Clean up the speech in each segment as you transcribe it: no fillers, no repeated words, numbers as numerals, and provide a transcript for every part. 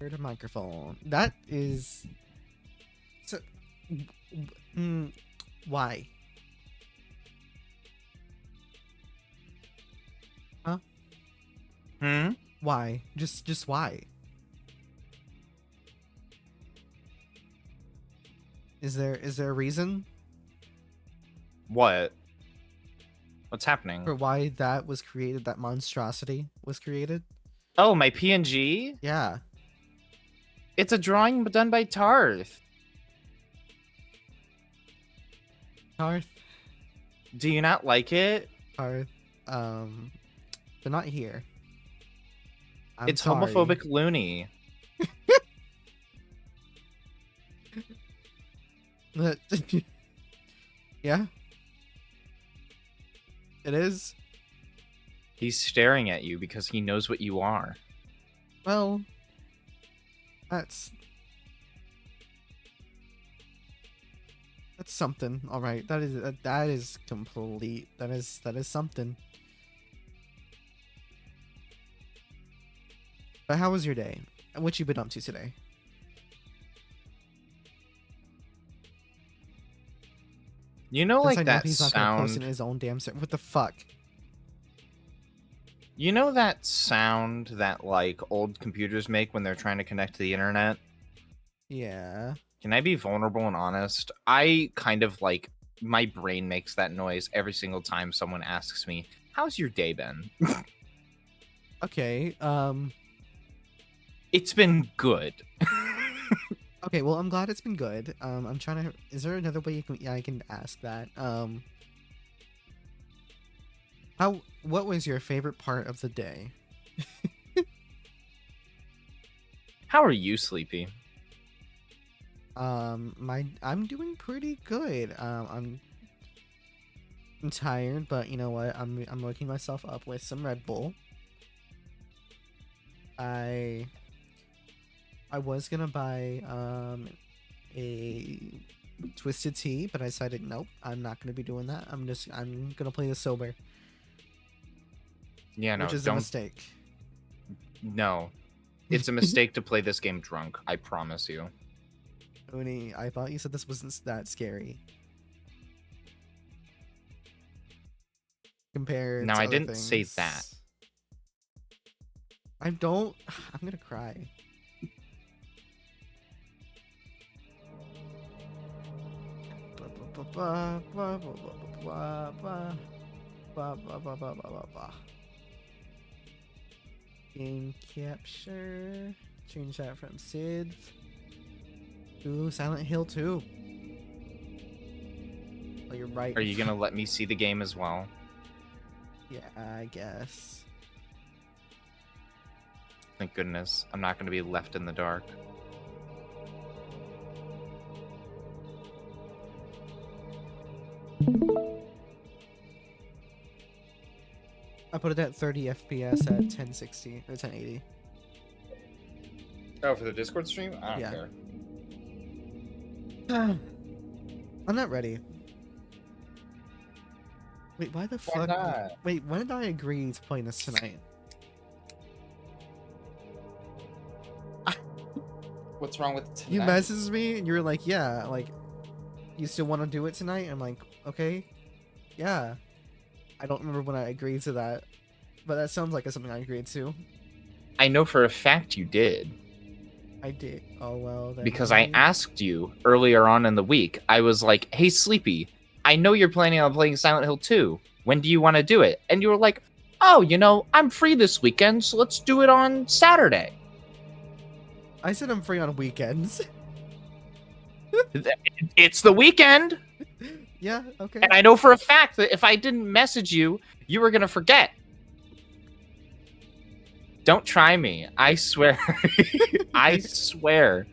The microphone. That is. So, why? Huh? Hmm? Why? Just why? Is there a reason What? What's happening? for why that was created? That monstrosity was created? Oh, my PNG? Yeah. It's a drawing done by Tarth. Tarth. Do you not like it? Tarth. Um, they're not here. I'm It's sorry. homophobic loony. But yeah, it is. He's staring at you because he knows what you are. Well, that's something. All right, that is complete. That is something. But how was your day? And what you been up to today? You know, Since like I know that he's not gonna post it in sound. his own damn server. What the fuck? You know that sound that like old computers make when they're trying to connect to the internet? Yeah. Can I be vulnerable and honest? I kind of like my brain makes that noise every single time someone asks me, "How's your day been?" Okay. It's been good. Okay. Well, I'm glad it's been good. I'm trying to. Is there another way you can? Yeah, I can ask that. How? What was your favorite part of the day? How are you, Sleepy? I'm doing pretty good. I'm tired, but you know what? I'm waking myself up with some Red Bull. I was gonna buy a twisted tea, but I decided nope, I'm not gonna be doing that. I'm gonna play the sober, Yeah, no, which is a don't. mistake. No. It's a mistake to play this game drunk, I promise you. Uni, I thought you said this wasn't that scary compared Now, to I other didn't say things. that. I don't. I'm gonna cry. Game capture. Change that from Sid to Silent Hill 2. Oh, you're right. Are you gonna let me see the game as well? Yeah, I guess. Thank goodness. I'm not gonna be left in the dark. I put it at 30 FPS at 1060 or 1080. Oh, for the Discord stream? I don't Yeah. care. I'm not ready. Wait, why the fuck? not? Wait, when did I agree to playing this tonight? What's wrong with tonight? You messaged me and you were like, yeah, like, you still want to do it tonight? I'm like, okay, yeah. I don't remember when I agreed to that, but that sounds like something I agreed to. I know for a fact you did. I did. Oh, well, then. Because I asked you earlier on in the week. I was like, hey, Sleepy, I know you're planning on playing Silent Hill 2. When do you want to do it? And you were like, oh, you know, I'm free this weekend, so let's do it on Saturday. I said I'm free on weekends. It's the weekend. Yeah, okay. And I know for a fact that if I didn't message you, you were going to forget. Don't try me. I swear. I swear.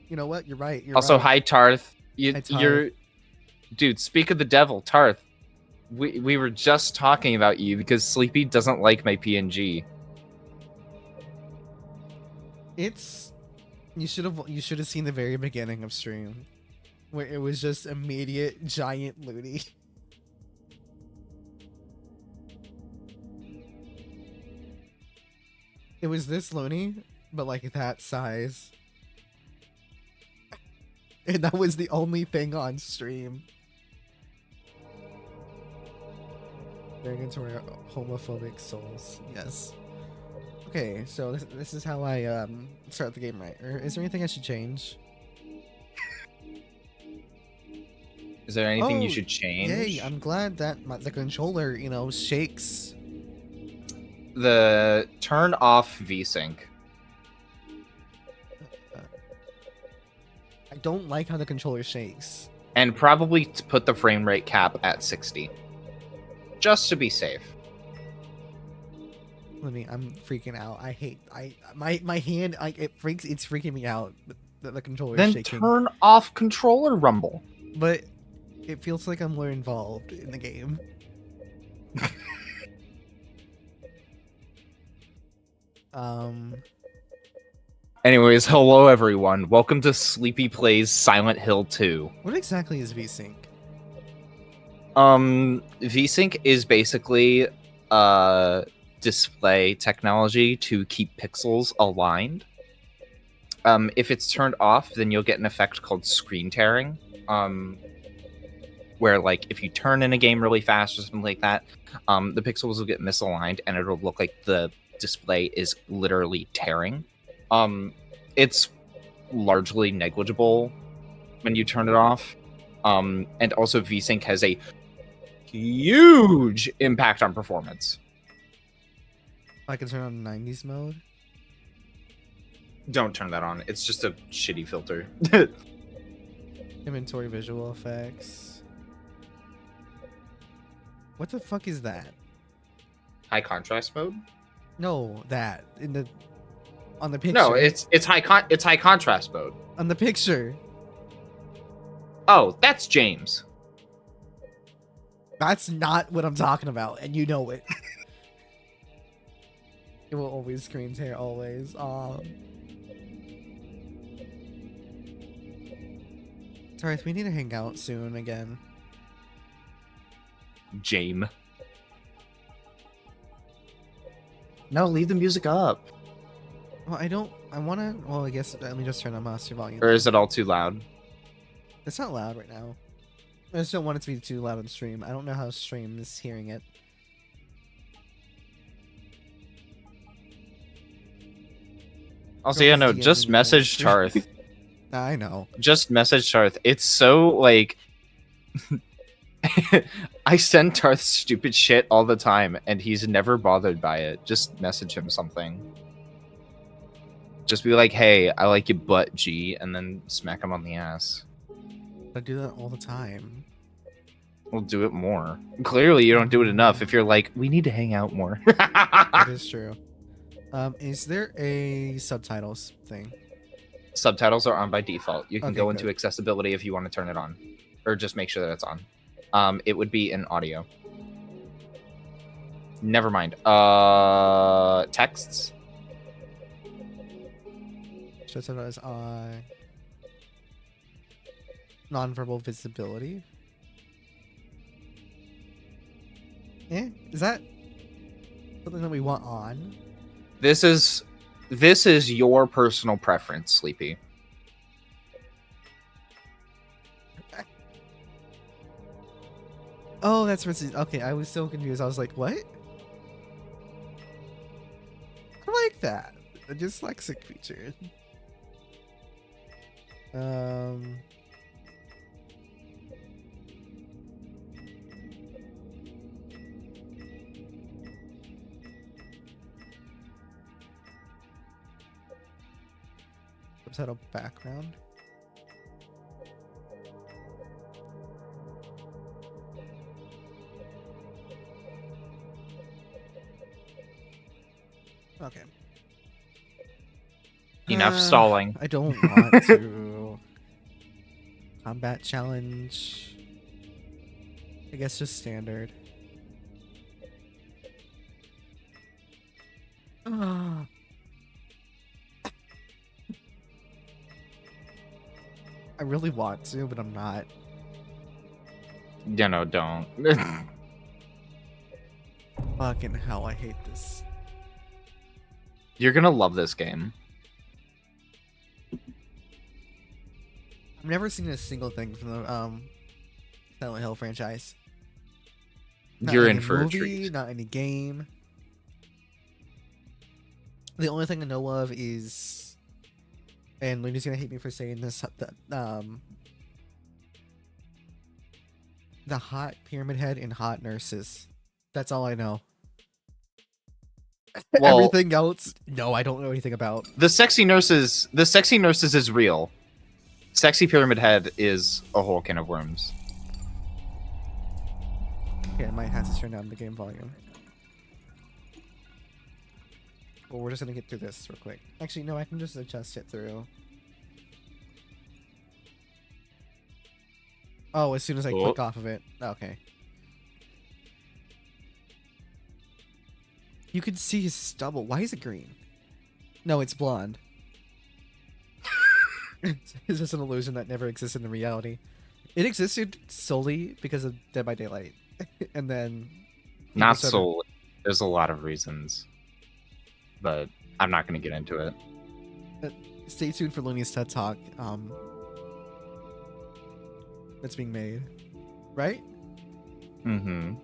You know what? You're right. You're Also, right. hi, Tarth. Hi, Tarth. You're... Dude, speak of the devil, Tarth. We were just talking about you because Sleepy doesn't like my PNG. It's... You should have seen the very beginning of stream. Where it was just immediate giant Looney. It was this Looney but like that size. And that was the only thing on stream. Turning into our homophobic souls. Yes. Okay, so this is how I start the game, right? Or is there anything I should change? Is there anything you Oh, should change? Yay! I'm glad that the controller, shakes. The turn off VSync. I don't like how the controller shakes. And probably to put the frame rate cap at 60. Just to be safe. I'm freaking out. I hate my hand. It's freaking me out. The controller Then shaking. turn off controller rumble. But it feels like I'm more involved in the game. Anyways, hello everyone. Welcome to Sleepy Plays Silent Hill 2. What exactly is VSync? VSync is basically display technology to keep pixels aligned. If it's turned off, then you'll get an effect called screen tearing. Where like if you turn in a game really fast or something like that, the pixels will get misaligned and it'll look like the display is literally tearing. It's largely negligible when you turn it off. And also VSync has a huge impact on performance. I can turn on 90s mode. Don't turn that on. It's just a shitty filter. Inventory visual effects. What the fuck is that? High contrast mode? No, that on the picture. No, it's high contrast mode. On the picture. Oh, that's James. That's not what I'm talking about, and you know it. It will always screen tear, always. Sorry, we need to hang out soon again. James. No, leave the music up. Well, I guess let me just turn on master volume. Or is it all too loud? It's not loud right now. I just don't want it to be too loud on stream. I don't know how stream is hearing it. Also, yeah, no, just message Tarth. I know. Just message Tarth. It's so, like... I send Tarth stupid shit all the time, and he's never bothered by it. Just message him something. Just be like, hey, I like your butt, G, and then smack him on the ass. I do that all the time. We'll do it more. Clearly, you don't do it enough if you're like, we need to hang out more. That is true. Is there a subtitles thing? Subtitles are on by default. You can Okay, go into good. accessibility if you want to turn it on. Or just make sure that it's on. It would be in audio. Never mind. Texts? Subtitles on nonverbal visibility. Is that something that we want on? This is your personal preference, Sleepy. Oh, that's okay. I was so confused. I was like, what? I like that. The dyslexic feature. Subtitle background. Okay. Enough stalling. I don't want to. Combat challenge. I guess just standard. Ah. I really want to, but I'm not. Yeah, no, don't. Fucking hell, I hate this. You're gonna love this game. I've never seen a single thing from the Silent Hill franchise. Not You're any in for a movie, treat. not any game. The only thing I know of is, and Looney's gonna hate me for saying this, the hot Pyramid Head and hot nurses. That's all I know. Well, Everything else, no, I don't know anything about. the sexy nurses is real. Sexy Pyramid Head is a whole can of worms. Okay, I might have to turn down the game volume. Well, we're just gonna get through this real quick. Actually, no, I can just adjust it through. Oh, as soon as I click off of it. Okay. You can see his stubble. Why is it green? No, it's blonde. It's just an illusion that never existed in reality. It existed solely because of Dead by Daylight. And then... Not solely. There's a lot of reasons. But I'm not going to get into it. Stay tuned for Looney's TED Talk. That's being made. Right? Mm-hmm.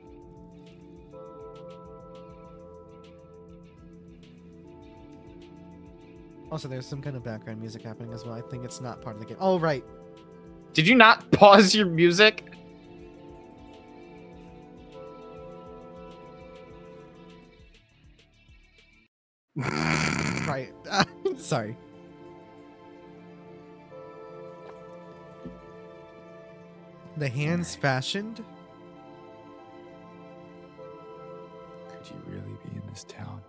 Also, there's some kind of background music happening as well. I think it's not part of the game. Oh, right. Did you not pause your music? Right. Sorry. The hands fashioned? Could you really be in this town?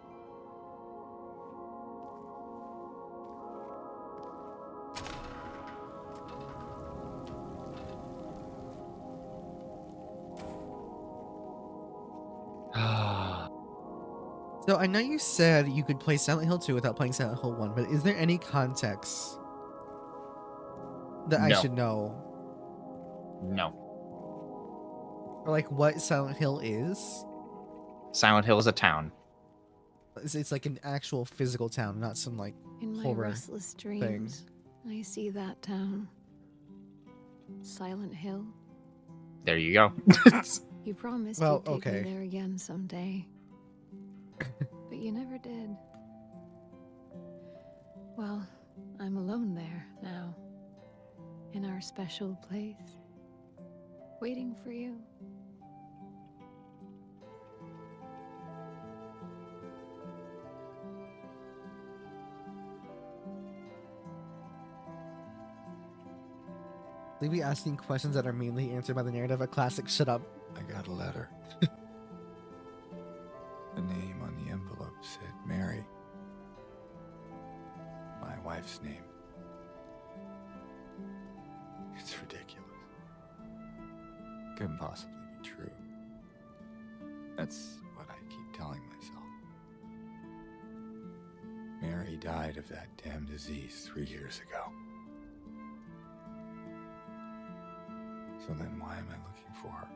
So I know you said you could play Silent Hill 2 without playing Silent Hill 1, but is there any context that I No. should know? No. Or like what Silent Hill is? Silent Hill is a town. It's like an actual physical town, not some like In my horror restless dreams, I see that town. Silent Hill. There you go. You promised Well, you'd take okay. me there again someday. But you never did. Well, I'm alone there now. In our special place. Waiting for you. They be asking questions that are mainly answered by the narrative. A classic shut up. I got a letter. The name on the envelope said Mary. My wife's name. It's ridiculous. Couldn't possibly be true. That's what I keep telling myself. Mary died of that damn disease 3 years ago. So then why am I looking for her?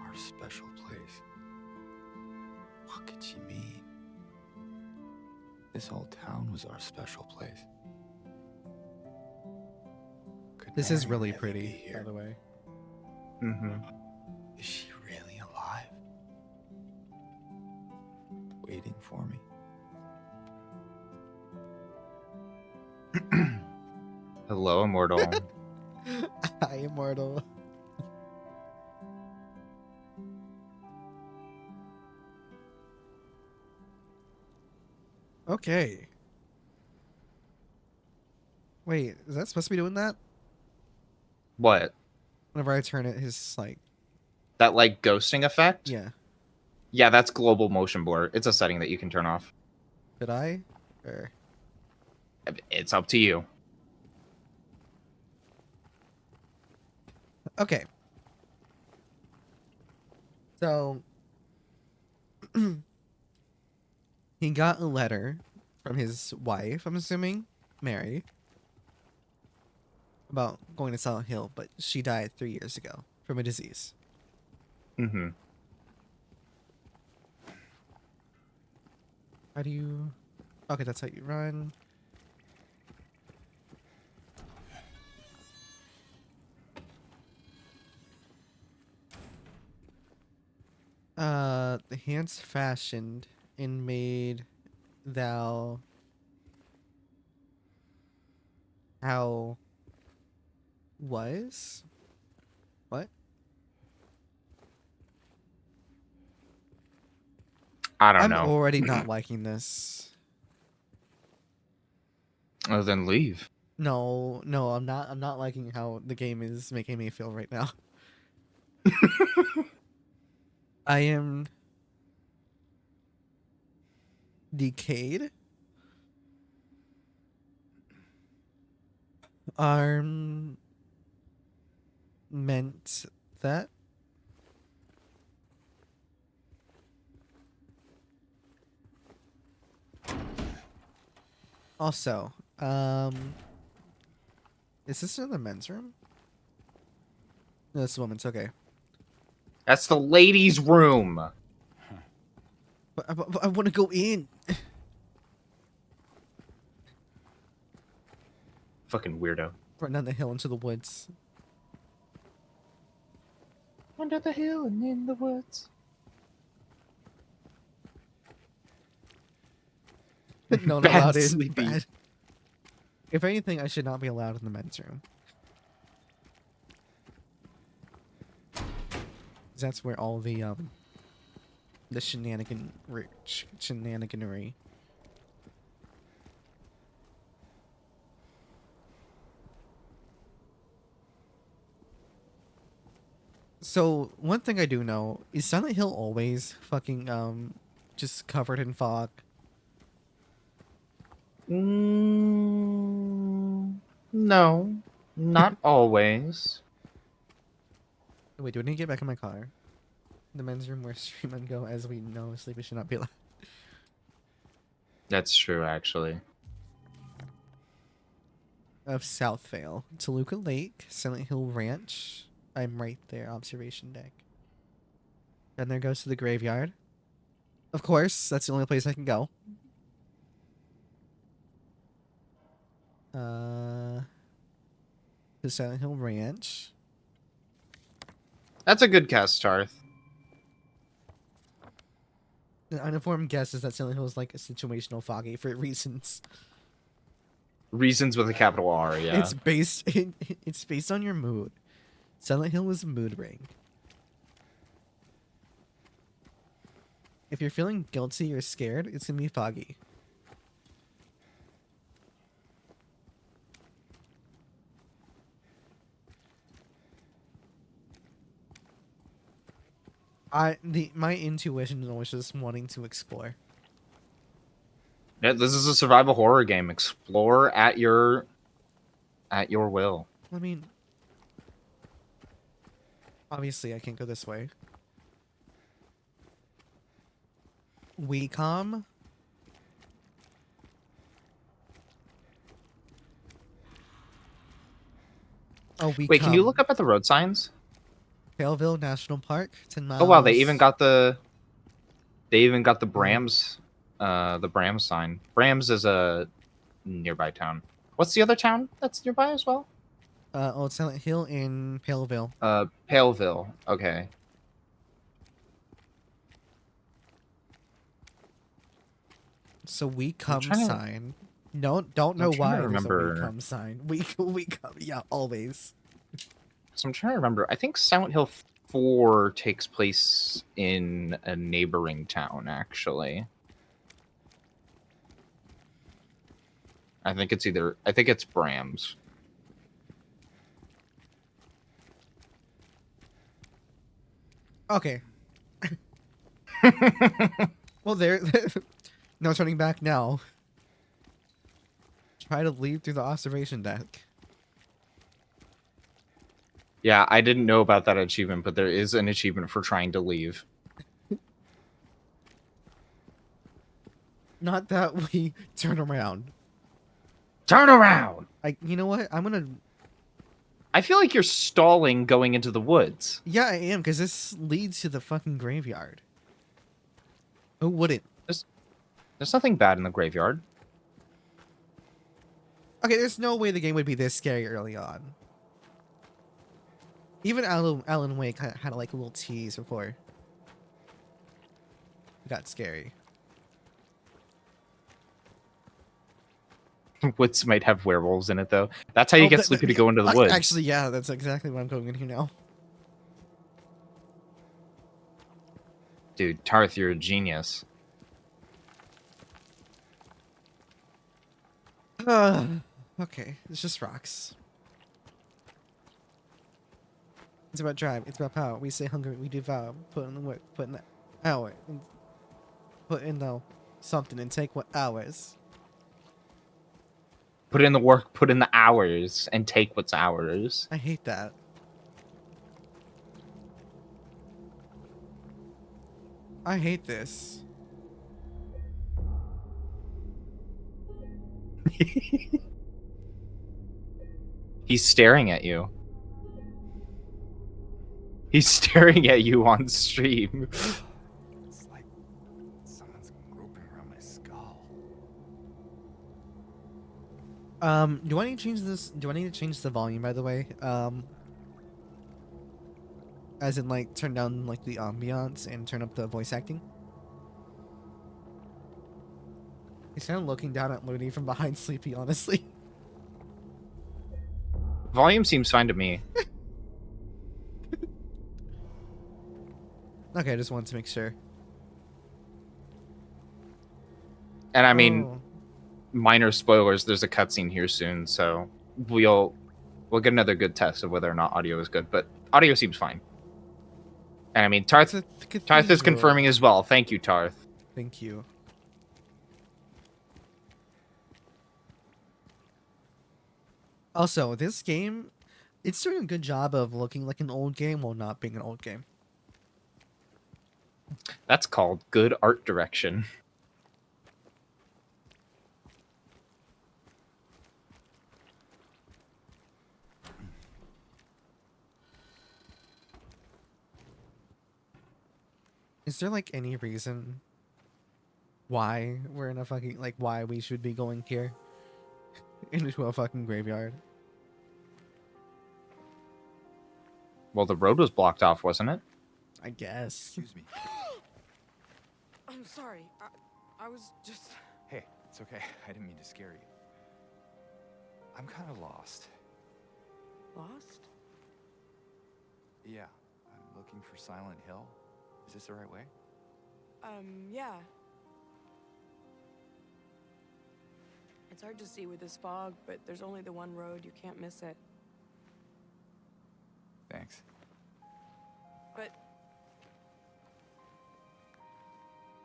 Our special place. What could she mean? This whole town was our special place. Could This is Mary really be pretty, by here? the way. Mm-hmm. Is she really alive? Waiting for me? Hello, immortal. Hi, immortal. Okay. Wait, is that supposed to be doing that? What? Whenever I turn it, his like, That like ghosting effect? yeah. Yeah, that's global motion blur. It's a setting that you can turn off. Did I? Or It's up to you. okay. So he got a letter from his wife, I'm assuming, Mary, about going to Silent Hill, but she died 3 years ago from a disease. Mm-hmm. How do you... Okay, that's how you run. The hands fashioned and made thou how was? What? I don't I'm know. already not liking this. Oh, then leave. No, no, I'm not. I'm not liking how the game is making me feel right now. I am decayed. Arm meant that. Also, is this in the men's room? No, it's the woman's. Okay, That's the ladies' room. but I want to go in. Fucking weirdo. Run down the hill into the woods. Under the hill and in the woods. No, not Bad allowed in. Sleepy. Bad. If anything, I should not be allowed in the men's room. That's where all the shenaniganery. So one thing I do know is Silent Hill always fucking just covered in fog. No, not always. Wait, do I need to get back in my car? The men's room where stream and go, as we know, sleepers should not be allowed. That's true, actually. Of Southvale, Toluca Lake, Silent Hill Ranch. I'm right there, observation deck. And there goes to the graveyard. Of course, that's the only place I can go. To Silent Hill Ranch. That's a good cast, Tarth. An uninformed guess is that Silent Hill is like a situational foggy for reasons. Reasons with a capital R, yeah. It's based on your mood. Silent Hill is a mood ring. If you're feeling guilty or scared, it's gonna be foggy. My intuition is always just wanting to explore. Yeah, this is a survival horror game. Explore at your will. I mean, obviously I can't go this way. WeCom. Oh, WeCom. Wait, can you look up at the road signs? Paleville National Park, 10 miles. Oh wow, they even got the Brams sign. Brams is a nearby town. What's the other town that's nearby as well? Old Silent Hill in Paleville. Paleville. Okay. So WeCom trying to- sign. Don't know I'm trying why to there's remember. a WeCom sign. WeCom, yeah, always. So I'm trying to remember. I think Silent Hill 4 takes place in a neighboring town, actually. I think it's Brams. Okay. Well, there. No turning back now. Try to leave through the observation deck. Yeah, I didn't know about that achievement, but there is an achievement for trying to leave. Not that we turn around. Turn around! You know what? I'm gonna. I feel like you're stalling going into the woods. Yeah, I am, because this leads to the fucking graveyard. Who wouldn't? There's nothing bad in the graveyard. Okay, there's no way the game would be this scary early on. Even Alan Wake had like a little tease before. It got scary. Woods might have werewolves in it, though. That's how you get Sleepy to go into the woods. Actually, yeah, that's exactly why I'm going in here now. Dude, Tarth, you're a genius. Okay, it's just rocks. It's about drive. It's about power. We stay hungry. We devour. Put in the work. Put in the hour. And put in the something and take what ours. Put in the work, put in the hours, and take what's ours. I hate that. I hate this. He's staring at you. He's staring at you on stream. It's like someone's groping around my skull. Do I need to change this? Do I need to change the volume, by the way? As in, like, turn down, like, the ambiance and turn up the voice acting? He's kind of looking down at Looney from behind Sleepy, honestly. Volume seems fine to me. Okay, I just wanted to make sure. And I mean, Oh. minor spoilers, there's a cutscene here soon, so we'll get another good test of whether or not audio is good, but audio seems fine. And I mean, Tarth is Cathedral. confirming as well. Thank you, Tarth. Thank you. Also, this game, it's doing a good job of looking like an old game while not being an old game. That's called good art direction. Is there, like, any reason why we're in a fucking, like, why we should be going here? Into a fucking graveyard? Well, the road was blocked off, wasn't it? I guess. Excuse me. I'm sorry. I was just... Hey, it's okay. I didn't mean to scare you. I'm kind of lost. Lost? Yeah, I'm looking for Silent Hill. Is this the right way? Yeah. It's hard to see with this fog, but there's only the one road. You can't miss it. Thanks. But...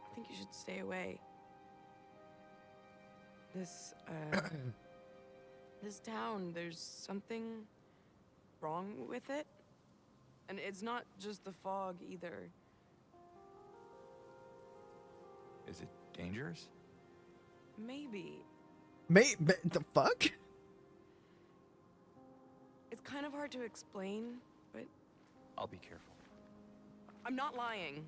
I think you should stay away. This, this town, there's something wrong with it. And it's not just the fog, either. Is it dangerous? Maybe. Mate, the fuck? It's kind of hard to explain, but I'll be careful. I'm not lying.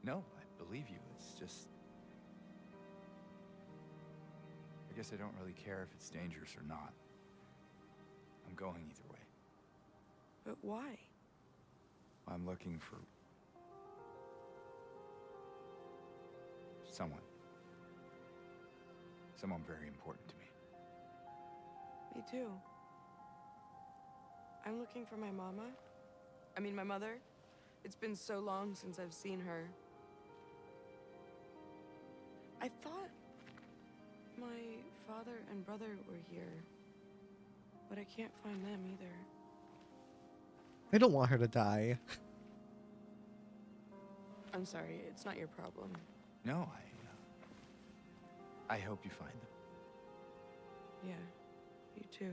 No, I believe you. It's just... I guess I don't really care if it's dangerous or not. I'm going either way. But why? I'm looking for... someone. Someone very important to me. Me too. I'm looking for my mama. I mean, my mother. It's been so long since I've seen her. I thought my father and brother were here, but I can't find them either. I don't want her to die. I'm sorry, it's not your problem. No, I hope you find them. Yeah, you too.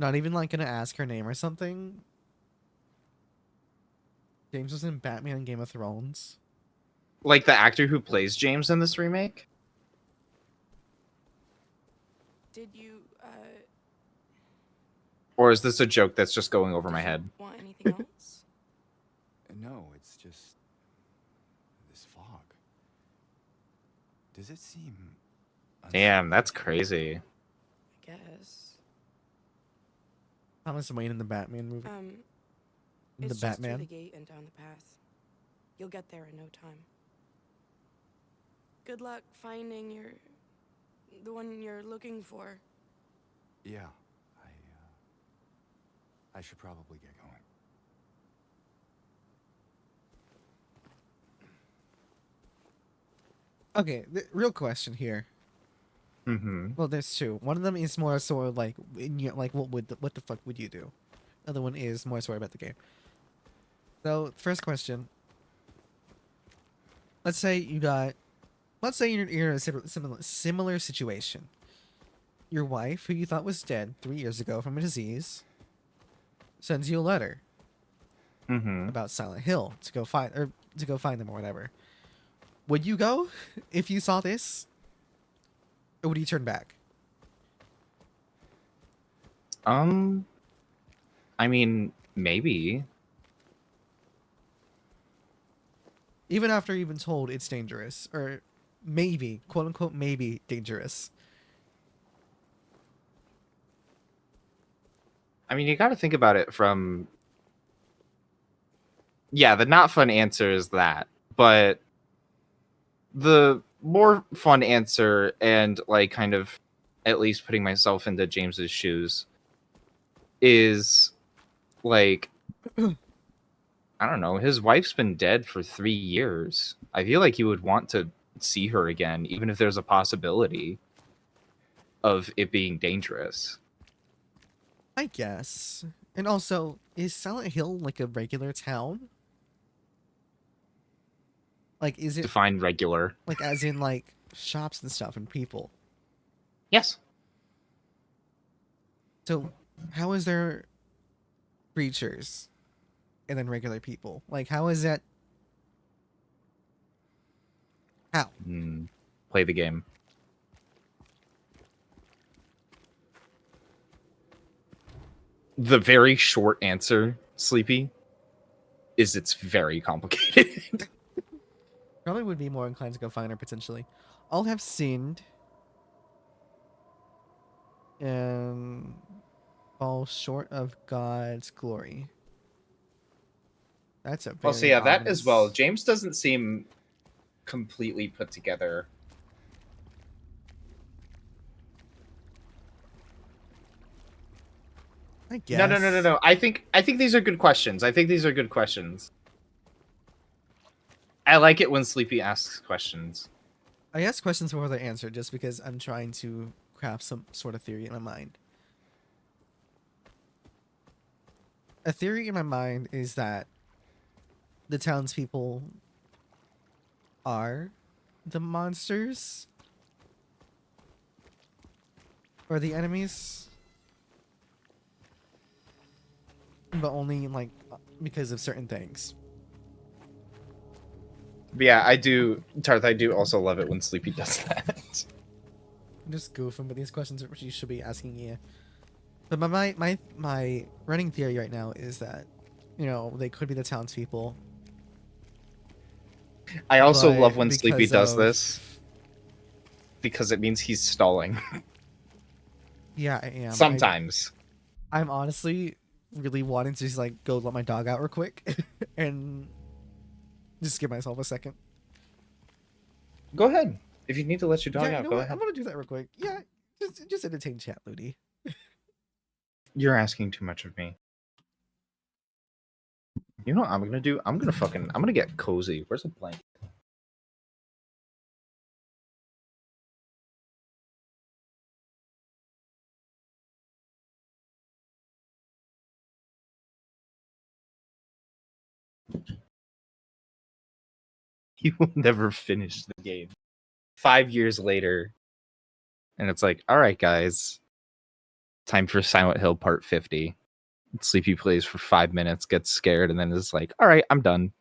Not even, like, gonna ask her name or something? James was in Batman and Game of Thrones. Like the actor who plays James in this remake? Did you, Or is this a joke that's just going over did my you head? want anything else? No, it's just... this fog. Does it seem... Damn, that's unsettling? crazy. I guess. Thomas Wayne in the Batman movie. In the It's just through Batman. the gate and down the path. You'll get there in no time. Good luck finding the one you're looking for. Yeah, I should probably get going. Okay, the real question here. Mm-hmm. Well, there's two. One of them is more sort of like, like what the fuck would you do? The other one is more sort of about the game. So, first question. Let's say you're in a similar situation. Your wife, who you thought was dead 3 years ago from a disease, sends you a letter Mm-hmm. about Silent Hill to go find them or whatever. Would you go if you saw this, or would you turn back? I mean, maybe. Even after you've been told it's dangerous, or maybe, quote unquote, maybe dangerous. I mean, you got to think about it from. Yeah, the not fun answer is that, but the more fun answer, and like kind of at least putting myself into James's shoes, is like I don't know, his wife's been dead for 3 years. I feel like he would want to see her again, even if there's a possibility of it being dangerous. I guess. And also, is Silent Hill like a regular town? Like, is it Define regular. like as in like shops and stuff and people? Yes. So, how is there creatures and then regular people? Like, how is that? How? Play the game. The very short answer, Sleepy, is it's very complicated. Probably would be more inclined to go find her potentially. All have sinned and fall short of God's glory. That's a very Well, so yeah, that as well. ominous- James doesn't seem completely put together. I guess. No. I think these are good questions. I like it when Sleepy asks questions. I ask questions before they answer just because I'm trying to craft some sort of theory in my mind. A theory in my mind is that the townspeople are the monsters or the enemies, but only like because of certain things. But yeah, I do, Tarth. I do also love it when Sleepy does that. I'm just goofing, but these questions are what you should be asking you. But my running theory right now is that, you know, they could be the townspeople. I also But love when Sleepy because does of- this because it means he's stalling. Yeah, I am. Sometimes. I'm honestly really wanting to just like go let my dog out real quick and just give myself a second. Go ahead. If you need to let your dog Yeah, you out, know go what? ahead. I'm gonna do that real quick. Yeah, just entertain chat, Ludi. You're asking too much of me. You know what I'm gonna do? I'm gonna get cozy. Where's a blanket? He will never finish the game. 5 years later, and it's like, all right, guys, time for Silent Hill Part 50. Sleepy plays for 5 minutes, gets scared, and then is like, all right, I'm done.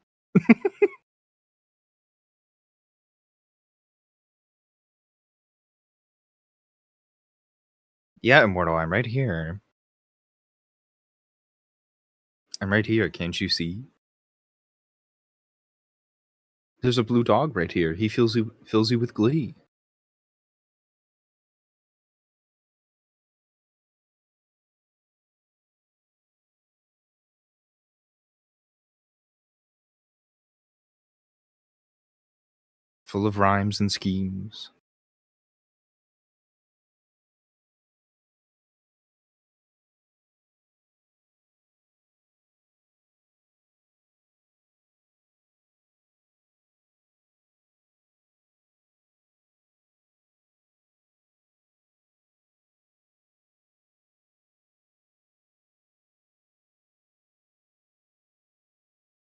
Yeah, Immortal, I'm right here. I'm right here, can't you see? There's a blue dog right here. He fills you with glee. full of rhymes and schemes.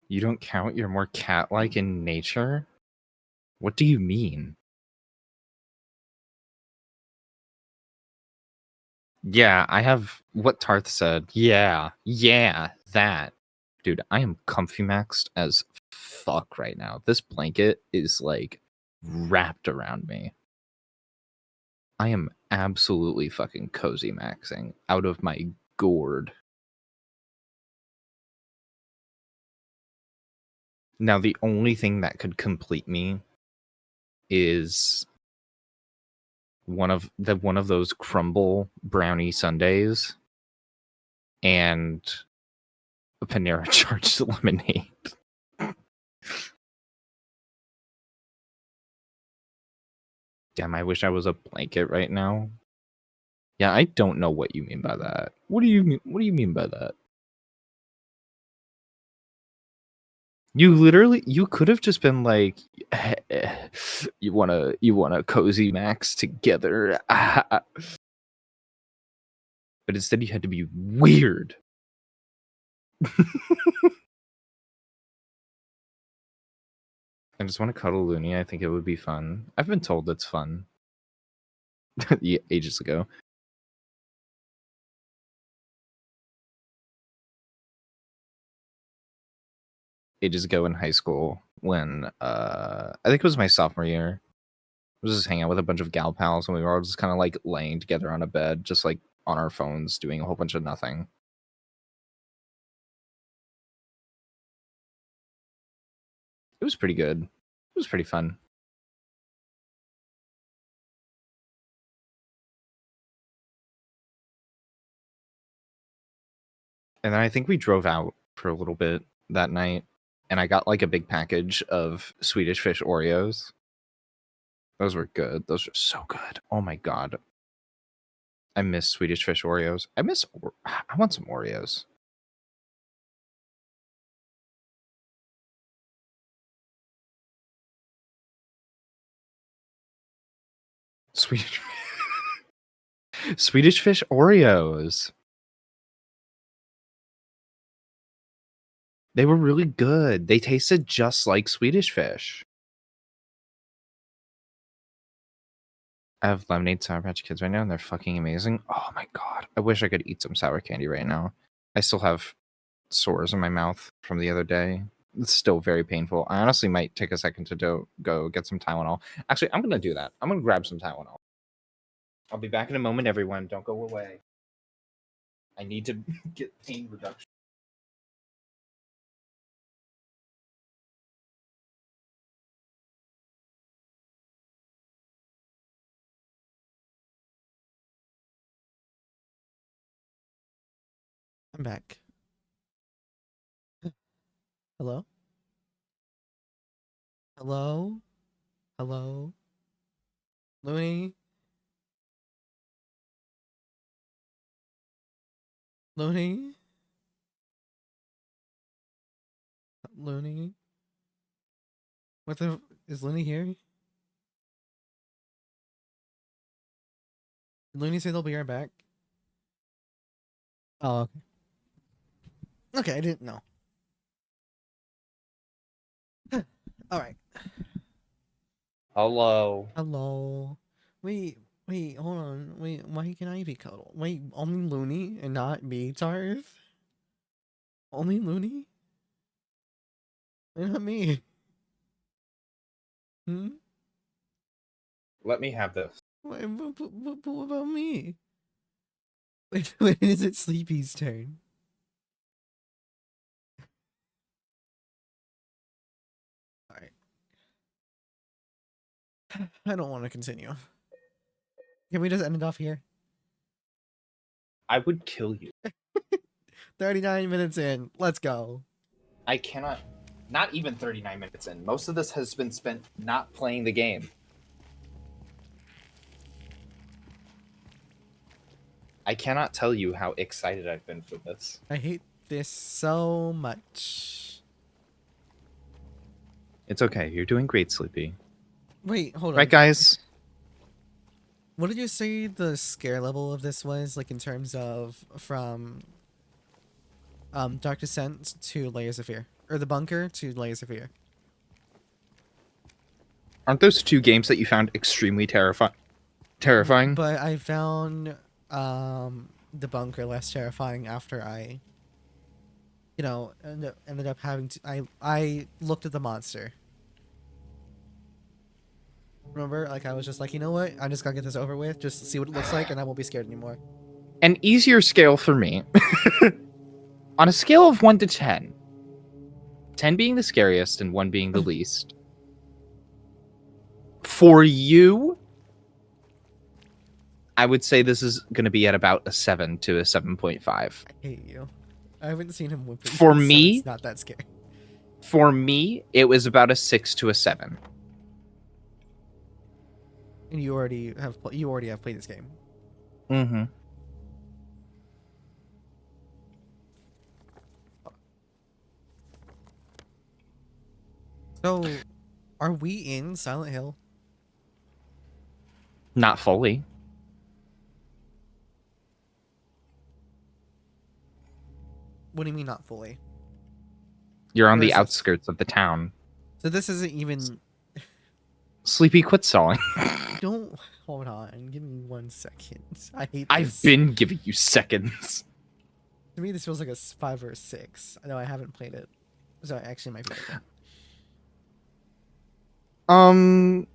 You don't count? You're more cat-like in nature? What do you mean? Yeah, I have what Tarth said. Yeah, that. Dude, I am comfy maxed as fuck right now. This blanket is like wrapped around me. I am absolutely fucking cozy maxing out of my gourd. Now, the only thing that could complete me is one of those crumble brownie sundaes and a Panera charged lemonade. Damn, I wish I was a blanket right now. Yeah, I don't know what you mean by that. What do you mean by that? You could have just been like, you wanna cozy max together. But instead you had to be weird. I just want to cuddle Looney. I think it would be fun. I've been told it's fun. Yeah, ages ago. Ages ago in high school when I think it was my sophomore year. I was just hanging out with a bunch of gal pals and we were all just kind of like laying together on a bed, just like on our phones doing a whole bunch of nothing. It was pretty good. It was pretty fun. And then I think we drove out for a little bit that night and I got like a big package of Swedish Fish Oreos. Those were good. Those are so good. Oh my god. I miss Swedish Fish Oreos. I want some Oreos. Swedish Swedish Fish Oreos. They were really good. They tasted just like Swedish Fish. I have lemonade Sour Patch Kids right now, and they're fucking amazing. Oh my god. I wish I could eat some sour candy right now. I still have sores in my mouth from the other day. It's still very painful. I honestly might take a second to go get some Tylenol. Actually, I'm going to do that. I'm going to grab some Tylenol. I'll be back in a moment, everyone. Don't go away. I need to get pain reduction. I'm back. Hello? Hello? Hello? Looney? Looney? Looney? What the... Is Looney here? Did Looney say they'll be right back? Oh, okay. Okay, I didn't know. Alright. Hello. Hello. Wait, hold on. Wait, why can I be cuddled? Wait, only Looney and not me, Tarth? Only Looney? And not me. Hmm? Let me have this. What about me? Wait, when is it Sleepy's turn? Alright. I don't want to continue. Can we just end it off here? I would kill you. 39 minutes in. Let's go. I cannot. Not even 39 minutes in. Most of this has been spent not playing the game. I cannot tell you how excited I've been for this. I hate this so much. It's okay. You're doing great, Sleepy. Wait, hold on. Right, guys? What did you say the scare level of this was? Like in terms of from Dark Descent to Layers of Fear. Or the Bunker to Layers of Fear. Aren't those two games that you found extremely terrifying? But I found the Bunker less terrifying after I ended up having to I looked at the monster. Remember? Like I was just like, you know what? I'm just gonna get this over with, just to see what it looks like, and I won't be scared anymore. An easier scale for me. On a scale of 1 to 10, 10 being the scariest and 1 being the least. For you, I would say this is going to be at about a 7 to a 7.5. I hate you. I haven't seen him whip it For yet, so me- it's not that scary. For me, it was about a 6 to a 7. And you already have played this game. Mm-hmm. So, are we in Silent Hill? Not fully. What do you mean not fully? You're on Where the is this? outskirts of the town. So this isn't even. Sleepy, quit stalling. Don't hold on. Give me 1 second. I hate. I've this. been giving you seconds. To me, this feels like a 5 or a 6. I know I haven't played it, so I actually might be. Like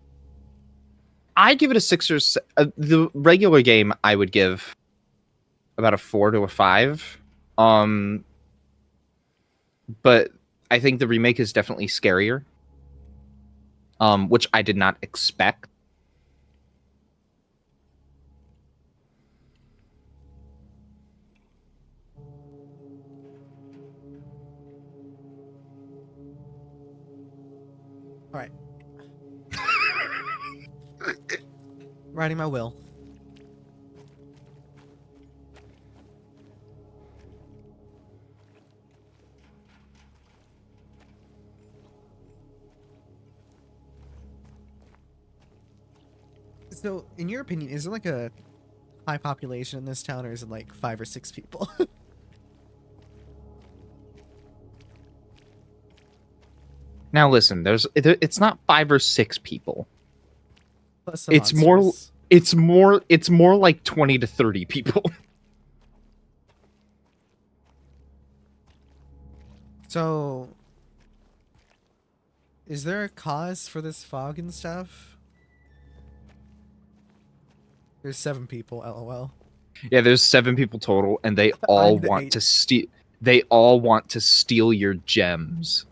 I give it a 6 or the regular game I would give about a 4 to a 5. But I think the remake is definitely scarier. Which I did not expect. All right. Writing my will. So, in your opinion, is there like a high population in this town, or is it like 5 or 6 people? Now listen, it's not 5 or 6 people. Plus the It's more- monsters. It's more like 20 to 30 people. So, is there a cause for this fog and stuff? There's 7 people, lol. Yeah, there's 7 people total, and they all I'm the want 8th. to steal. They all want to steal your gems.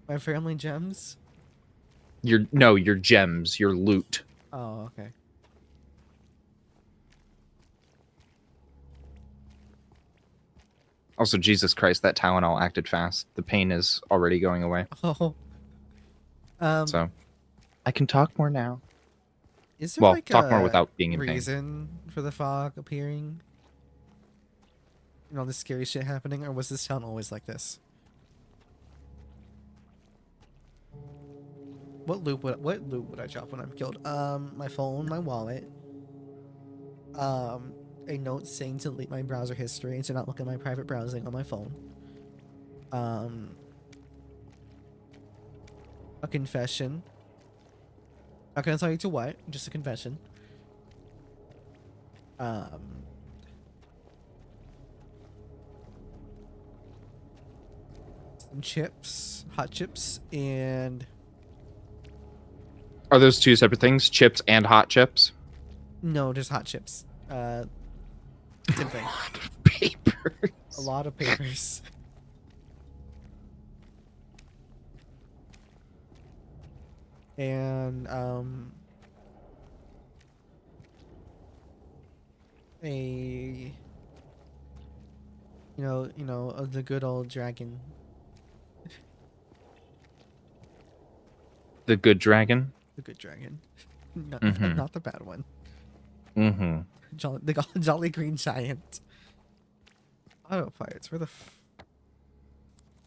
My family gems? Your gems, your loot. Oh, okay. Also, Jesus Christ, that Tylenol acted fast. The pain is already going away. Oh. So, I can talk more now. Is there Well, like talk more a without being in pain. reason for the fog appearing? You know, this scary shit happening, or was this town always like this? What loot would I drop when I'm killed? My phone, my wallet. A note saying to delete my browser history and to not look at my private browsing on my phone. A confession. Not gonna tell you to what, just a confession. Some chips, hot chips, and Are those two separate things? Chips and hot chips? no, just hot chips. Same thing. Papers. A lot of papers. And the good old dragon The good dragon. The good dragon. Not, Mhm. not the bad one. Mm-hmm. The Jolly Green Giant. Autopilot. Where the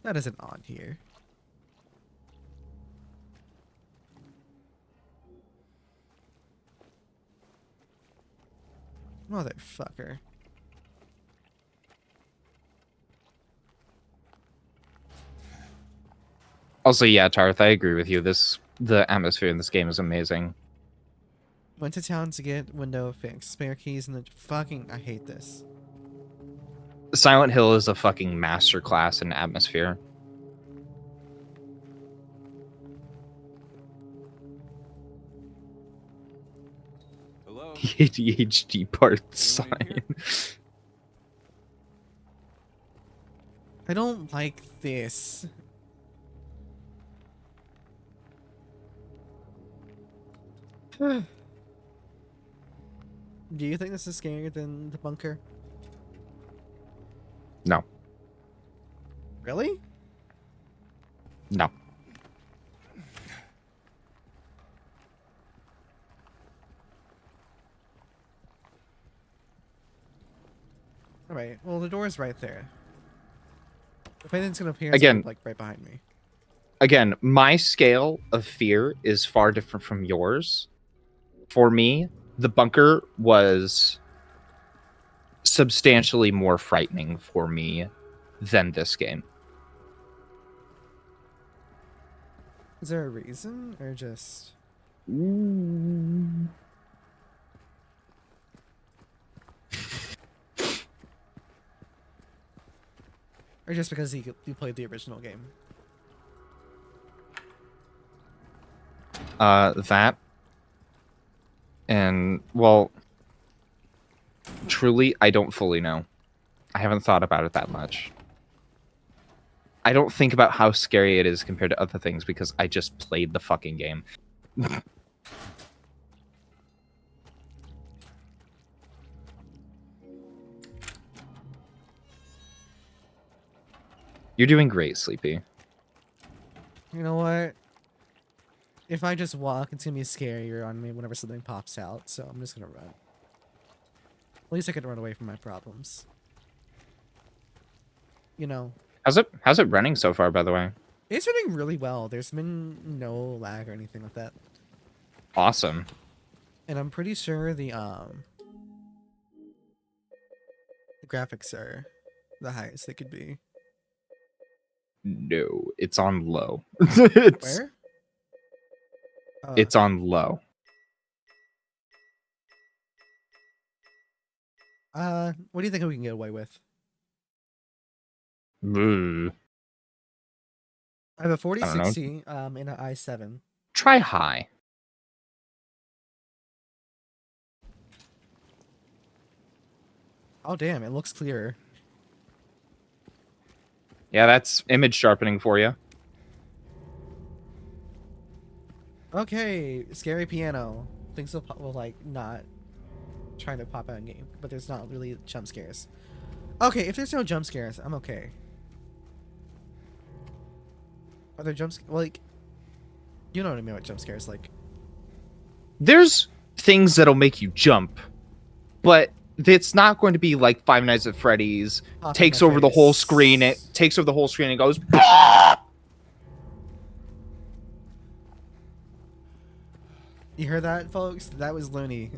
that isn't on here. Motherfucker. Also, yeah, Tarth, I agree with you. The atmosphere in this game is amazing. Went to town to get window fixed. Spare keys and the fucking. I hate this. Silent Hill is a fucking masterclass in atmosphere. Hello? The ADHD part sign. here? I don't like this. Do you think this is scarier than the bunker? No. Really? No. Alright, well the door's right there. If anything's gonna appear, Again- it's like right behind me. Again, my scale of fear is far different from yours. For me, the bunker was substantially more frightening for me than this game. Is there a reason, or just... Or just because you played the original game? That. And, well, truly, I don't fully know. I haven't thought about it that much. I don't think about how scary it is compared to other things because I just played the fucking game. You're doing great, Sleepy. You know what? If I just walk, it's gonna be scarier on me whenever something pops out, so I'm just gonna run. At least I can run away from my problems. You know, How's it running so far, by the way? it's running really well. There's been no lag or anything like that. Awesome. And I'm pretty sure the graphics are the highest they could be. No, it's on low. it's, Where? Oh, It's on low. what do you think we can get away with? Ugh. I have a don't know. 4060 and an i7. Try high. Oh damn, it looks clearer. Yeah, that's image sharpening for you. Okay, scary piano. Things will like not trying to pop out in game, but there's not really jump scares. Okay, if there's no jump scares, I'm okay. Are there jump like? You know what I mean with jump scares, like. There's things that'll make you jump, but it's not going to be like Five Nights at Freddy's pop in takes my over the whole face. screen. It takes over the whole screen and goes. "Bah!" You heard that, folks? That was Looney.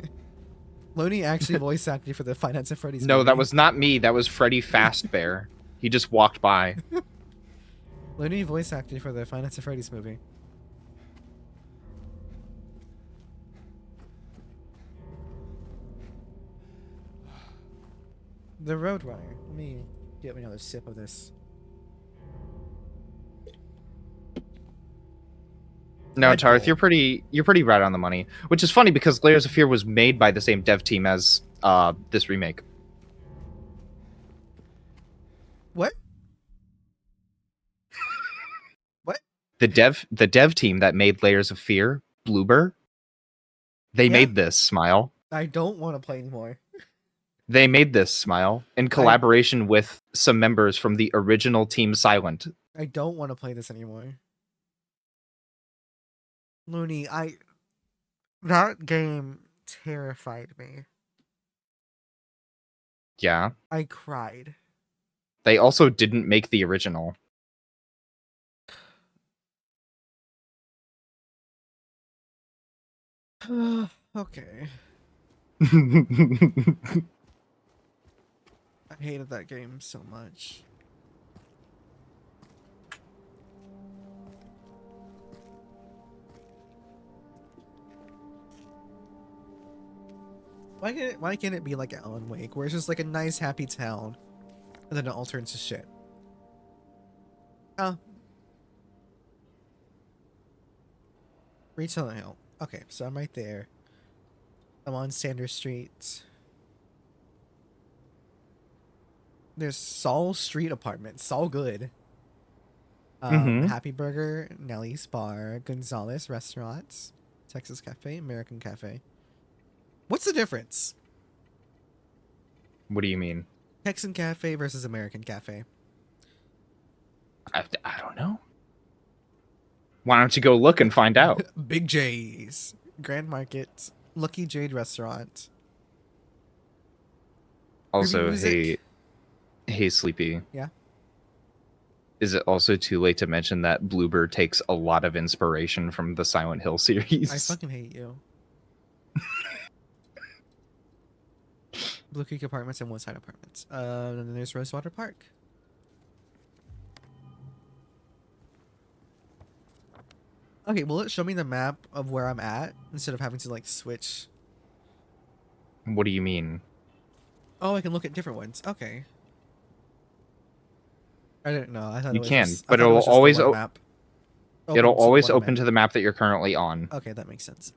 Looney actually voice acted for the Five Nights at Freddy's. No, that movie. was not me. That was Freddy Fazbear. He just walked by. Looney voice acted for the Five Nights at Freddy's movie. The Roadrunner. Let me get another sip of this. No, Red Tarth, Bull. you're pretty right on the money. Which is funny because Layers of Fear was made by the same dev team as this remake. What? What? The dev team that made Layers of Fear, Bloober, they Yeah. made this, Smile. I don't want to play anymore. They made this, Smile, in collaboration with some members from the original Team Silent. I don't want to play this anymore. Looney, that game terrified me. Yeah. I cried. They also didn't make the original. Okay. I hated that game so much. Why can't it be like Alan Wake, where it's just like a nice happy town, and then it all turns to shit? Oh. Retail Hill. Okay, so I'm right there. I'm on Sanders Street. There's Saul Street Apartments. Saul Good. Mhm. Happy Burger, Nellie's Bar, Gonzalez Restaurants, Texas Cafe, American Cafe. What's the difference? What do you mean? Texan Cafe versus American Cafe. I don't know. Why don't you go look and find out? Big J's, Grand Market, Lucky Jade Restaurant. Also, Music. hey, Sleepy. Yeah. Is it also too late to mention that Bloober takes a lot of inspiration from the Silent Hill series? I fucking hate you. Blue Creek Apartments and Woodside Apartments. And then there's Rosewater Park. Okay, will it show me the map of where I'm at instead of having to like switch? What do you mean? Oh, I can look at different ones. Okay. I didn't know. I thought You it was can, just, but I thought it it'll was just always the one map. it'll Open to the always one I'm open in. to the map that you're currently on. Okay, that makes sense.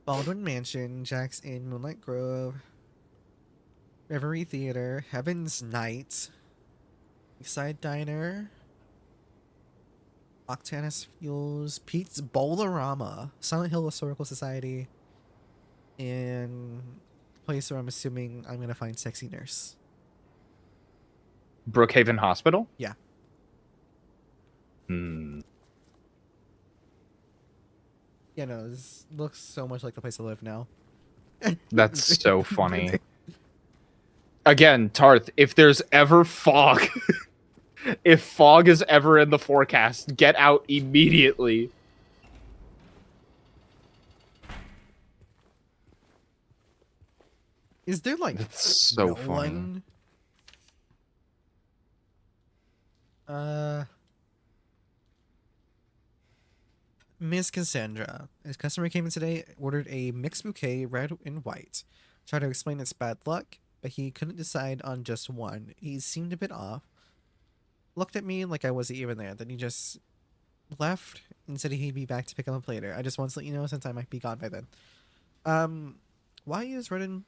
Baldwin Mansion, Jack's Inn, Moonlight Grove, Reverie Theater, Heaven's Night, Lakeside Diner, Octanus Fuels, Pete's Bowlerama, Silent Hill Historical Society, and place where I'm assuming I'm gonna find Sexy Nurse. Brookhaven Hospital? Yeah. Hmm. Yeah, no, this looks so much like the place I live now. That's so funny. Again, Tarth, if there's ever fog, if fog is ever in the forecast, get out immediately. Is there like That's so no funny. one? Miss Cassandra. His customer came in today, ordered a mixed bouquet, red and white. Tried to explain it's bad luck, but he couldn't decide on just one. He seemed a bit off. Looked at me like I wasn't even there. Then he just left and said he'd be back to pick them up later. I just want to let you know since I might be gone by then. Why is red and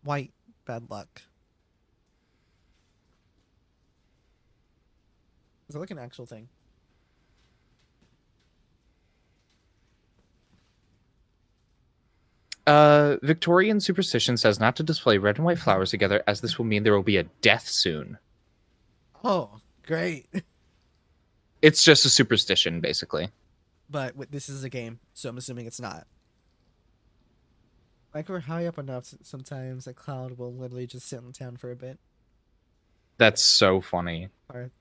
white bad luck? Is it like an actual thing? Victorian superstition says not to display red and white flowers together, as this will mean there will be a death soon. Oh, great. It's just a superstition, basically. But this is a game, so I'm assuming it's not. Like we're high up enough, sometimes a cloud will literally just sit in town for a bit. That's so funny. Or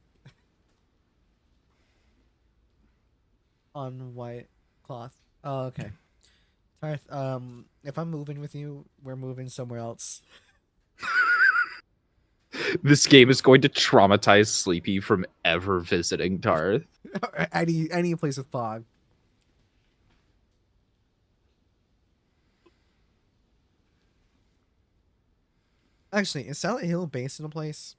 on white cloth. Oh, okay. Tarth, if I'm moving with you, we're moving somewhere else. This game is going to traumatize Sleepy from ever visiting Tarth. any place with fog. Actually, is Silent Hill based in a place?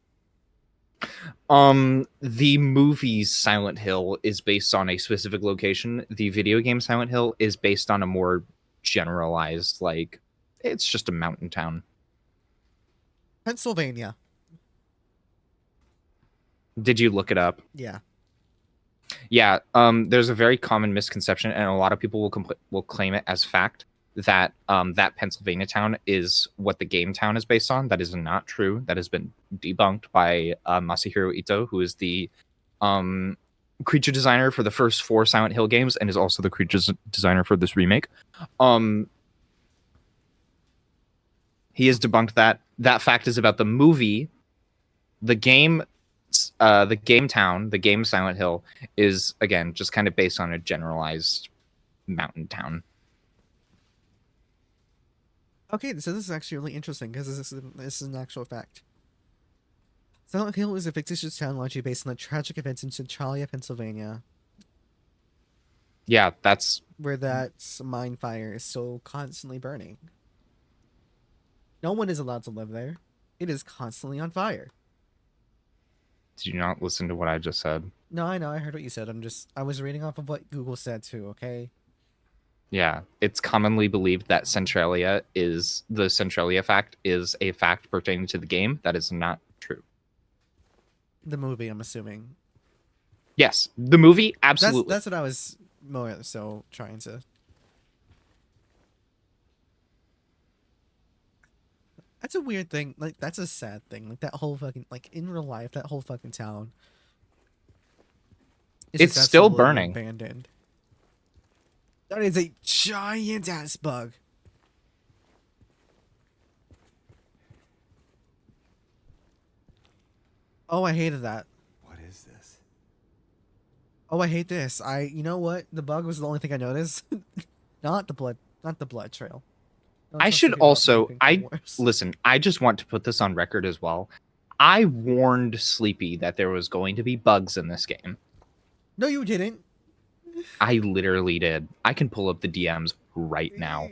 The movie Silent Hill is based on a specific location. The video game Silent Hill is based on a more generalized, like, it's just a mountain town. Pennsylvania. Did you look it up? Yeah. Yeah, there's a very common misconception, and a lot of people will claim it as fact that that Pennsylvania town is what the game town is based on. That is not true. That has been debunked by Masahiro Ito, who is the creature designer for the first 4 Silent Hill games and is also the creature designer for this remake. He has debunked that. That fact is about the movie. The game town, the game Silent Hill is, again, just kind of based on a generalized mountain town. Okay, so this is actually really interesting because this is an actual fact. Silent Hill is a fictitious town largely based on the tragic events in Centralia, Pennsylvania, Yeah, that's where that mine fire is still constantly burning. No one is allowed to live there. It is constantly on fire. Did you not listen to what I just said? No, I know. I heard what you said. I was reading off of what Google said too. Okay. Yeah, it's commonly believed that the Centralia fact is a fact pertaining to the game. That is not true. The movie, I'm assuming. Yes, the movie, absolutely. That's what I was more so trying to. That's a weird thing. Like, that's a sad thing. Like, that whole fucking, like, in real life, that whole fucking town. is It's just still absolutely burning. Abandoned. That is a giant ass bug. Oh, I hated that. What is this? Oh, I hate this. You know what? The bug was the only thing I noticed. Not the blood trail. Don't I trust should the people also, making Clone Wars. listen, I just want to put this on record as well. I warned Sleepy that there was going to be bugs in this game. No, you didn't. I literally did. I can pull up the DMs right now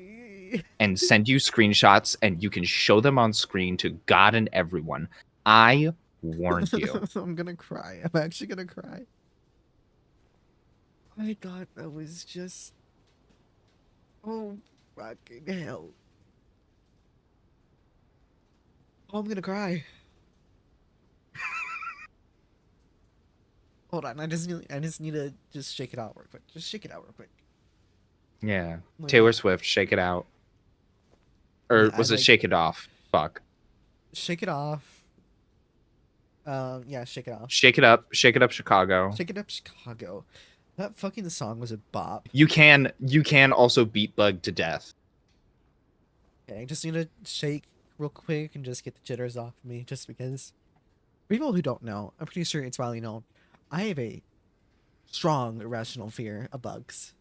and send you screenshots, and you can show them on screen to God and everyone. I warned you. I'm gonna cry. I'm actually gonna cry. I thought that was just. Oh, fucking hell. Oh, I'm gonna cry. Hold on, I just need to just shake it out real quick. Just shake it out real quick. Yeah. Like, Taylor Swift, Shake It Out. Or Yeah, was I it like- Shake It Off? Fuck. Shake it off. Yeah, shake it off. Shake It Up, Chicago. Shake it up, Chicago. That fucking song was a bop. You can also beat Bug to death. Okay, I just need to shake real quick and just get the jitters off of me, just because. For people who don't know, I'm pretty sure it's widely known. I have a strong irrational fear of bugs.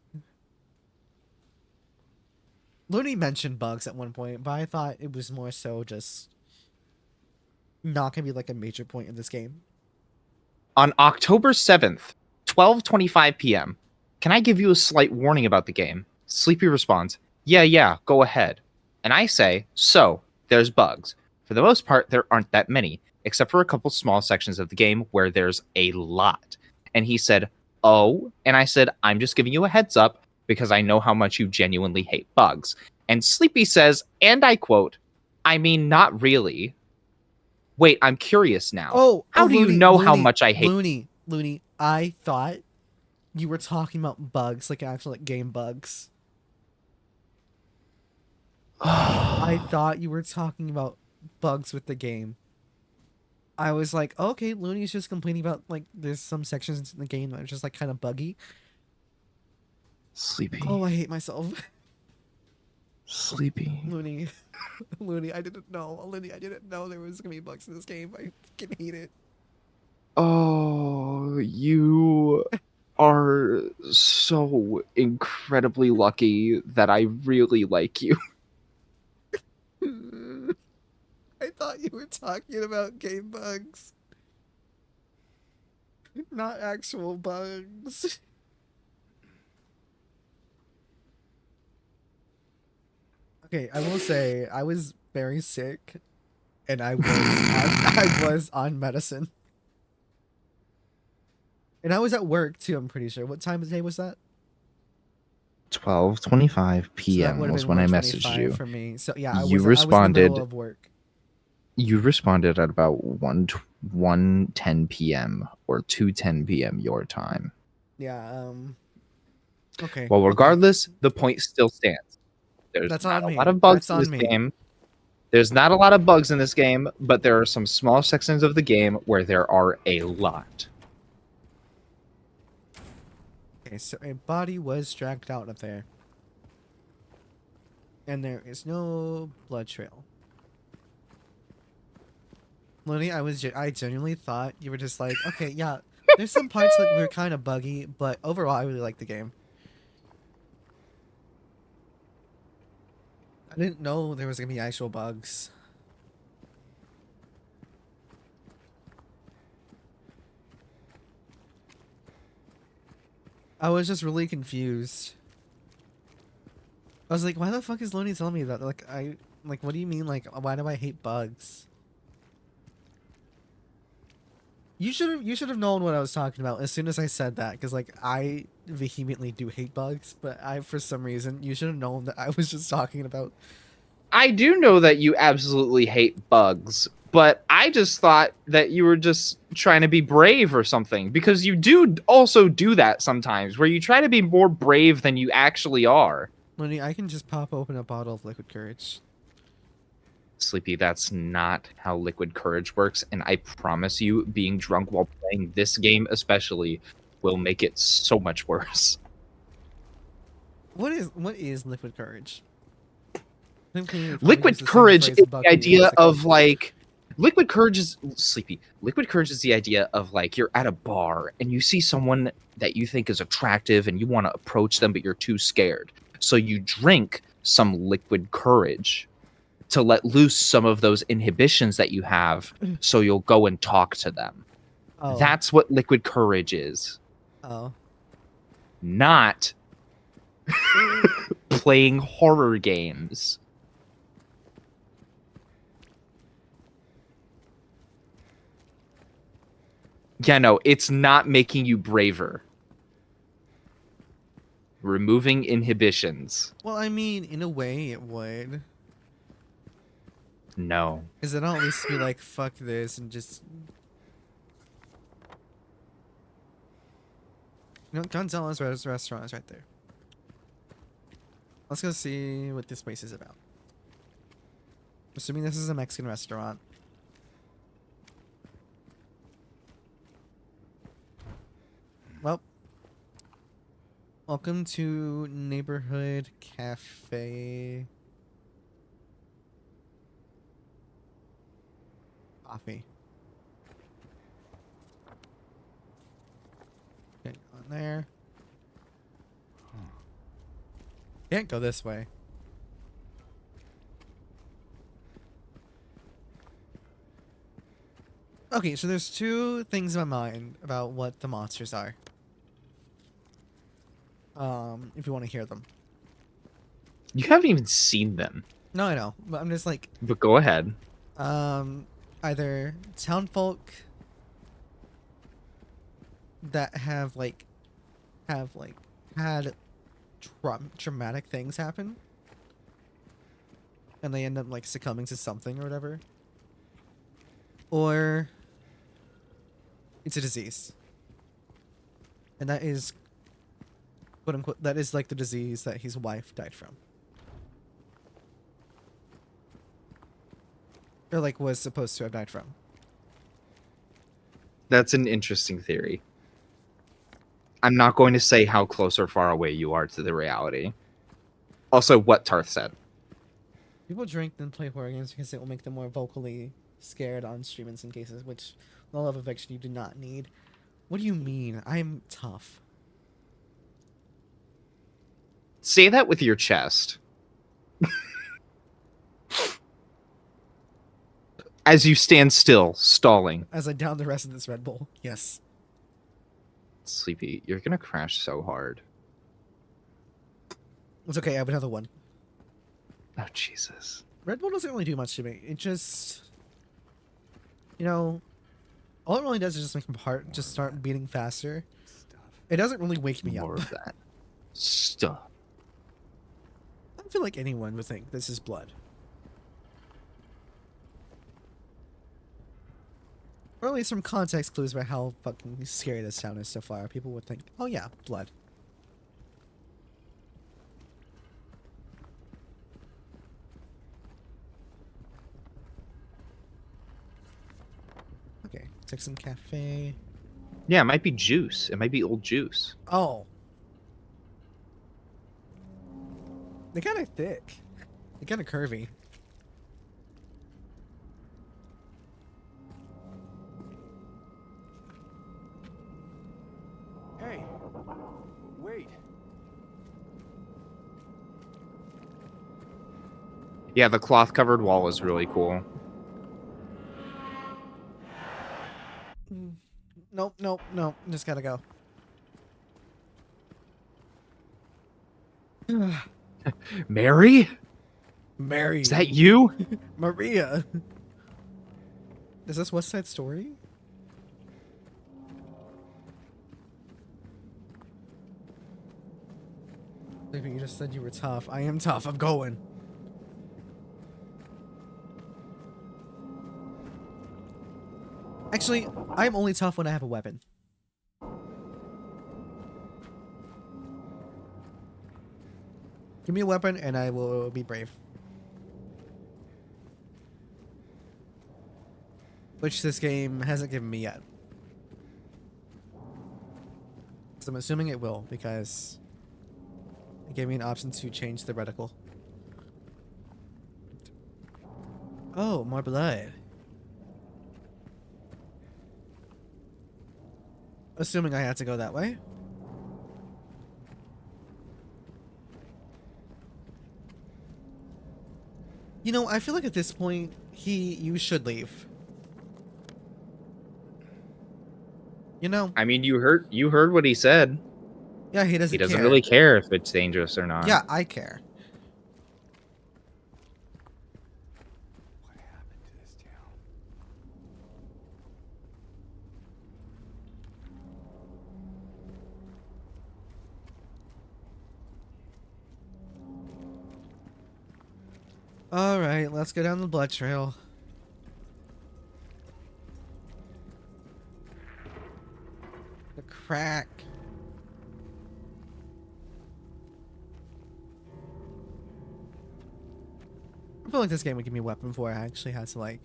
Looney mentioned bugs at one point, but I thought it was more so just not gonna be like a major point in this game. On October 7th, 12:25 p.m. Can I give you a slight warning about the game? Sleepy responds, Yeah, go ahead. And I say, so, there's bugs. For the most part, there aren't that many, except for a couple small sections of the game where there's a lot. And he said, oh, and I said, I'm just giving you a heads up because I know how much you genuinely hate bugs. And Sleepy says, and I quote, I mean, not really. Wait, I'm curious now. Oh, How do you Looney, know how Looney, much I hate Looney, I thought you were talking about bugs, like actual like game bugs. I thought you were talking about bugs with the game. I was like, okay, Looney's just complaining about like there's some sections in the game that are just like kind of buggy. Sleepy. Oh, I hate myself. Sleepy. Looney. Looney, I didn't know. Looney, I didn't know there was gonna be bugs in this game. I fucking hate it. Oh, you are so incredibly lucky that I really like you. I thought you were talking about game bugs. Not actual bugs. Okay, I will say I was very sick, and I was on medicine, and I was at work too. I'm pretty sure. What time of day was that? 12:25 So that p.m. would've was been when I 1:25 messaged you. for me. So yeah, You I was in the responded- middle of work. You responded at about 1:10 p.m. or 2:10 p.m. your time. Yeah. Okay. Well, okay. regardless, the point still stands. There's That's not on a me. lot of bugs That's in on this me. game. There's not a lot of bugs in this game, but there are some small sections of the game where there are a lot. Okay, so a body was dragged out of there. And there is no blood trail. Lily, I genuinely thought you were just like, okay, yeah, there's some parts that were kind of buggy, but overall I really like the game. I didn't know there was gonna be actual bugs. I was just really confused. I was like, why the fuck is Loney telling me that? Like, what do you mean? Like, why do I hate bugs? You should have known what I was talking about as soon as I said that, because like I vehemently do hate bugs, but for some reason you should have known that I was just talking about. I do know that you absolutely hate bugs, but I just thought that you were just trying to be brave or something, because you do also do that sometimes, where you try to be more brave than you actually are. Loney, I can just pop open a bottle of liquid courage. Sleepy, that's not how liquid courage works, and I promise you, being drunk while playing this game especially will make it so much worse. What is liquid courage? I think we probably use Liquid the same courage phrase is Bucky the idea used to of call- like liquid courage is sleepy. Liquid courage is the idea of like you're at a bar and you see someone that you think is attractive and you want to approach them but you're too scared. So you drink some liquid courage to let loose some of those inhibitions that you have so you'll go and talk to them. Oh. That's what liquid courage is. Oh. Not playing horror games. Yeah, no, it's not making you braver. Removing inhibitions. Well, I mean, in a way, it would. No. Because then I'll at least be like, fuck this, and just... You know, Gonzalo's restaurant is right there. Let's go see what this place is about. Assuming this is a Mexican restaurant. Well, welcome to Neighborhood Cafe Coffee. Okay, on there. Can't go this way. Okay, so there's two things in my mind about what the monsters are. If you want to hear them. You haven't even seen them. No, I know, but I'm just like, But go ahead. either townfolk that have had traumatic things happen, and they end up like succumbing to something or whatever, or it's a disease, and that is quote unquote that is like the disease that his wife died from, or like was supposed to have died from. That's an interesting theory. I'm not going to say how close or far away you are to the reality. Also, what Tarth said. People drink and play horror games because it will make them more vocally scared on stream in some cases, which the love affection you do not need. What do you mean? I'm tough. Say that with your chest. As you stand still, stalling. As I down the rest of this Red Bull. Yes. Sleepy, you're gonna crash so hard. It's okay, I have another one. Oh, Jesus. Red Bull doesn't really do much to me. It just... You know... All it really does is just make my heart just start beating faster. It doesn't really wake me More up. of that stuff. I feel like anyone would think this is blood. Or at least some context clues about how fucking scary this town is so far. People would think, oh yeah, blood. Okay, Texan Cafe. Yeah, it might be juice. It might be old juice. Oh, They're kind of thick. They're kind of curvy. Hey, wait. Yeah, the cloth covered wall is really cool. Nope, nope, nope. Just gotta go. Mary? Mary. Is that you? Maria. Is this West Side Story? Maybe you just said you were tough. I am tough. I'm going. Actually, I'm only tough when I have a weapon. Give me a weapon and I will be brave. Which this game hasn't given me yet. So I'm assuming it will, because it gave me an option to change the reticle. Oh, more blood. Assuming I had to go that way. You know, I feel like at this point, you should leave. You know? I mean, you heard what he said. Yeah, he doesn't He doesn't care. really care if it's dangerous or not. Yeah, I care. What happened to this town? Alright, let's go down the blood trail. The crack. I feel like this game would give me a weapon before I actually had to, like,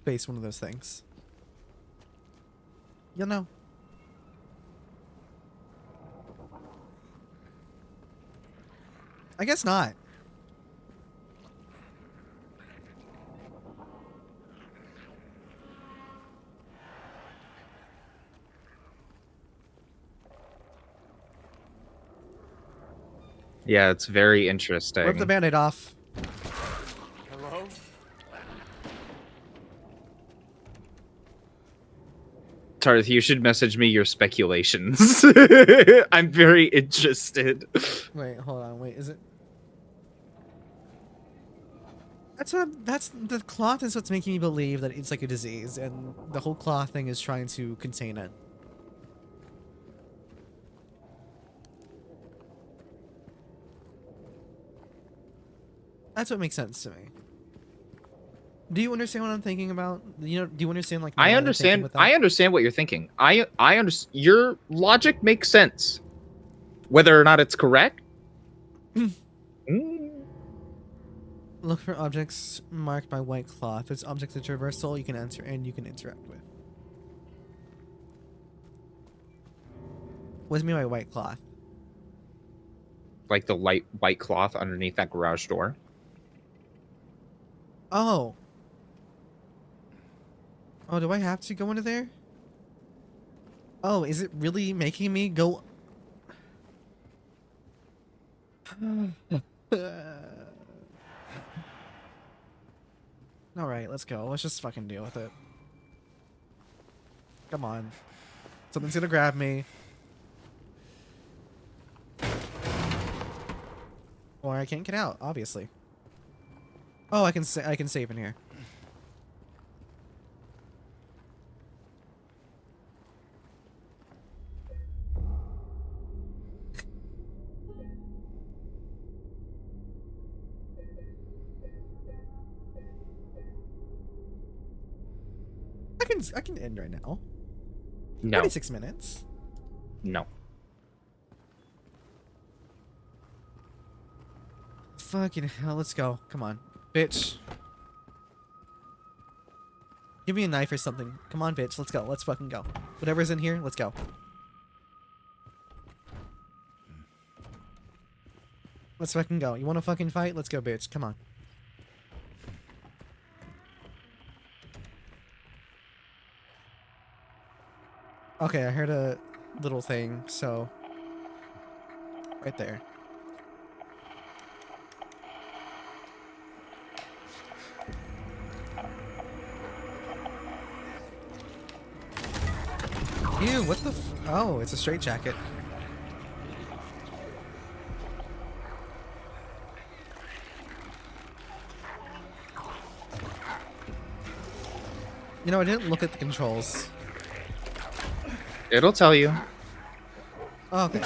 face one of those things. You know? I guess not. Yeah, it's very interesting. Rip the band-aid off. Hello? Tarth, you should message me your speculations. I'm very interested. Wait, hold on. Wait, is it? That's the cloth is what's making me believe that it's like a disease, and the whole cloth thing is trying to contain it. That's what makes sense to me. Do you understand what I'm thinking about? You know, do you understand like? I what I'm thinking understand. with that? I understand what you're thinking. I understand. Your logic makes sense. Whether or not it's correct. Look for objects marked by white cloth. There's objects of traversal you can enter and you can interact with. What does it mean by white cloth? Like the light white cloth underneath that garage door. Oh. Oh, do I have to go into there? Oh, is it really making me go? Alright, let's go. Let's just fucking deal with it. Come on. Something's gonna grab me. Or I can't get out, obviously. Oh, I can save in here. I can end right now. No. 26 minutes. No. Fucking hell, let's go. Come on. Bitch. Give me a knife or something. Come on, bitch. Let's go. Let's fucking go. Whatever's in here, let's go. Let's fucking go. You want to fucking fight? Let's go, bitch. Come on. Okay, I heard a little thing, so right there. Ew, what the oh, it's a straight jacket. You know, I didn't look at the controls. It'll tell you. Oh, okay.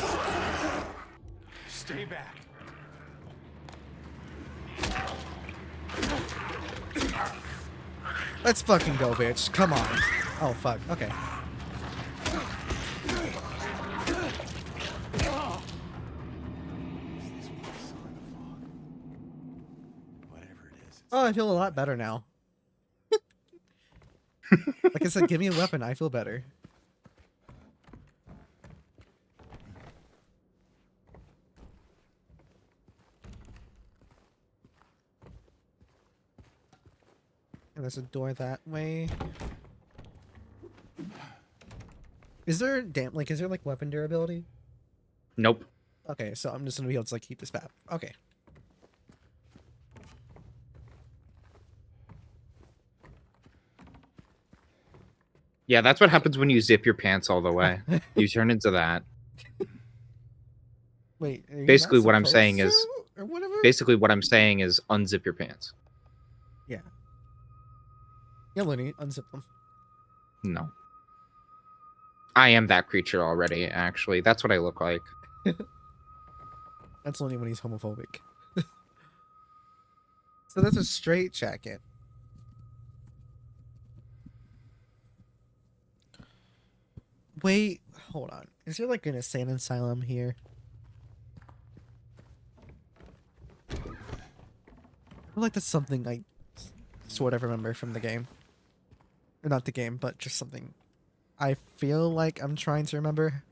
Stay back. Let's fucking go, bitch. Come on. Oh, fuck. Okay. Whatever it is. Oh, I feel a lot better now. Like I said, give me a weapon. I feel better. And there's a door that way. Is there is there like weapon durability? Nope. Okay, so I'm just gonna be able to like keep this map. Okay. Yeah, that's what happens when you zip your pants all the way. You turn into that. Wait. Are you Basically, not what I'm saying supposed is- to, or whatever. Basically, what I'm saying is unzip your pants. Yeah. Yeah, Lenny, unzip them. No. I am that creature already, actually. That's what I look like. That's only when he's homophobic. So that's a straight jacket. Wait, hold on. Is there like an insane asylum here? I feel like that's something I sort of remember from the game. Or not the game, but just something I feel like I'm trying to remember.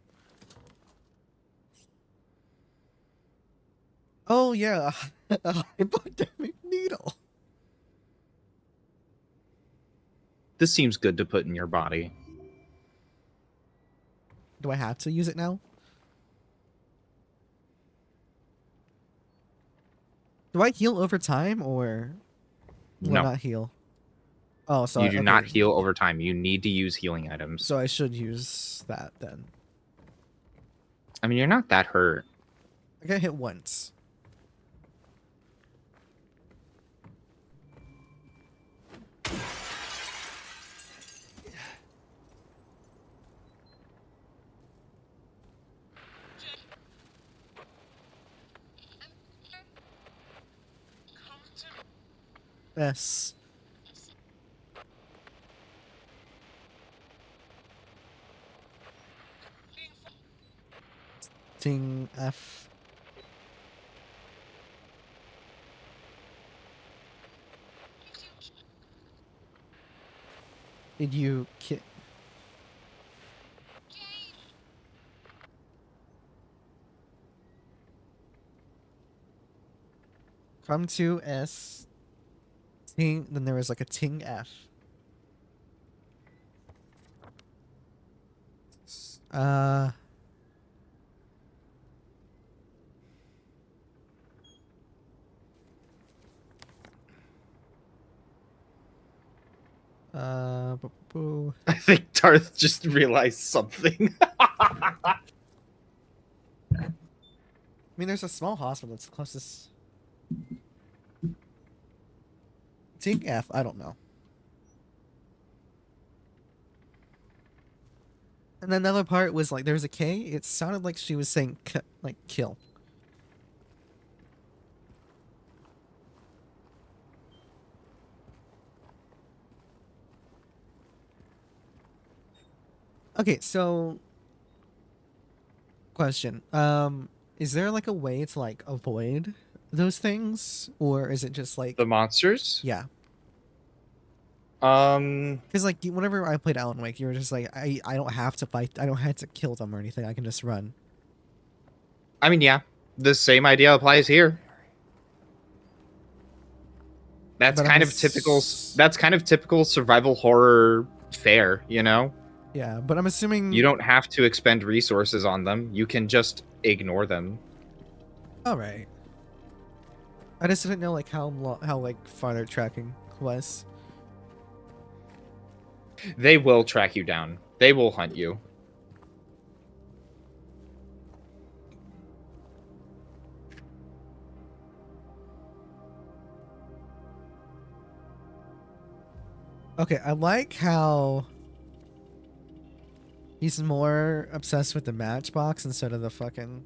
Oh yeah, a hypodermic needle. This seems good to put in your body. Do I have to use it now? Do I heal over time or do I No. not heal? Oh, so You do okay. not heal over time. You need to use healing items. So I should use that then. I mean, you're not that hurt. I got hit once. Yes. Ting F. Did you come to S? Ting. Then there was like a Ting F. Uh. Boo. I think Darth just realized something. I mean, there's a small hospital that's the closest. Ting F. I don't know. And then the other part was like there was a K. It sounded like she was saying like kill. Okay, so question. Is there like a way to like avoid those things? Or is it just like The monsters? yeah. Because like whenever I played Alan Wake, you were just like I don't have to fight. I don't have to kill them or anything. I can just run. I mean, yeah. The same idea applies here. That's But I'm kind of typical. That's kind of typical survival horror fare, you know? Yeah, but I'm assuming. You don't have to expend resources on them. You can just ignore them. All right. I just didn't know like how like far their tracking was. They will track you down. They will hunt you. Okay, I like how he's more obsessed with the matchbox instead of the fucking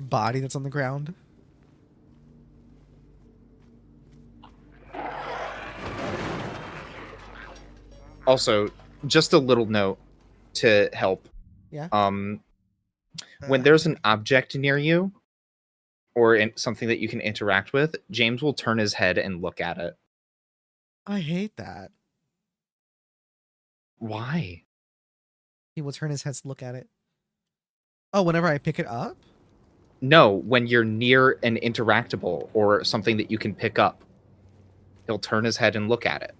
body that's on the ground. Also, just a little note to help. Yeah. When there's an object near you or something that you can interact with, James will turn his head and look at it. I hate that. Why? He will turn his head to look at it. Oh, whenever I pick it up? No, when you're near an interactable or something that you can pick up, he'll turn his head and look at it.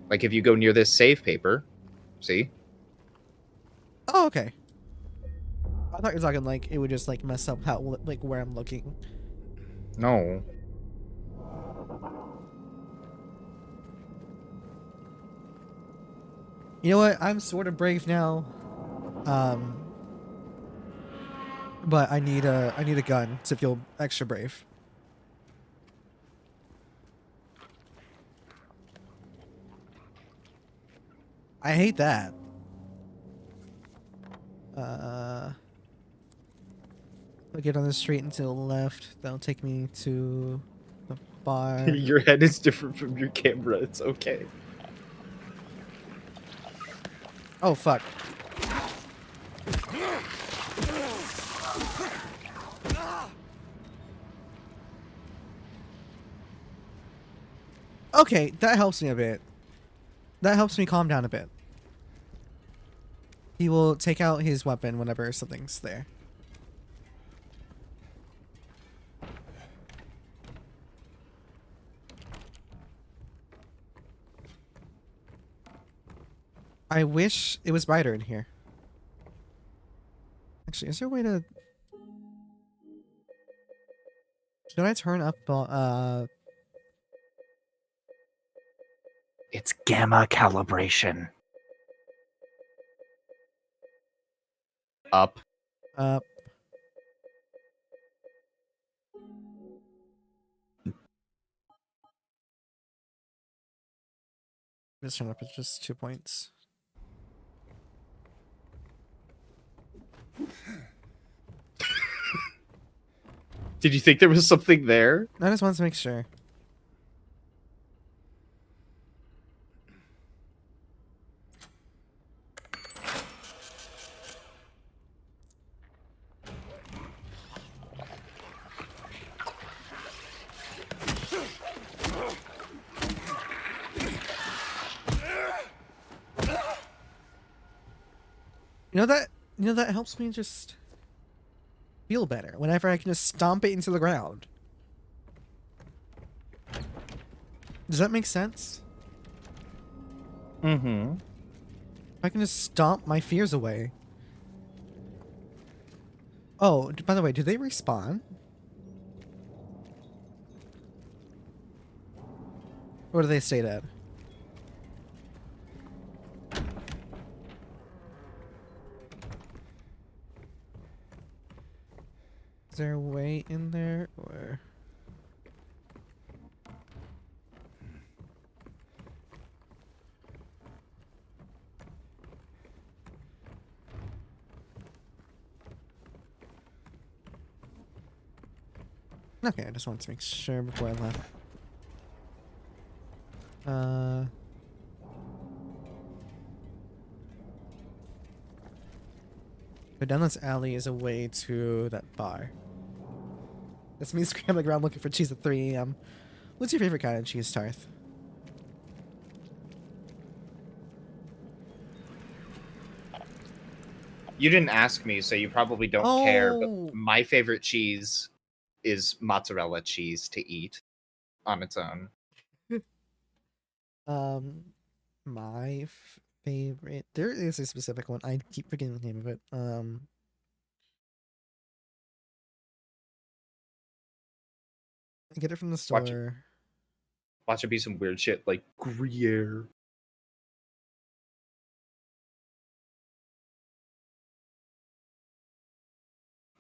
Like if you go near this save paper, see? Oh, okay. I thought you were talking like it would just like mess up how like where I'm looking. No. You know what? I'm sort of brave now. But I need a gun to feel extra brave. I hate that. I'll get on the street and to the left. That'll take me to the bar. Your head is different from your camera. It's okay. Oh, fuck. Okay, that helps me a bit. That helps me calm down a bit. He will take out his weapon whenever something's there. I wish it was brighter in here. Actually, is there a way to... Should I turn up... It's gamma calibration. Up. Up. Let's turn up at just 2 points. Did you think there was something there? I just wanted to make sure. You know that helps me just feel better whenever I can just stomp it into the ground. Does that make sense? Mm-hmm. I can just stomp my fears away. Oh, by the way, do they respawn? Or do they stay dead? Is there a way in there, or... Okay, I just wanted to make sure before I left. But down this alley is a way to that bar. That's me scrambling around looking for cheese at 3 a.m. What's your favorite kind of cheese, Tarth? You didn't ask me, so you probably don't care. Oh. But my favorite cheese is mozzarella cheese to eat on its own. My favorite. There is a specific one. I keep forgetting the name of it. I get it from the Watch it. store. Watch it be some weird shit like Gruyere.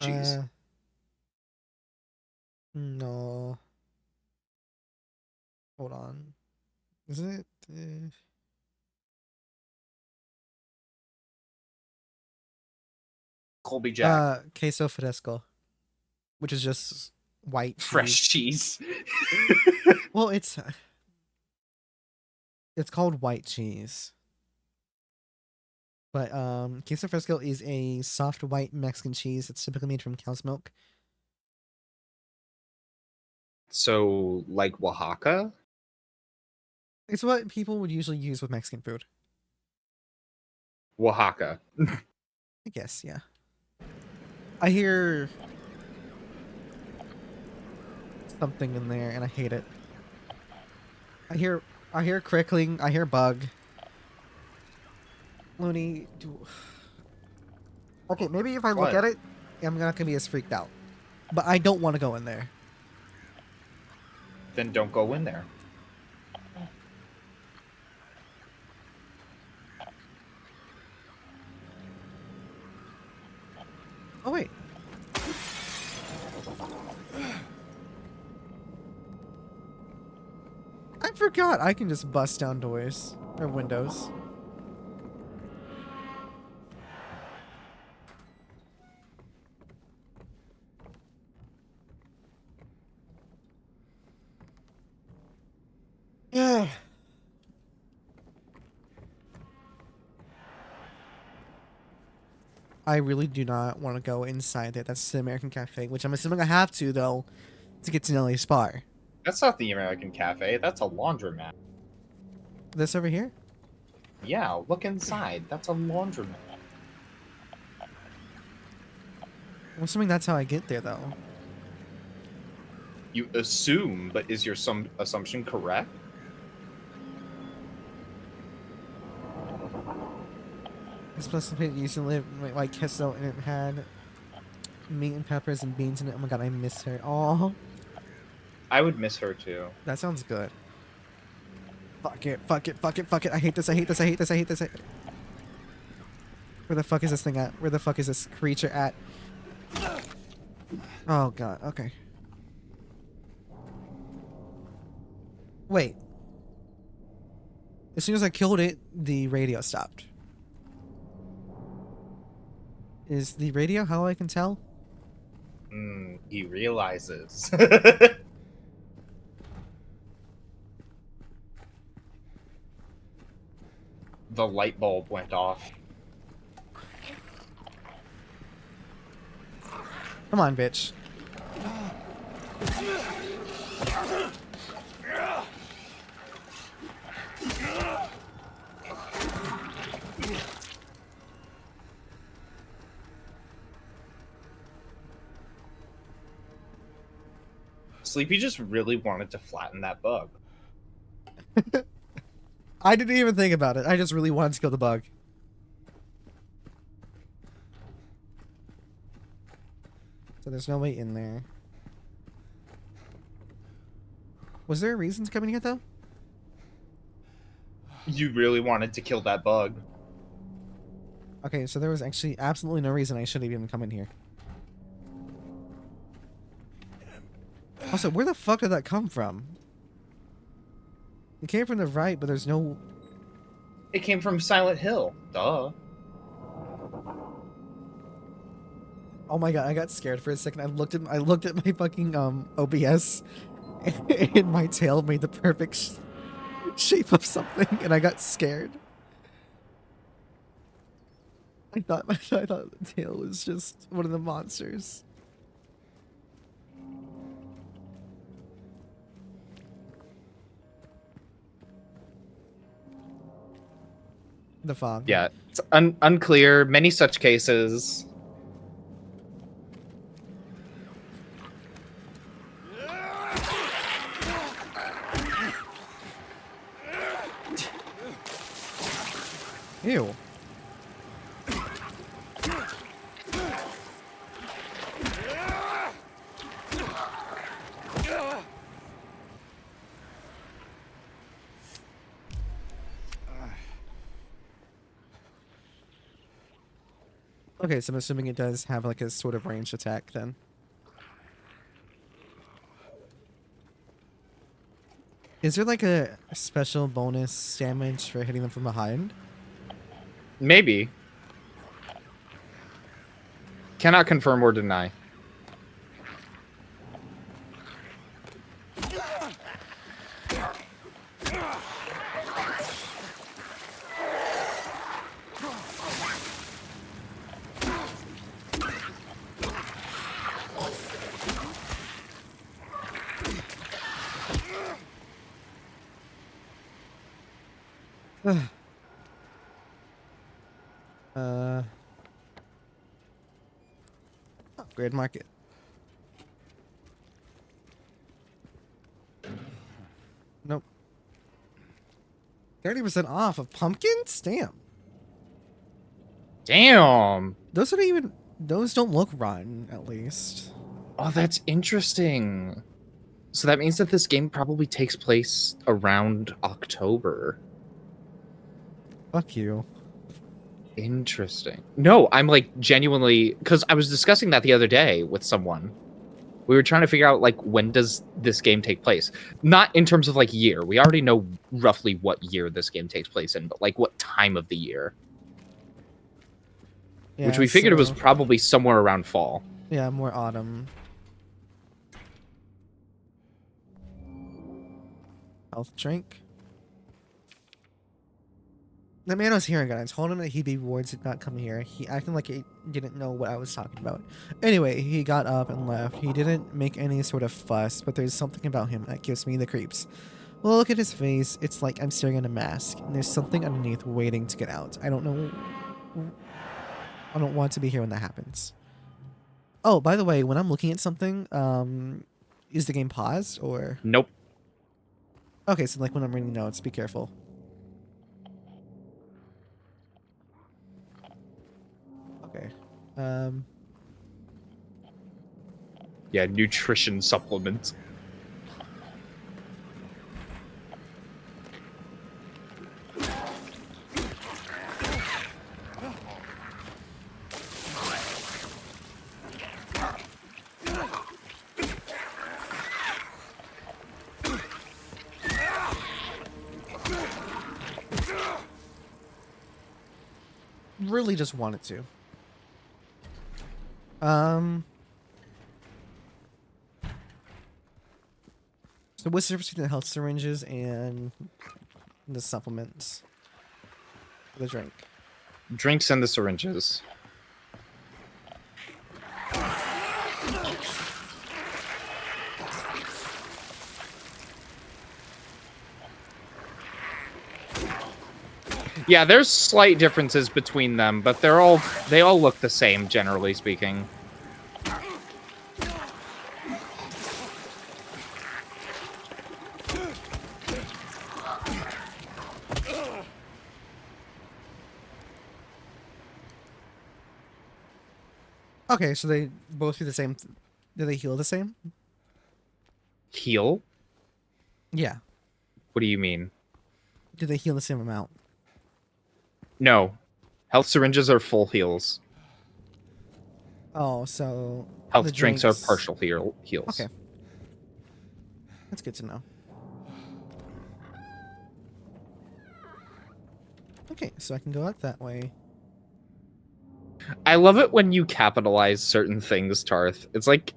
Cheese. No. Hold on. Is it? Colby Jack. Queso fresco, which is just white Fresh cheese. cheese. Well, it's called white cheese. But queso fresco is a soft white Mexican cheese. It's typically made from cow's milk. So, like Oaxaca? It's what people would usually use with Mexican food. Oaxaca. I guess, yeah. I hear something in there and I hate it. I hear crickling, I hear bug. Looney, okay, maybe if I look What? at it, I'm not gonna be as freaked out. But I don't want to go in there. Then don't go in there. Oh wait. I forgot I can just bust down doors or windows. Yeah. I really do not want to go inside there. That's the American Cafe, which I'm assuming I have to though to get to Nellie's bar. That's not the American Cafe. That's a laundromat. This over here? Yeah, look inside. That's a laundromat. I'm assuming that's how I get there though. You assume, but is your assumption correct? This place used to live like queso and it had meat and peppers and beans in it. Oh my god, I miss her. Oh, I would miss her too. that sounds good. Fuck it, fuck it, fuck it, fuck it. I hate this, I hate this, I hate this, I hate this. Where the fuck is this thing at? Where the fuck is this creature at? Oh god, okay. Wait. As soon as I killed it, the radio stopped. Is the radio how I can tell? He realizes. The light bulb went off. Come on, bitch. Sleepy just really wanted to flatten that bug. I didn't even think about it. I just really wanted to kill the bug. So there's no way in there. Was there a reason to come in here though? You really wanted to kill that bug. Okay, so there was actually absolutely no reason I should have even come in here. Also, where the fuck did that come from? It came from the right, but there's no... It came from Silent Hill. Duh. Oh my god, I got scared for a second. I looked at my fucking OBS and my tail made the perfect shape of something and I got scared. I thought the tail was just one of the monsters. The fog. Yeah, it's unclear. Many such cases. Ew. Okay, so I'm assuming it does have like a sort of ranged attack then. Is there like a special bonus damage for hitting them from behind? Maybe. Cannot confirm or deny. Upgrade market. Nope. 30% off of pumpkins? Damn. Damn. Those don't even. Those don't look rotten, at least. Oh, that's interesting. So that means that this game probably takes place around October. Fuck you. Interesting. No, I'm like genuinely, because I was discussing that the other day with someone. We were trying to figure out like when does this game take place? Not in terms of like year. We already know roughly what year this game takes place in, but like what time of the year. Yeah, Which we figured it was so- probably somewhere around fall. Yeah, more autumn. Health drink. The man was here again. I told him that he'd be wards did not come here. He acted like he didn't know what I was talking about. Anyway, he got up and left. He didn't make any sort of fuss, but there's something about him that gives me the creeps. Well, look at his face. It's like I'm staring at a mask, and there's something underneath waiting to get out. I don't know. I don't want to be here when that happens. Oh, by the way, when I'm looking at something, is the game paused or? Nope. Okay, so like when I'm reading notes, be careful. Okay. Yeah, nutrition supplements. Really just wanted to. So what's the difference between the health syringes and the supplements? The drink. Drinks and the syringes. Yeah, there's slight differences between them, but they all look the same, generally speaking. Okay, so they both do the same. Do they heal the same? Heal? Yeah. What do you mean? Do they heal the same amount? No. Health syringes are full heals. Oh, so Health the drinks are partial heals. Okay. That's good to know. Okay, so I can go out that way. I love it when you capitalize certain things, Tarth. It's like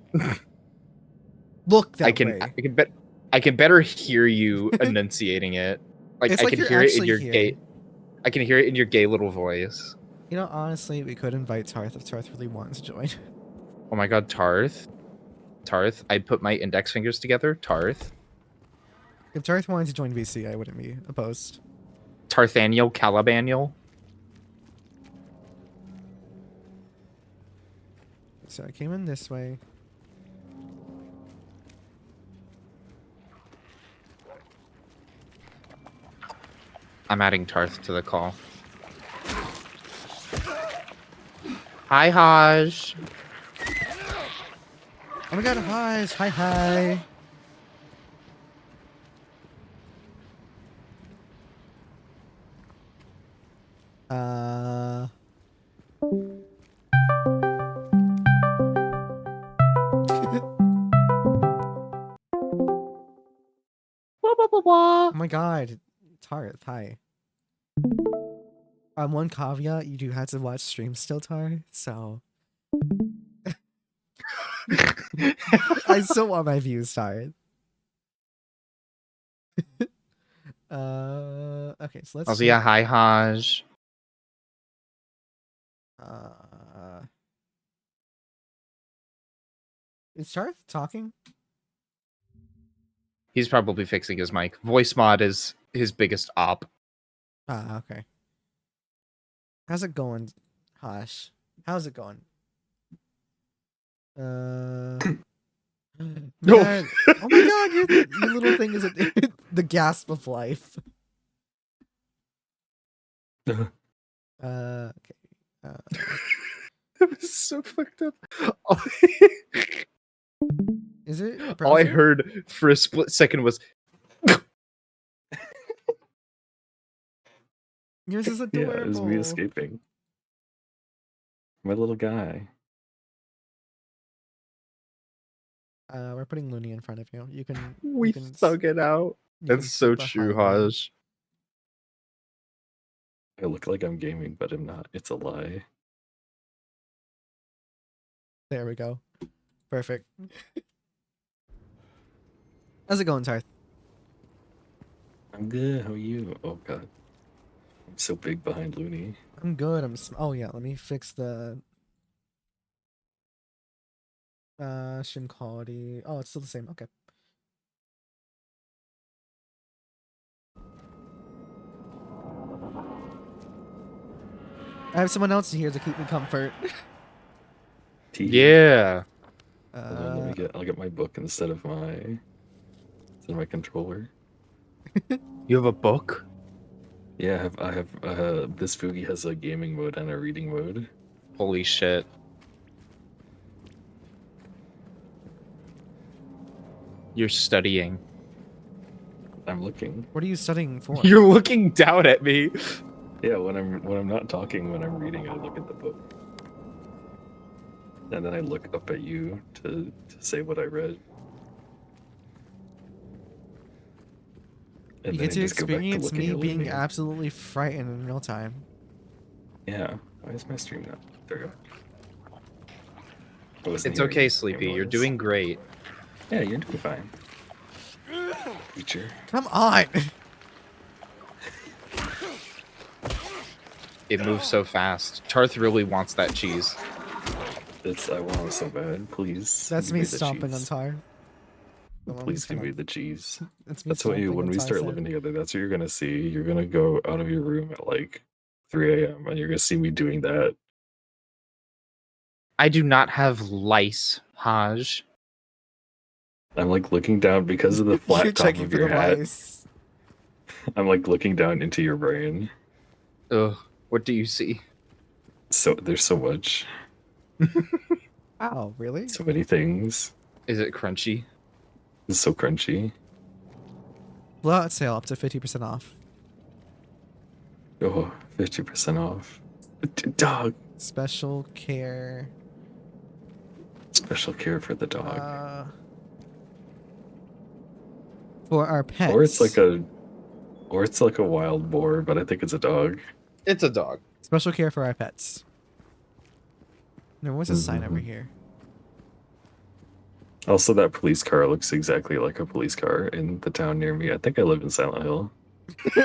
Look that I can way. I can better hear you enunciating it. Like It's I like can you're hear it in actually your here. gay I can hear it in your gay little voice. You know, honestly, we could invite Tarth if Tarth really wants to join. Oh my god, Tarth. Tarth, I put my index fingers together. Tarth. If Tarth wanted to join VC, I wouldn't be opposed. Tarthaniel Calabaniel. So I came in this way. I'm adding Tarth to the call. Hi, Haj. Oh my god, hi, hi, hi. Uh... Oh my god, Tar, hi. One caveat, you do have to watch streams still, Tar, so... I still want my views, Tar. Okay, so let's Also, yeah, hi, Haj. Is Tarth talking? He's probably fixing his mic. Voice mod is his biggest op. Ah, okay. How's it going, Hosh? How's it going? No. Yeah. Oh my god, your little thing is the gasp of life. Okay. That was so fucked up. Is it? All I browser? heard for a split second was Yours is Yeah, adorable. it was me escaping. My little guy. We're putting Looney in front of you. You can. we you can thug it out. you can That's so sit true, behind him. Haj. I look like I'm gaming, but I'm not. It's a lie. There we go. Perfect. How's it going, Tarth? I'm good. How are you? Oh god. I'm so big behind Looney. I'm good. Oh yeah, let me fix the stream quality. Oh, it's still the same. Okay. I have someone else here to keep me comfort. Yeah. Hold on, I'll get my book instead of my controller. You have a book? Yeah, I have this Fugi has a gaming mode and a reading mode. Holy shit. You're studying. I'm looking. What are you studying for? You're looking down at me. Yeah, when I'm not talking, when I'm reading, I look at the book. And then I look up at you to say what I read. And You then get I to just go back to experience looking me at being Looney. absolutely frightened in real time. Yeah. Why is my stream not? There we go. I wasn't It's hearing okay, your Sleepy. You're noise. doing great. Yeah, you're doing fine. Teacher. Come on! It moves so fast. Tarth really wants that cheese. I want it so bad. Please. That's give me the stomping on cheese. Tar. Please give me the cheese. It's me That's what stomping when on we Tar's start head. living together, that's what you're gonna see. You're gonna go out of your room at like 3 a.m. and you're gonna see me doing that. I do not have lice, Haj. I'm like looking down because of the You're flat top checking of for your the hat. lice. I'm like looking down into your brain. Ugh. What do you see? So there's so much, Oh, really? so many things. Is it crunchy? It's so crunchy. Blowout sale up to 50% off. Oh, 50% off. Dog. Special care. Special care for the dog. For our pets. Or it's like a wild boar, but I think it's a dog. It's a dog. Special care for our pets. There was a sign over Mhm. here. Also, that police car looks exactly like a police car in the town near me. I think I live in Silent Hill.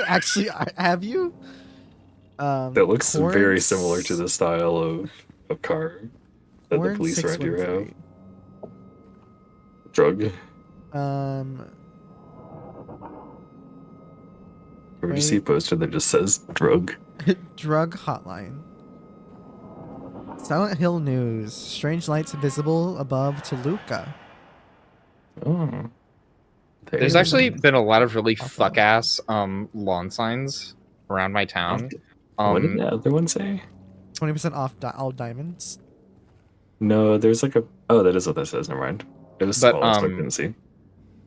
Actually, have you? That looks very Horns- similar to the style of car that the Horn police around here have. 613. Drug. Or you see a Wait. poster that just says drug. Drug hotline. Silent Hill news. Strange lights visible above Toluca. Oh. There's There's actually some- been a lot of really Awful. fuck ass lawn signs around my town. What did the other one say? 20% off all diamonds. No, there's like a. Oh, that is what that says. Never mind. It was But, small, so I couldn't see.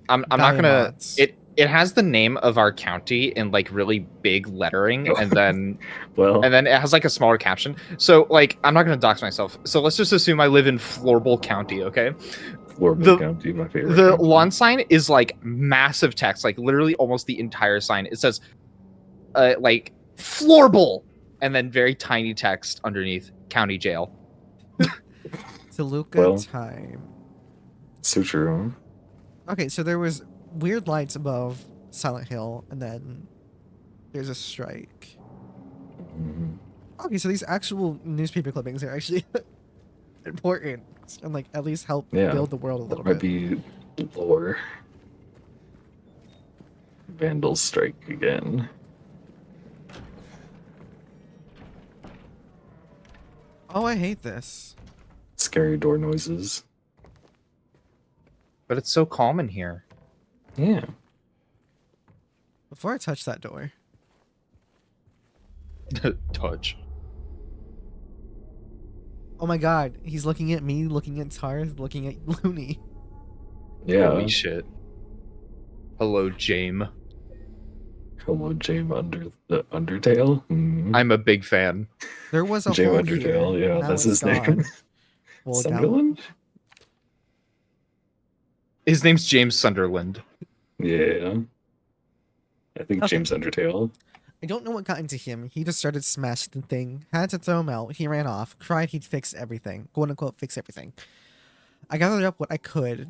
I'm not gonna. Diamonds. It has the name of our county in like really big lettering, Oh. and then Well, it has like a smaller caption. So like I'm not gonna dox myself. So let's just assume I live in Floorball County, okay? Floorboard the- County, my favorite. The county. lawn sign is like massive text, like literally almost the entire sign. It says like Floorball, and then very tiny text underneath county jail. Toluca Well. time. So true. Okay, so there was weird lights above Silent Hill, and then there's a strike. Mhm. Okay, so these actual newspaper clippings are actually important and like at least help Yeah, build the world a That little might bit. be lore. Vandals strike again. Oh, I hate this. Scary door noises. But it's so calm in here. Yeah. Before I touch that door, Touch. oh my god, he's looking at me, looking at Tarth, looking at Looney. Yeah. Holy shit. Hello, Jame. Hello, Jame Under the Undertale. Mhm. I'm a big fan. There was a Jame hole Undertale. here. Yeah, Now that's it's his name. gone. Well, now, Sunderland. His name's James Sunderland. Yeah. I think Okay. James Undertale. I don't know what got into him. He just started smashing the thing. Had to throw him out. He ran off. Cried he'd fix everything. Quote unquote, fix everything. I gathered up what I could.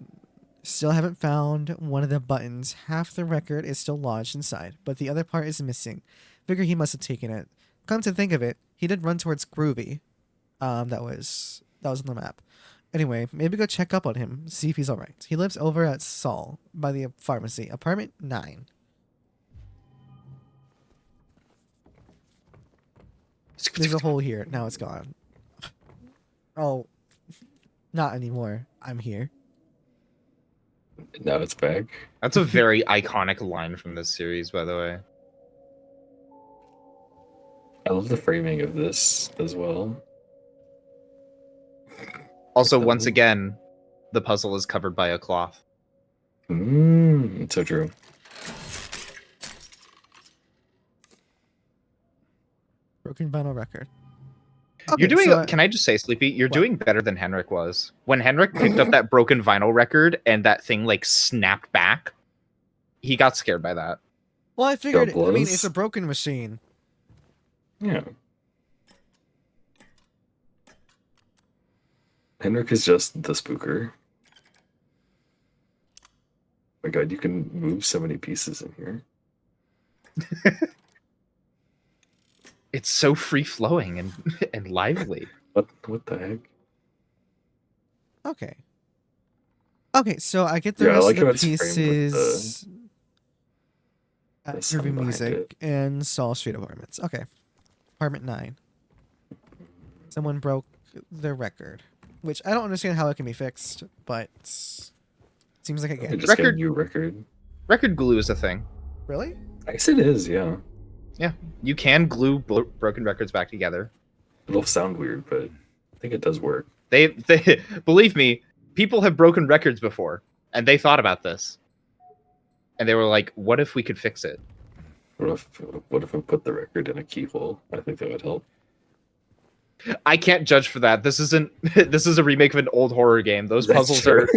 Still haven't found one of the buttons. Half the record is still lodged inside, but the other part is missing. Figure he must have taken it. Come to think of it, he did run towards Groovy. That was on the map. Anyway, maybe go check up on him, see if he's alright. He lives over at Saul, by the pharmacy, apartment 9. There's a hole here. Now it's gone. Oh, not anymore. I'm here. Now it's back. That's a very iconic line from this series, by the way. I love the framing of this as well. Also, once again, the puzzle is covered by a cloth. So true. Broken vinyl record. You're doing. so Can I just say, Sleepy? You're What? doing better than Henrik was. When Henrik picked up that broken vinyl record and that thing like snapped back, he got scared by that. well, I figured. I mean, blows. it's a broken machine. Yeah. Henrik is just the spooker. My god, you can move so many pieces in here. It's so free flowing and and lively. What the heck? Okay. Okay, so I get the Yeah, I rest like of how the it's framed with pieces the at sun Groovy behind Music it. and Saul Street Apartments. Okay. Apartment 9. Someone broke the record, which I don't understand how it can be fixed, but seems like I I get. just got a Record- new record. Record glue is a thing. Really? I guess it is, yeah. You can glue broken records back together. It'll sound weird, but I think it does work. They believe me, people have broken records before, and they thought about this, and they were like, "What if we could fix it?" What if I put the record in a keyhole? I think that would help. I can't judge for that. This isn't. This is a remake of an old horror game. Those That's puzzles true.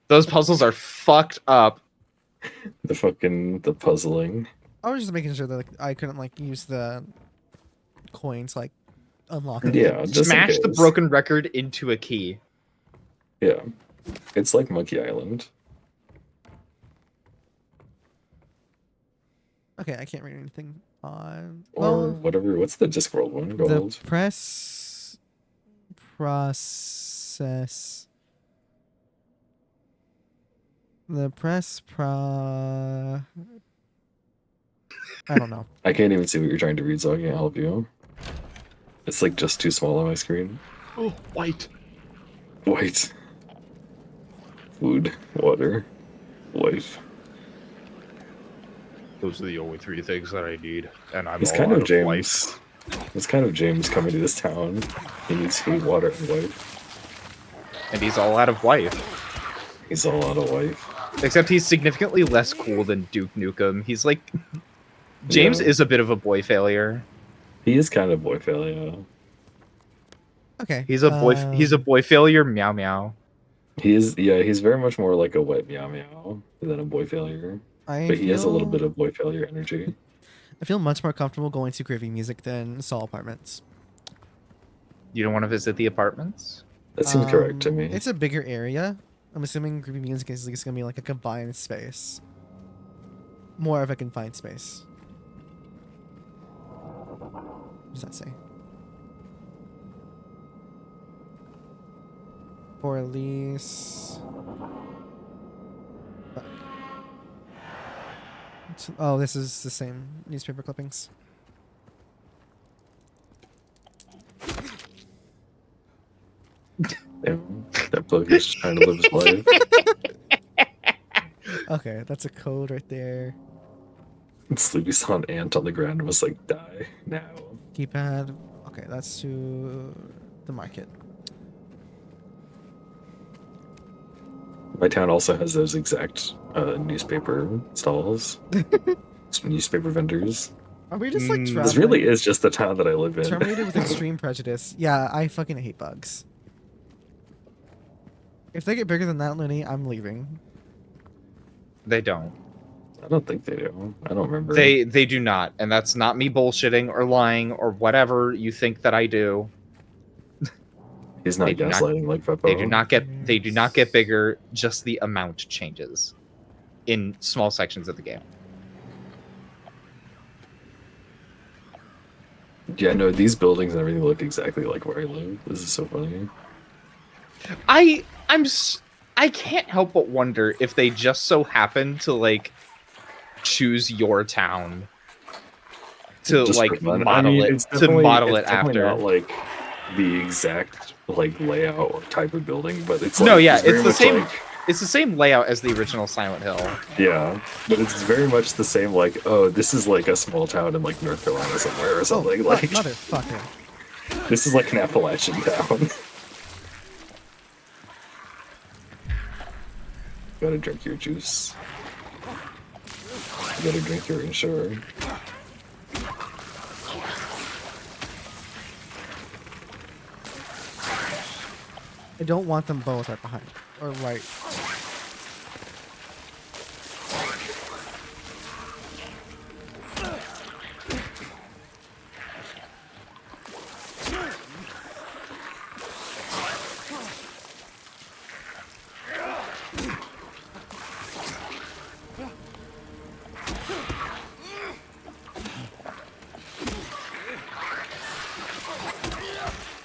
those puzzles are fucked up. the puzzling. I was just making sure that like, I couldn't like use the coin to like unlock it. Yeah, just in Smash the case. broken record into a key. Yeah, it's like Monkey Island. Okay, I can't read anything on. Or Well, whatever. What's the Discworld one? the Gold. press process. The press pro. I don't know. I can't even see what you're trying to read, so I can't help you. It's like just too small on my screen. Oh, white. White. Food, water, wife. Those are the only three things that I need, and I'm It's all kind out of of James. life. It's kind of James coming to this town. He needs food, water, and wife. And he's all out of wife. He's all out of wife. Except he's significantly less cool than Duke Nukem. He's like... James Yeah. is a bit of a boy failure. He is kind of boy failure. Okay. He's a boy failure, meow meow. He is, yeah, he's very much more like a wet meow meow than a boy failure. But he has a little bit of boy failure energy. I feel much more comfortable going to Groovy Music than Saul Apartments. You don't want to visit the apartments? That seems correct to me. It's a bigger area. I'm assuming Groovy Music is going to be like a confined space. More of a confined space. What does that say? For lease. Fuck. Oh, this is the same newspaper clippings. Damn, that bug is trying to live his life. Okay, that's a code right there. Sleepy saw an ant on the ground and was like, die now. Keypad. Okay, that's to the market. My town also has those exact newspaper stalls. Newspaper vendors. Are we just like Mm, traveling? This really is just the town that I live in. Terminated with extreme prejudice. Yeah, I fucking hate bugs. If they get bigger than that, Looney, I'm leaving. They don't. I don't think they do. I don't remember. They do not, and that's not me bullshitting or lying or whatever you think that I do. He's not they do not- gaslighting like Peppo. They do not get bigger, just the amount changes in small sections of the game. Yeah, no, these buildings and everything look exactly like where I live. This is so funny. I can't help but wonder if they just so happen to like choose your town to Just like for fun. model it's it to definitely- model it's it definitely after. not like the exact like layout or type of building, but it's No, like, yeah, very it's the much same- like- It's the same layout as the original Silent Hill. yeah, but it's very much the same. Like, oh, this is like a small town in like North Carolina somewhere or something. Oh, like, motherfucker. this is like an Appalachian town. Gotta drink your juice. You gotta drink your Ensure. I don't want them both right behind. Or right.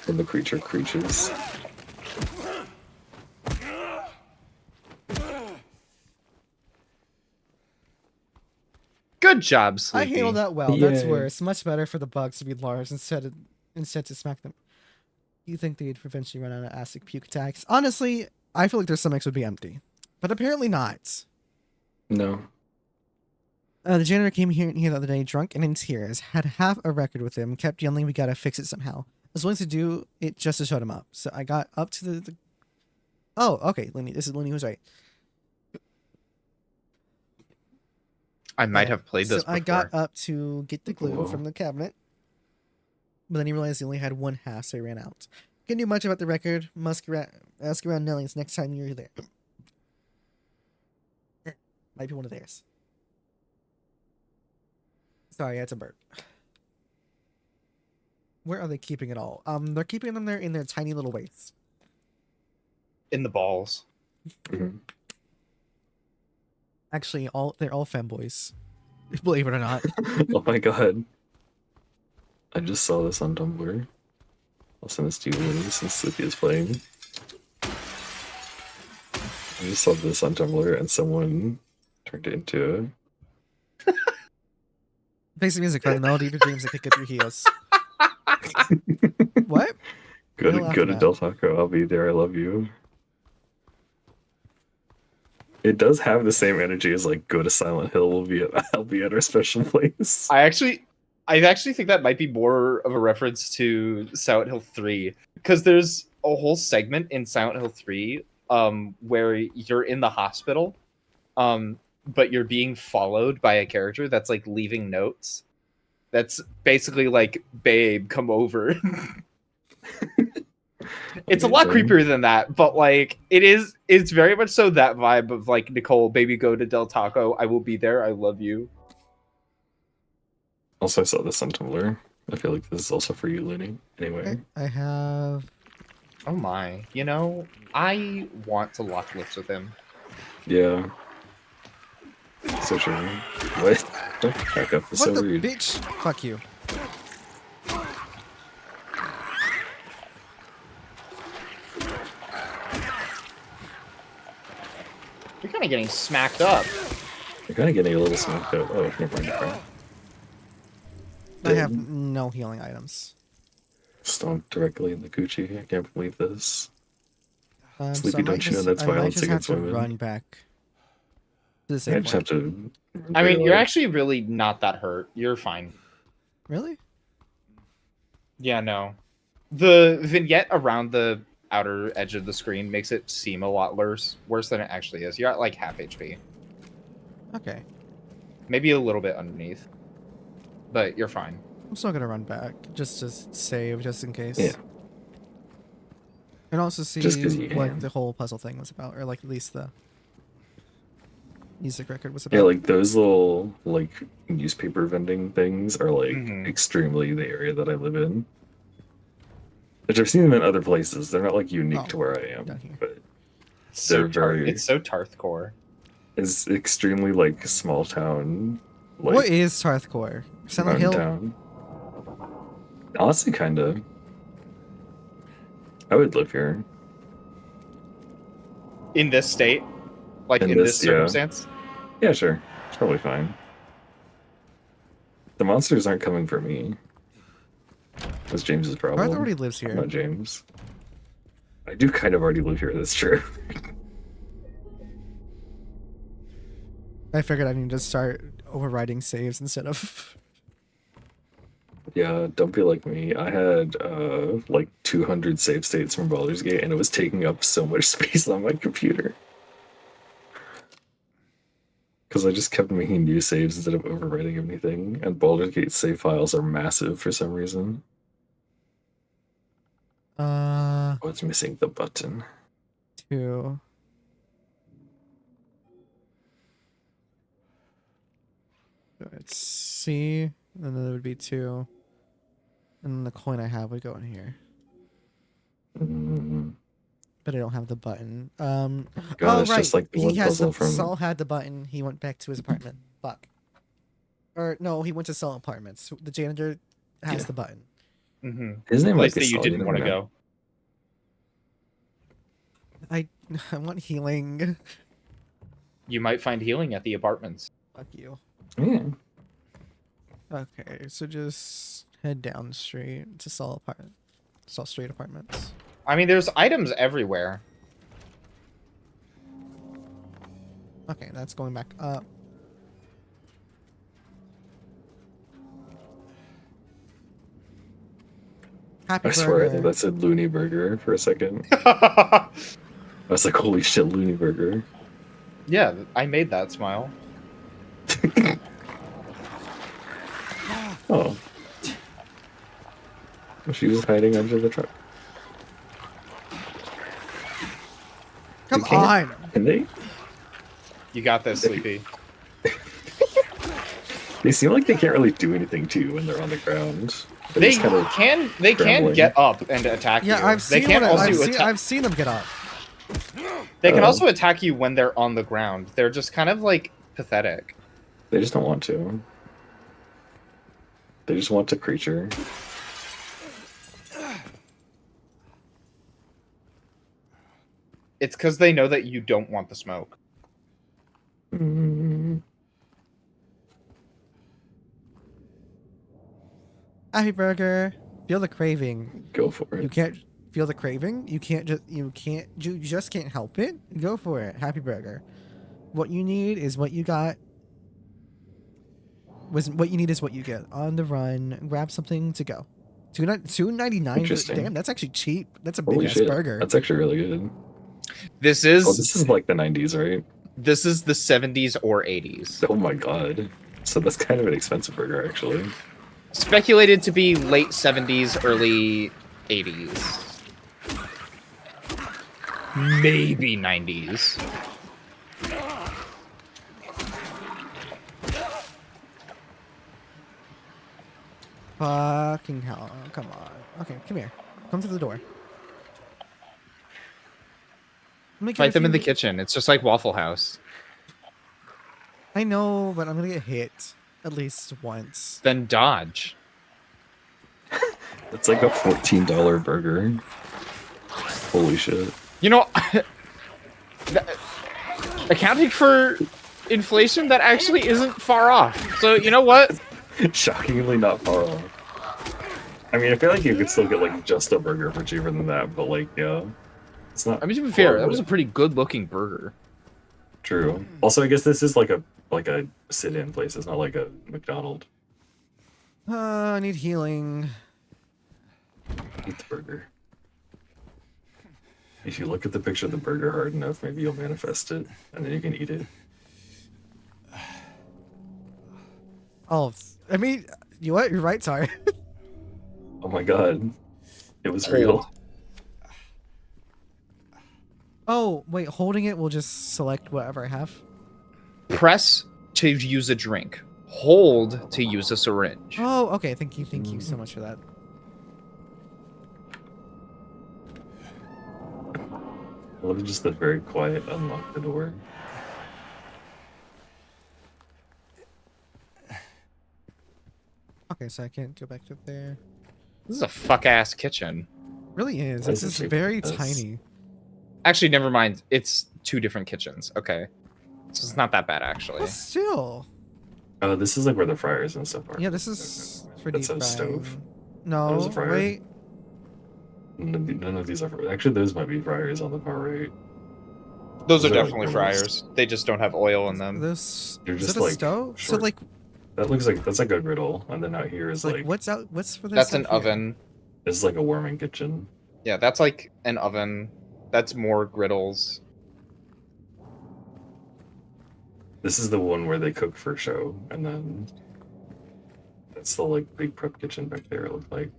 And the creature creatures. Good job, I Sleepy. handled that well. That's Yay. worse. Much better for the bugs to be large instead to smack them. You think they'd eventually run out of acid puke attacks? Honestly, I feel like their stomachs would be empty, but apparently not. No. The janitor came here the other day, drunk and in tears, had half a record with him, kept yelling, "We gotta fix it somehow." I was willing to do it just to shut him up. So I got up to the... Oh, okay, Looney. This is Looney who's right. I might Yeah. have played this So before. I got up to get the glue Whoa. from the cabinet, but then he realized he only had one half, so he ran out. Can't do much about the record. Ask around Nellie's next time you're there. Might be one of theirs. Sorry, that's a burp. Where are they keeping it all? They're keeping them there in their tiny little waste. in the balls. Mhm. Actually, they're all femboys. Believe it or not. Oh my god. I just saw this on Tumblr. I'll send this to you later since Sleepy is playing. I just saw this on Tumblr and someone turned it into Face the music by the melody of your dreams that kick up your heels. What? What are you Go laughing to at? Del Taco. I'll be there. I love you. It does have the same energy as like go to Silent Hill. I'll be at our special place. I actually think that might be more of a reference to Silent Hill 3 because there's a whole segment in Silent Hill 3 where you're in the hospital but you're being followed by a character that's like leaving notes. That's basically like, babe, come over. It's a lot Amazing. creepier than that, but like it's very much so that vibe of like, Nicole, baby, go to Del Taco. I will be there. I love you. Also, I saw this on Tumblr. I feel like this is also for you, Looney. Anyway, I have. Oh my. You know, I want to lock lips with him. yeah. So true. What? Back up. It's What so the rude. bitch? Fuck you. You're kind of getting smacked up. You're kind of getting a little smoked out. Oh, never mind. Crap. I have no healing items. Stomped directly in the Gucci. I can't believe this. I Sleepy, might don't you know just- that's I might violence just have against to women? run back to the I save just point. have to. I mean, you're like- actually really not that hurt. You're fine. Really? Yeah, no. The vignette around the outer edge of the screen makes it seem a lot worse than it actually is. You're at like half HP. Okay. Maybe a little bit underneath. But you're fine. I'm still gonna run back just to save, just in case. Yeah. And also see Just 'cause you what can. the whole puzzle thing was about, or like at least the music record was Yeah, about. like those little like newspaper vending things are like Mhm. extremely the area that I live in. Which I've seen them in other places. They're not like unique Oh, to where I am, down here. but So They're very- it's so Tarthcore. it's extremely like small town. Like, What is Tarthcore? Silent mountain Hill? town. Honestly, kind of. I would live here. In this state? Like In in this this, yeah. circumstance? Yeah, sure. It's probably fine. The monsters aren't coming for me. That's James's problem. Parth already lives I'm here. not James. I do kind of already live here, that's true. I figured I need to start overriding saves instead of. Yeah, don't be like me. I had like 200 save states from Baldur's Gate, and it was taking up so much space on my computer. Because I just kept making new saves instead of overwriting anything, and Baldur's Gate save files are massive for some reason. Oh, it's missing the button. 2. So it's C, and then there would be 2. And then the coin I have would go in here. Mm, But I don't have the button. God, Oh, it's right. just like the He one has puzzle the, from. Saul had the button. He went back to his apartment. Fuck. Or no, he went to Saul apartments. The janitor has Yeah. the button. Mm-hmm. His name Place might be that you Saul, didn't never want to know. go. I want healing. You might find healing at the apartments. Fuck you. Yeah. Okay, so just head down the street to Saul Street apartments. I mean, there's items everywhere. Okay, that's going back up. Happy I swear I Burger. thought that said Looney Burger for a second. I was like, holy shit, Looney Burger. Yeah, I made that smile. Oh. She was hiding under the truck. Come You can't- on! Can they? You got this, Sleepy. They seem like they can't really do anything to you when they're on the ground. They're They just kind of can scrambling. get up and attack you. Yeah, I've they seen can what also I've seen them get up. They can Oh. also attack you when they're on the ground. They're just kind of like pathetic. They just don't want to. They just want a creature. It's because they know that you don't want the smoke. Mm. Happy Burger. Feel the craving. Go for You it. can't feel the craving, you just can't help it. Go for it. Happy Burger. What you need is what you got. What you need is what you get. On the run, grab something to go. $2.99. Interesting. Damn, that's actually cheap. That's a big Holy ass shit. burger. That's actually really good. This Oh, is this is like the 90s, right? this is the 70s or 80s. Oh my god. So that's kind of an expensive burger, actually. Speculated to be late 70s, early 80s. Maybe 90s. Fucking hell. Come on. Okay, come here. Come through the door. I'm gonna get Fight a them in the few- kitchen. It's just like Waffle House. I know, but I'm gonna get hit at least once. Then dodge. It's like a $14 burger. Holy shit. You know, accounting for inflation, that actually isn't far off. So you know what? Shockingly not far off. I mean, I feel like you could still get like just a burger for cheaper than that, but like, yeah, it's not. I mean, to be fair, that horrible. was a pretty good-looking burger. True. Also, I guess this is like a sit-in place. It's not like a McDonald's. I need healing. Eat the burger. If you look at the picture of the burger hard enough, maybe you'll manifest it, and then you can eat it. Oh, I mean, you what? You're right, sorry. Oh my god, it was Hold. real. Oh, wait, holding it will just select whatever I have. Press to use a drink. Hold to use a syringe. Oh, okay. Thank you so much for that. I love just the very quiet unlock the door. Okay, so I can't go back to there. This is a fuck-ass kitchen. Really is. Why It's is it just shaped very like this? tiny. Actually, never mind. It's two different kitchens. Okay. So it's not that bad, actually. But still. Oh, this is like where the fryers and stuff are. Yeah, this is for deep That's a stove. frying. That was No, a fryer. wait. None of these are. Actually, those might be fryers on the far right. Those Those are are like definitely griddles. fryers. They just don't have oil in them. This They're is just it a like stove? So short. like, That looks like that's like a griddle, and then out here is like what's out? What's for this? That's an out here? oven. this is like a warming kitchen. Yeah, that's like an oven. That's more griddles. This is the one where they cook for show, and then that's the like big prep kitchen back there. It looked like.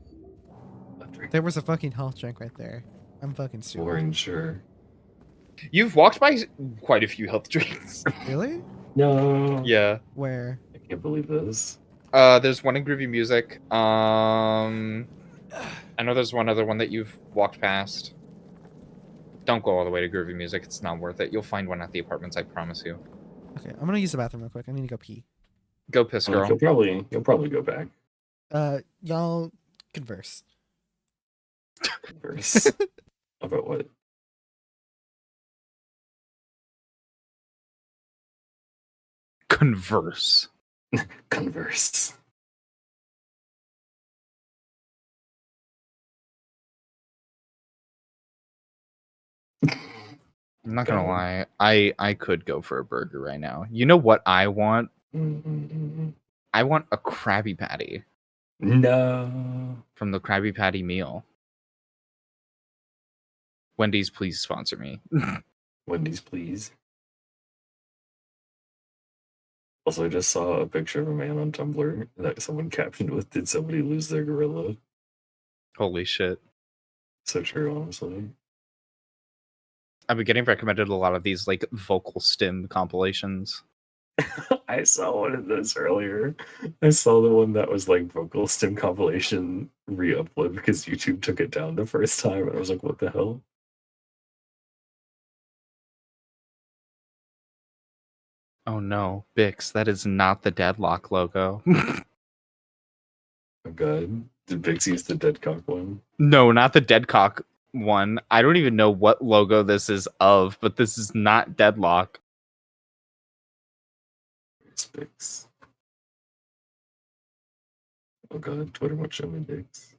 There was a fucking health drink right there. I'm fucking stupid. Warren, sure. You've walked by quite a few health drinks. Really? No. Yeah. Where? I can't believe this. There's one in Groovy Music. I know there's one other one that you've walked past. Don't go all the way to Groovy Music. It's not worth it. You'll find one at the apartments, I promise you. Okay, I'm gonna use the bathroom real quick. I need to go pee. Go piss, girl. You'll probably go back. Y'all converse. Verse. About what? Converse. Converse. I'm not gonna lie. I could go for a burger right now. You know what I want? I want a Krabby Patty No. from the Krabby Patty meal. Wendy's, please sponsor me. Wendy's, please. Also, I just saw a picture of a man on Tumblr that someone captioned with, "Did somebody lose their gorilla?" Holy shit. So true, honestly. I've been getting recommended a lot of these like vocal stim compilations. I saw one of those earlier. I saw the one that was like vocal stim compilation re-upload because YouTube took it down the first time, and I was like, what the hell? Oh no, Bix, that is not the Deadlock logo. Oh god. Did Bix use the Deadcock one? No, not the Deadcock one. I don't even know what logo this is of, but this is not Deadlock. It's Bix. Oh god, Twitter won't show me Bix.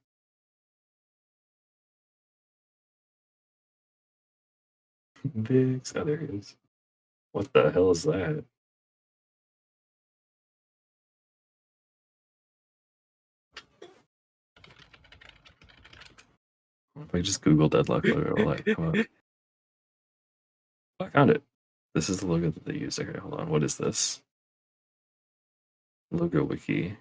Biggs. Oh, there he is. What the hell is that? If I just Google Deadlock logo, it'll like come up. I found it. This is the logo that they use. Okay, hold on. What is this? Logo wiki.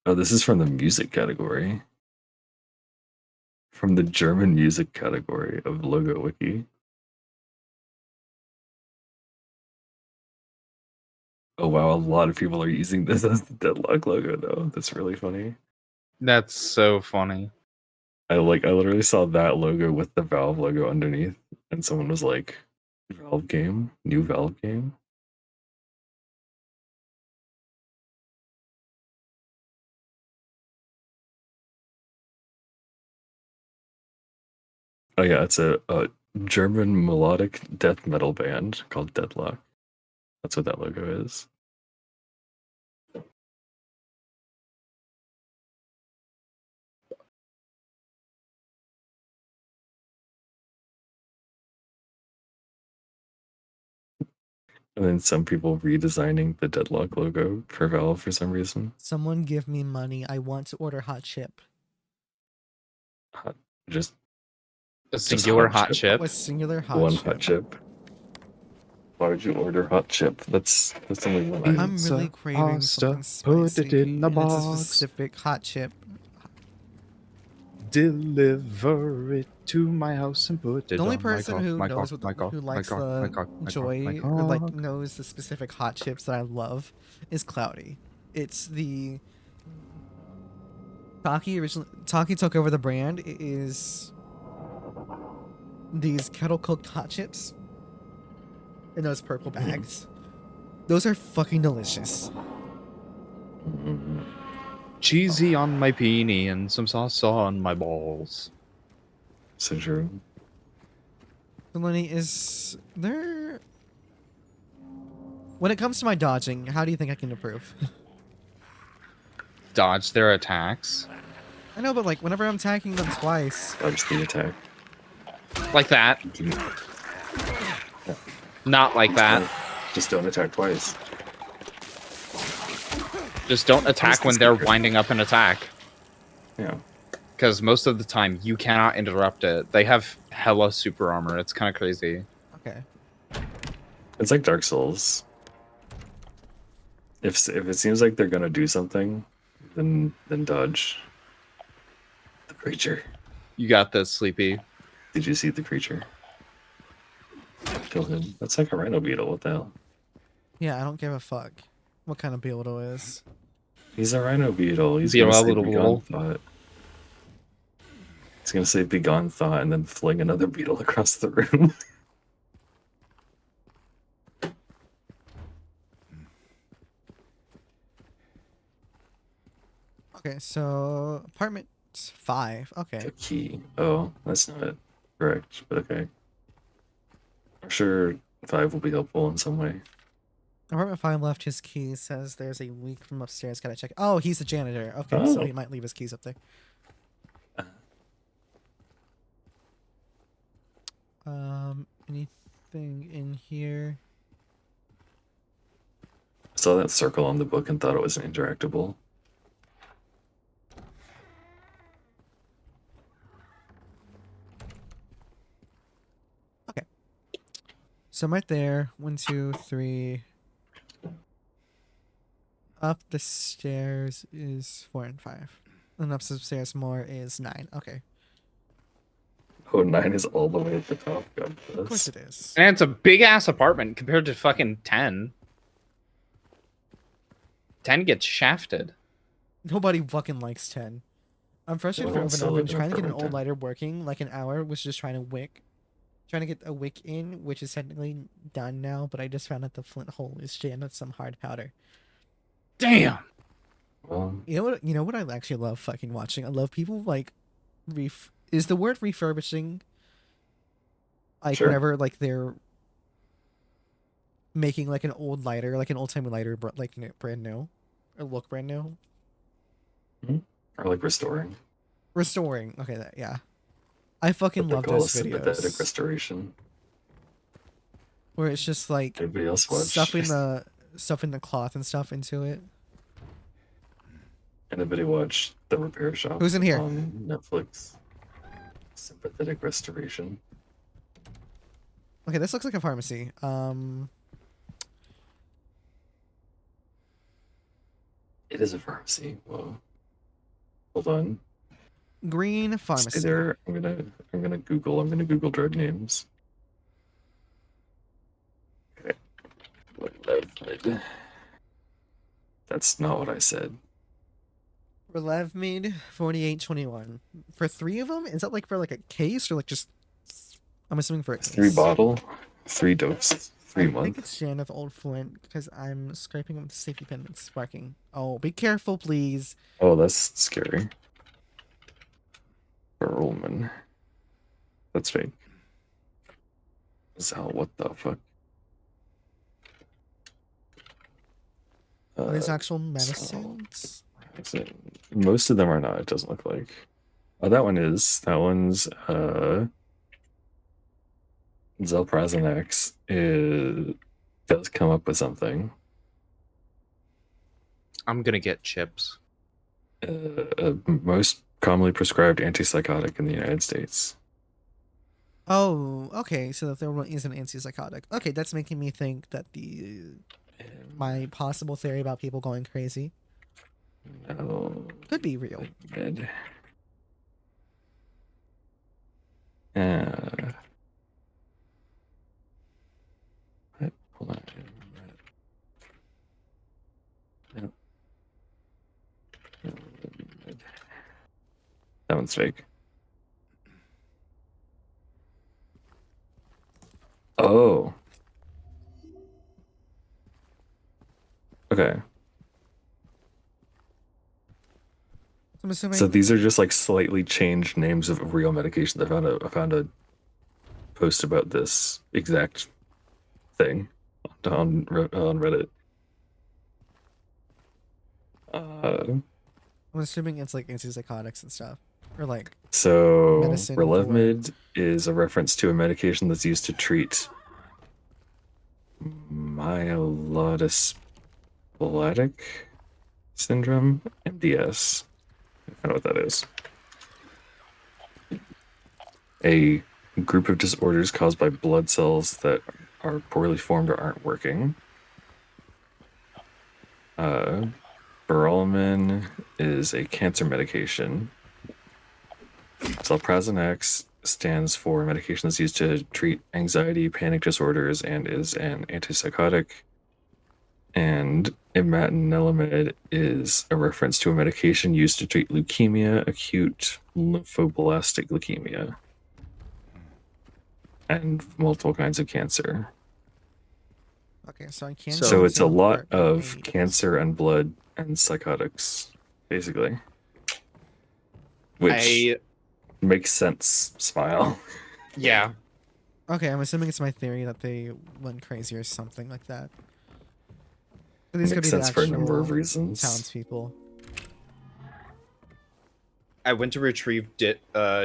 Oh, this is from the music category. From the German music category of Logo wiki. Oh wow, a lot of people are using this as the Deadlock logo though. That's really funny. That's so funny. I literally saw that logo with the Valve logo underneath, and someone was like, Valve game? New Valve game? Oh yeah, it's a German melodic death metal band called Deadlock. That's what that logo is. And then some people redesigning the Deadlock logo for Valve for some reason. Someone give me money. I want to order hot chip. Just A singular hot chip. A singular hot one chip. hot chip. Why would you order hot chip? That's only one item. I'm really Pizza, craving pasta, something spicy. put it in a and it's a box. specific hot chip. Deliver it to my house and put it The only on person my who my knows cock, what my cock, who my likes cock, the my cock, my joy cock, my or like cock. knows the specific hot chips that I love is Cloudy. It's the Taki took over the brand. It is these kettle cooked hot chips in those purple bags. Those are fucking delicious. Mm, Cheesy on my peenie and some sauce on my balls. so true. So Lenny, is there when it comes to my dodging, how do you think I can improve? Dodge their attacks. I know, but like whenever I'm attacking them twice, Dodge the attack. Like that. Not like that. Just don't attack twice. Just don't attack the when they're secret? winding up an attack. Yeah. Because most of the time, you cannot interrupt it. They have hella super armor. It's kind of crazy. okay. It's like Dark Souls. If it seems like they're gonna do something, then dodge the creature. You got this, Sleepy. Did you see the creature? Kill him. That's like a rhino beetle. What the hell? Yeah, I don't give a fuck what kind of beetle is. He's a rhino beetle. He's Beetle, gonna say little begone beetle. thought. He's gonna say begone thought and then fling another beetle across the room. Okay, so apartment 5. Okay. The key. Oh, that's not correct, but okay. I'm sure 5 will be helpful in some way. Apartment 5 left his keys. Says there's a leak from upstairs. Gotta check. Oh, he's the janitor. Okay, so Oh. he might leave his keys up there. Anything in here? I saw that circle on the book and thought it was an interactable. So I'm right there. 1, 2, 3. Up the stairs is 4 and 5. And up the stairs more is 9. Okay. Oh, 9 is all the way at the top. God Of course bless. it is. And it's a big ass apartment compared to fucking 10. 10 gets shafted. Nobody fucking likes 10. I'm frustrated Well, over and so over. lived in Trying to get an apartment old 10. lighter working. Like an hour was just trying to get a wick in, which is technically done now, but I just found out the flint hole is jammed with some hard powder. Damn. Well, You know what I actually love fucking watching? I love people like is the word refurbishing like Sure. whenever like they're making like an old lighter, like an old timey lighter, like brand new, or look brand new, or like restoring. restoring. Okay, yeah. I fucking What they love call a those sympathetic videos restoration. where it's just like Anybody else watch? stuffing the cloth and stuff into it. Anybody watch The Repair Shop? Who's in here? On Netflix. Sympathetic restoration. Okay, this looks like a pharmacy. It is a pharmacy. Whoa. Hold on. Green Stay pharmacy. there. I'm gonna Google drug names. Okay. That's not what I said. Relevmid 4821. For 3 of them? Is that like for like a case or like just? I'm assuming for a case. 3 bottle, 3 dose, 3 I think month. it's Janeth Old Flint because I'm scraping with the safety pin that's sparking. Oh, be careful, please. Oh, that's scary. Perlman. That's fake. Zal, what the fuck? Are these actual Zal, medicines? most of them are not, it doesn't look like. Oh, that one is. That one's Zelprazonex. It does come up with something. I'm gonna get chips. Most commonly prescribed antipsychotic in the United States. Oh, okay. So there is an antipsychotic. Okay, that's making me think that my possible theory about people going crazy No. could be real. Good. What? Hold on. No. That one's fake. Oh. Okay. I'm assuming. So these are just like slightly changed names of real medications. I found a post about this exact thing on Reddit. I'm assuming it's like antipsychotics and stuff, or like So Medicine for- Relevmid is a reference to a medication that's used to treat myelodysplastic syndrome, MDS. I don't know what that is. A group of disorders caused by blood cells that are poorly formed or aren't working. Berolamin is a cancer medication. Zelprazonex stands for medication that's used to treat anxiety, panic disorders, and is an antipsychotic. And imatinib is a reference to a medication used to treat leukemia, acute lymphoblastic leukemia, and multiple kinds of cancer. okay, so I can't. So go it's a into lot Part of 8. cancer and blood and psychotics, basically. Which makes sense, Smile. Yeah. Okay, I'm assuming it's my theory that they went crazy or something like that. But these could Makes be the sense for a number of actual reasons. townspeople. I went to retrieve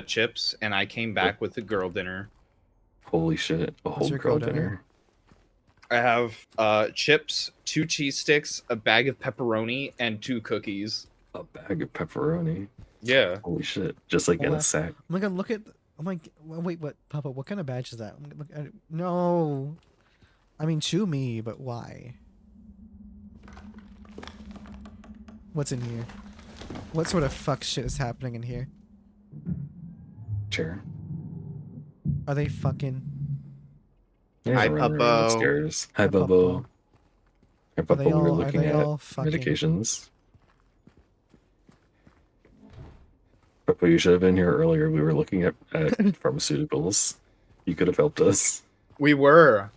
chips, and I came back with a girl dinner. Holy shit, a whole your girl girl dinner? dinner. I have chips, 2 cheese sticks, a bag of pepperoni, and 2 cookies. A bag of pepperoni. Yeah. Holy shit, just like in Wow. a sack. I'm gonna look at. I'm like, wait, what, Papa? What kind of badge is that? I'm gonna look at, no, I mean, chew me, but why? What's in here? What sort of fuck shit is happening in here? Sure. Are they fucking? There's Hi, a runner Puppo. upstairs. Hi, Hi, Bubbo. Puppo. Hi, Are they Bubbo. We were all? Are looking they at all fucking? medications. Bubbo, you should have been here earlier. We were looking at pharmaceuticals. You could have helped us. We were.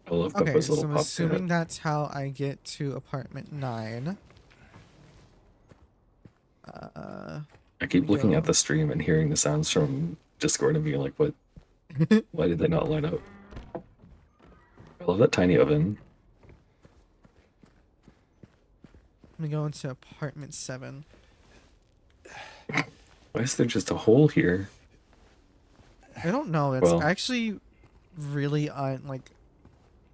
I love Okay, Bubbo's so little I'm pop assuming cat. that's how I get to apartment 9. I keep looking at go. the stream and hearing the sounds from Discord and being like, what? Why did they not line up? I love that tiny oven. Let me go into apartment 7. Why is there just a hole here? I don't know. It's Well- actually really like.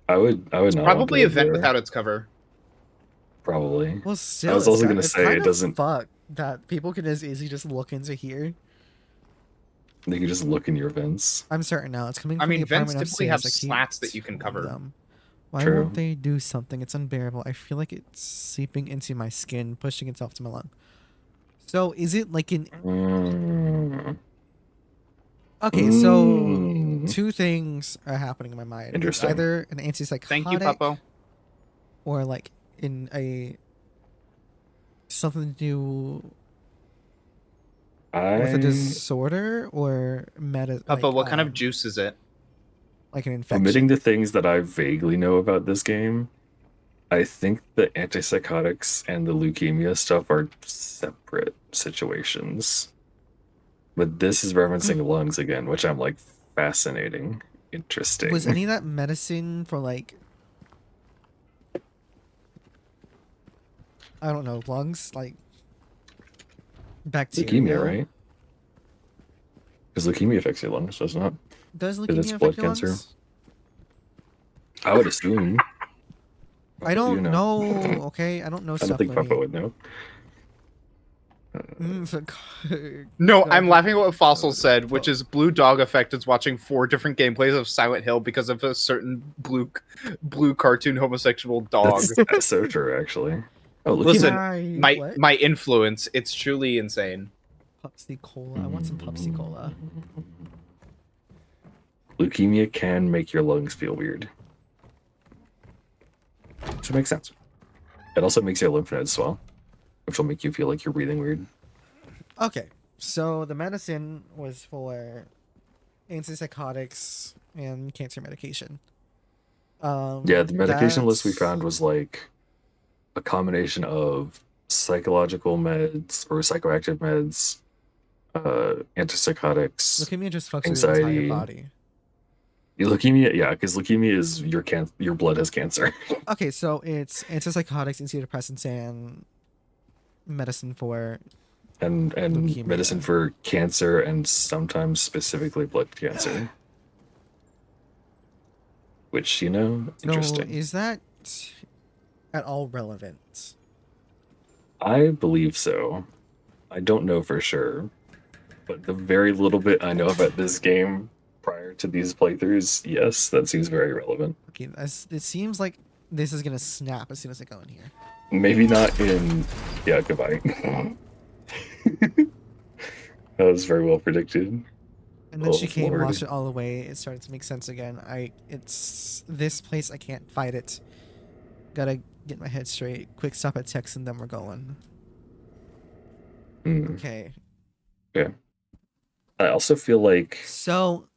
I would not want to Probably a live vent there, without its cover. probably. Well, still, was it's also ki- gonna it's say, kind it of doesn't- fucked that people can as easily just look into here. They could just look in your vents. I'm certain now. It's coming I from mean, the vents apartment typically upstairs. have I keep slats that you can telling cover. them. Why True. won't they do something? It's unbearable. I feel like it's seeping into my skin, pushing itself to my lung. So is it like an... Mm. Okay, so Mm. two things are happening in my mind. It's Interesting. either an antipsychotic Thank you, Puppo. or like in a... something to do with a disorder or Puppo, what kind of juice is it? like an infection. Omitting the things that I vaguely know about this game, I think the antipsychotics and the leukemia stuff are separate situations. But this is referencing lungs again, which I'm like, fascinating. Interesting. Was any of that medicine for like I don't know, lungs, like bacteria? leukemia, right? Because leukemia affects your lungs, does it not? Does it's leukemia blood affect your cancer. lungs? I would assume. I don't know. Okay, I don't know I stuff. don't think Lenny. Papa would know. No, God. I'm laughing at what Fossil said, which is Blue Dog Effect is watching 4 different gameplays of Silent Hill because of a certain blue cartoon homosexual dog. That's so true, actually. Oh, Listen, What? my influence, it's truly insane. Pupsy Cola. I want some Pupsy Cola. Leukemia can make your lungs feel weird. Which makes sense. It also makes your lymph nodes swell, which will make you feel like you're breathing weird. Okay, so the medicine was for antipsychotics and cancer medication. Yeah, the medication list we that's- found was like a combination of psychological meds or psychoactive meds, antipsychotics, Leukemia just fucks with your entire anxiety. body. Leukemia. Yeah, because leukemia is your blood has cancer. Okay, so it's antipsychotics, antidepressants, and medicine for and Leukemia. medicine for cancer and sometimes specifically blood cancer. Which, interesting. So is that at all relevant? I believe so. I don't know for sure. But the very little bit I know about this game prior to these playthroughs, yes, that seems very relevant. Okay, it seems like this is gonna snap as soon as I go in here. Maybe not in... Yeah, goodbye. That was very well predicted. And then Oh, she came, Lord. watched it all the way. It started to make sense again. It's this place. I can't fight it. Gotta get my head straight. Quick stop at Tex, and then we're going. Hmm. Okay. I also feel like... So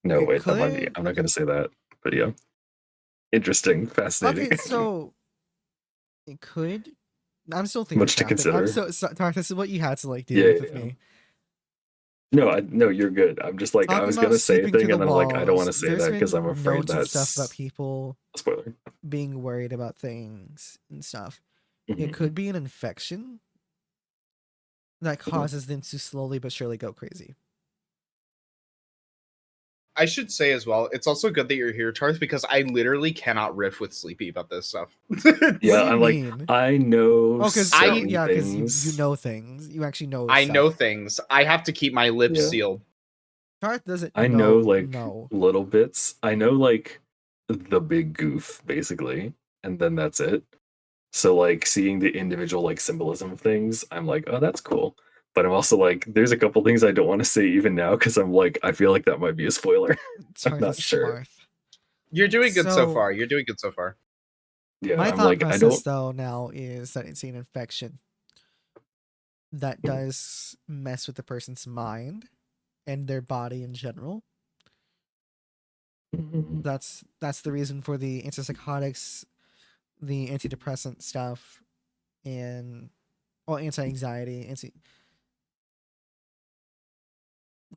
No, It wait, that might be... could- I'm not going to say that. But yeah. Interesting. Fascinating. okay, so it could. I'm still thinking. Much to about it. I'm consider. so Tark, this is what you had to like deal Yeah, with yeah. me. No, you're good. I'm just like, I Talking was about going to say a sleeping thing, through and the then I'm like, I don't want to walls, say there's that because been I'm afraid notes and that's stuff about people a spoiler. being worried about things and stuff. Mhm. It could be an infection that causes them to slowly but surely go crazy. I should say as well, it's also good that you're here, Tarth, because I literally cannot riff with Sleepy about this stuff. Yeah, What do you I'm like, mean? I know Oh, because certain yeah, because things. you know things. You actually know. I stuff. know things. I have to keep my lips Yeah. sealed. Tarth doesn't. I know like No. little bits. I know like the big goof basically, and then that's it. So like seeing the individual like symbolism of things, I'm like, oh, that's cool. But I'm also like, there's a couple things I don't want to say even now because I'm like, I feel like that might be a spoiler. Tarth not is sure. smart. You're doing good so So- far. You're doing good so far. Yeah, My I'm thought like, I process don't. though now is that it's an infection that does mess with the person's mind and their body in general. That's the reason for the antipsychotics, the antidepressant stuff, and anti-anxiety.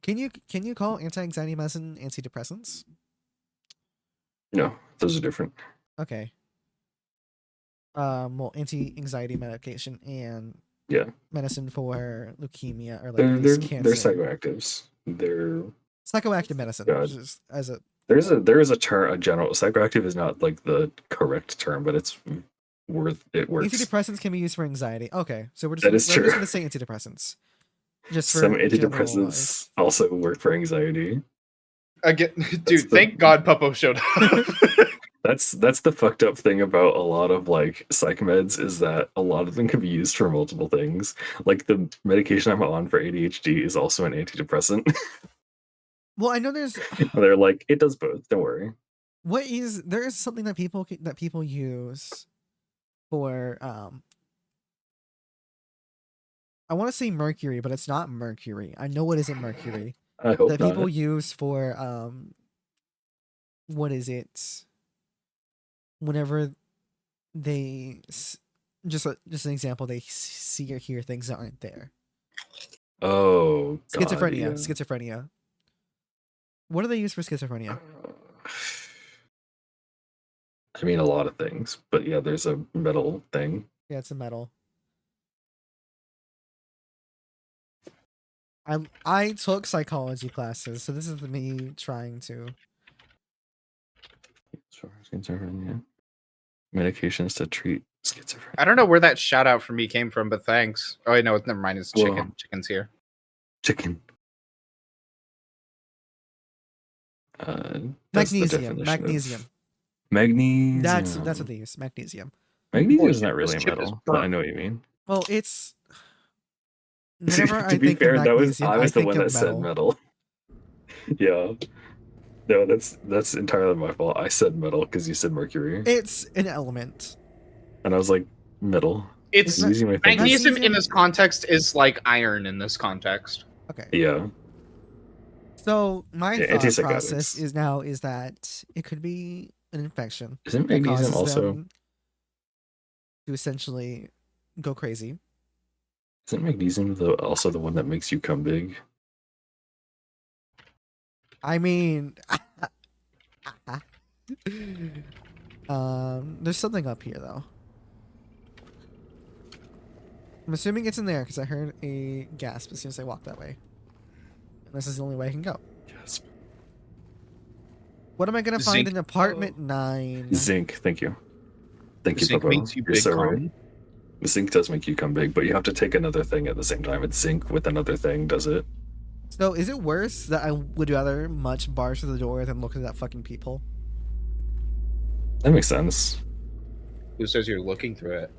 Can you call anti-anxiety medicine antidepressants? No, those are different. Okay. Well, anti-anxiety medication and medicine for leukemia or like They're these they're cancer. psychoactives. They're Psychoactive medicine. God. Just as a there is a term, a general psychoactive is not like the correct term, but it's it works. antidepressants can be used for anxiety. Okay, so we're That is just true. gonna say antidepressants. Just for Some general, antidepressants also work for anxiety. Again, the- dude, thank God Puppo showed up. That's the fucked up thing about a lot of like psych meds is that a lot of them can be used for multiple things. Like the medication I'm on for ADHD is also an antidepressant. Well, I know there's They're like, it does both. Don't worry. there is something that people use for I want to say mercury, but it's not mercury. I know it isn't mercury. I hope That not. people use for what is it? Whenever they just an example, they see or hear things that aren't there. Oh, God, Schizophrenia. yeah. Schizophrenia. What do they use for schizophrenia? I mean, a lot of things, but yeah, there's a metal thing. Yeah, it's a metal. I took psychology classes, so this is me trying to. Schizophrenia. Medications to treat schizophrenia. I don't know where that shout out from me came from, but thanks. Oh, wait, no, never mind. It's chicken. Well- Chicken's here. Chicken. That's the Magnesium. definition of- Magnesium. Magnesium. That's what they use. Magnesium. Magnesium is Boy, not really a this chip is metal, but I burnt. know what you mean. Well, it's. Whenever To I be think fair, of that was magnesium, I was the think one of that said metal. Yeah. No, that's entirely my fault. I said metal because you said mercury, It's an element. and I was like metal. It's I'm using my fingers. magnesium in Magnesium- this context is like iron in this context. Okay. Yeah. So my Yeah, thought process antipsychotics. is that it could be an infection Isn't that magnesium causes also? them to essentially go crazy. Isn't magnesium also the one that makes you come big? I mean, there's something up here though. I'm assuming it's in there because I heard a gasp as soon as I walked that way. And this is the only way I can go. Yes. What am I gonna find Zinc. in apartment 9? Zinc. Thank you. Thank you, Zinc Papa. makes you You're big, so right. Colin. Zinc does make you come big, but you have to take another thing at the same time. It's zinc with another thing, does it? So is it worse that I would rather much barge through the door than look at that fucking peephole? That makes sense. Who says you're looking through it?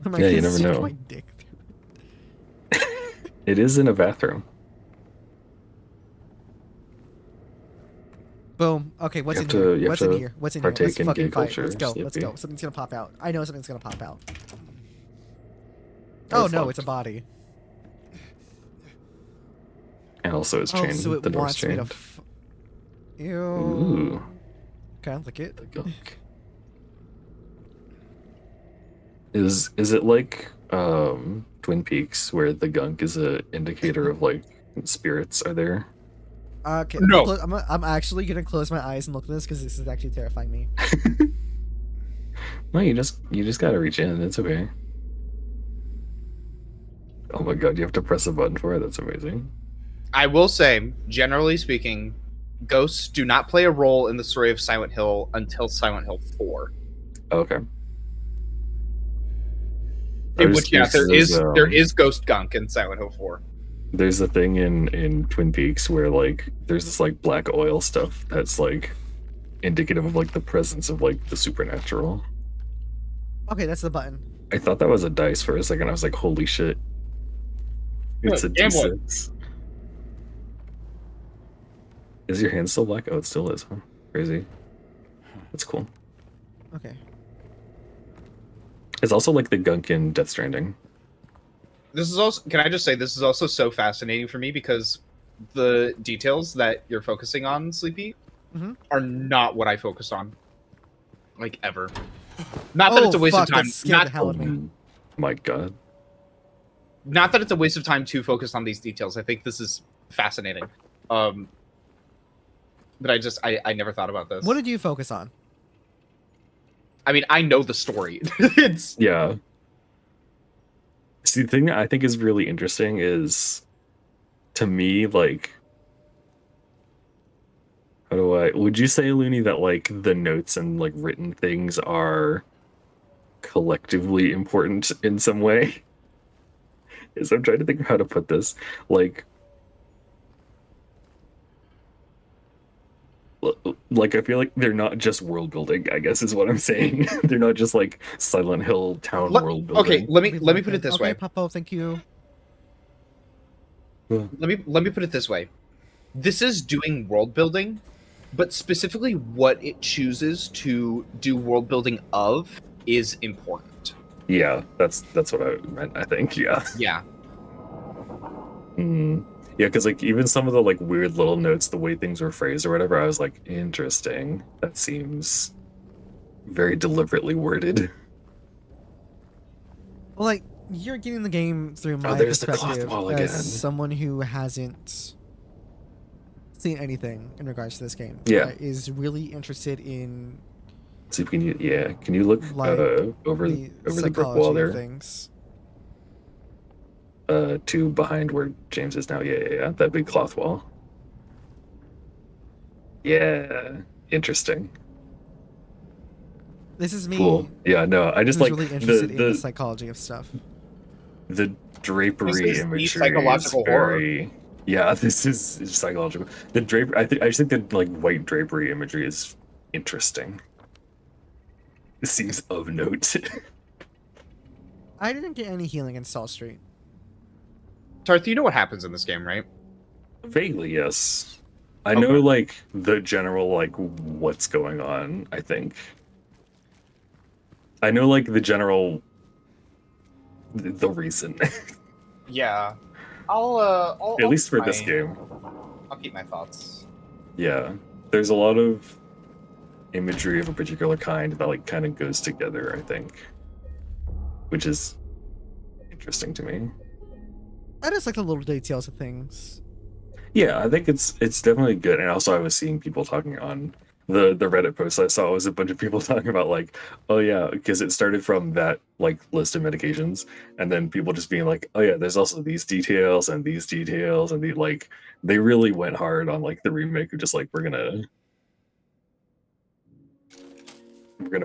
Am I Yeah, you gonna never stick know. my dick through It is in a bathroom. Boom. Okay, what's You in have here? to- you have What's in to here? What's in here? partake Let's in fucking gay fight. culture, Let's go. Let's Slippy. go. Something's gonna pop out. I know something's gonna pop out. Oh, Oh no, fuck. it's a body. And also it's Oh, chained. so it the door's wants me to. chained. Ew. Ooh. Can I lick it? The gunk. Is it like Twin Peaks where the gunk is a indicator of like spirits are there? Okay. No. I'm actually gonna close my eyes and look at this because this is actually terrifying me. No, you just gotta reach in. It's okay. Oh my god, you have to press a button for it. That's amazing. I will say, generally speaking, ghosts do not play a role in the story of Silent Hill until Silent Hill 4. Okay. I In was which, yeah, curious, there is ghost gunk in Silent Hill 4. There's a thing in Twin Peaks where like there's this like black oil stuff that's like indicative of like the presence of like the supernatural. Okay, that's the button. I thought that was a dice for a second. I was like, holy shit. It's a gambling. D6. Is your hand still black? Oh, it still is, huh? Crazy. That's cool. Okay. It's also like the gunk in Death Stranding. This is also, can I just say, this is also so fascinating for me because the details that you're focusing on, Sleepy, Mhm. are not what I focus on. Like, ever. Not that it's a waste fuck, of time. that scared the Not, hell out of me. Oh my god. not that it's a waste of time to focus on these details. I think this is fascinating. But I never thought about this. What did you focus on? I mean, I know the story. It's Yeah. See, the thing that I think is really interesting is, to me, like, would you say, Looney, that like the notes and like written things are collectively important in some way? Is I'm trying to think of how to put this. Like, I feel like they're not just world building, I guess is what I'm saying. They're not just like Silent Hill town world building. Okay, let me We let me love put it this okay, way. Papa, thank you. Let me put it this way. This is doing world building, but specifically what it chooses to do world building of is important. Yeah, that's what I meant, I think. Yeah. Yeah. Yeah, because like even some of the like weird little notes, the way things were phrased or whatever, I was like, interesting. That seems very deliberately worded. Well, like, you're getting the game through my there's the cloth perspective wall as again. someone who hasn't seen anything in regards to this game. Yeah. Is really interested in See, can you look like over the the brick wall psychology of there? things. To behind where James is now. Yeah. That big cloth wall. Yeah. Interesting. This is me. Cool. Yeah, no, I just who's like really interested in the the psychology of stuff. the drapery This is the imagery psychological is very yeah, this is psychological. The drapery I just think that like white drapery imagery is interesting. It seems of note. I didn't get any healing in Salt Street. Tarth, you know what happens in this game, right? Vaguely, yes. I know like the general like what's going on, I think. I know like the general the reason. Yeah. I'll At least for keep this my- game. I'll keep my thoughts. Yeah. There's a lot of imagery of a particular kind that like kind of goes together, I think. Which is interesting to me. I just like the little details of things. Yeah, I think it's definitely good. And also I was seeing people talking on the Reddit post I saw was a bunch of people talking about like, oh yeah, because it started from that like list of medications, and then people just being like, oh yeah, there's also these details and these details, and the like they really went hard on like the remake of just like we're gonna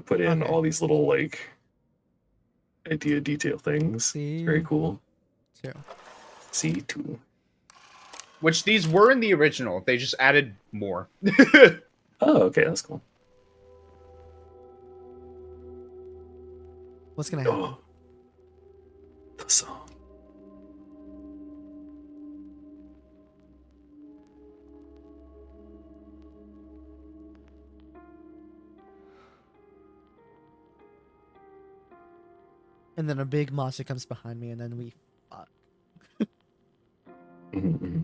put in Okay. all these little like idea detail things. It's very cool. Too. C2. Which these were in the original. They just added more. Oh, okay, that's cool. What's gonna happen? Oh, the song. And then a big monster comes behind me, and then we fuck. Mm-hmm.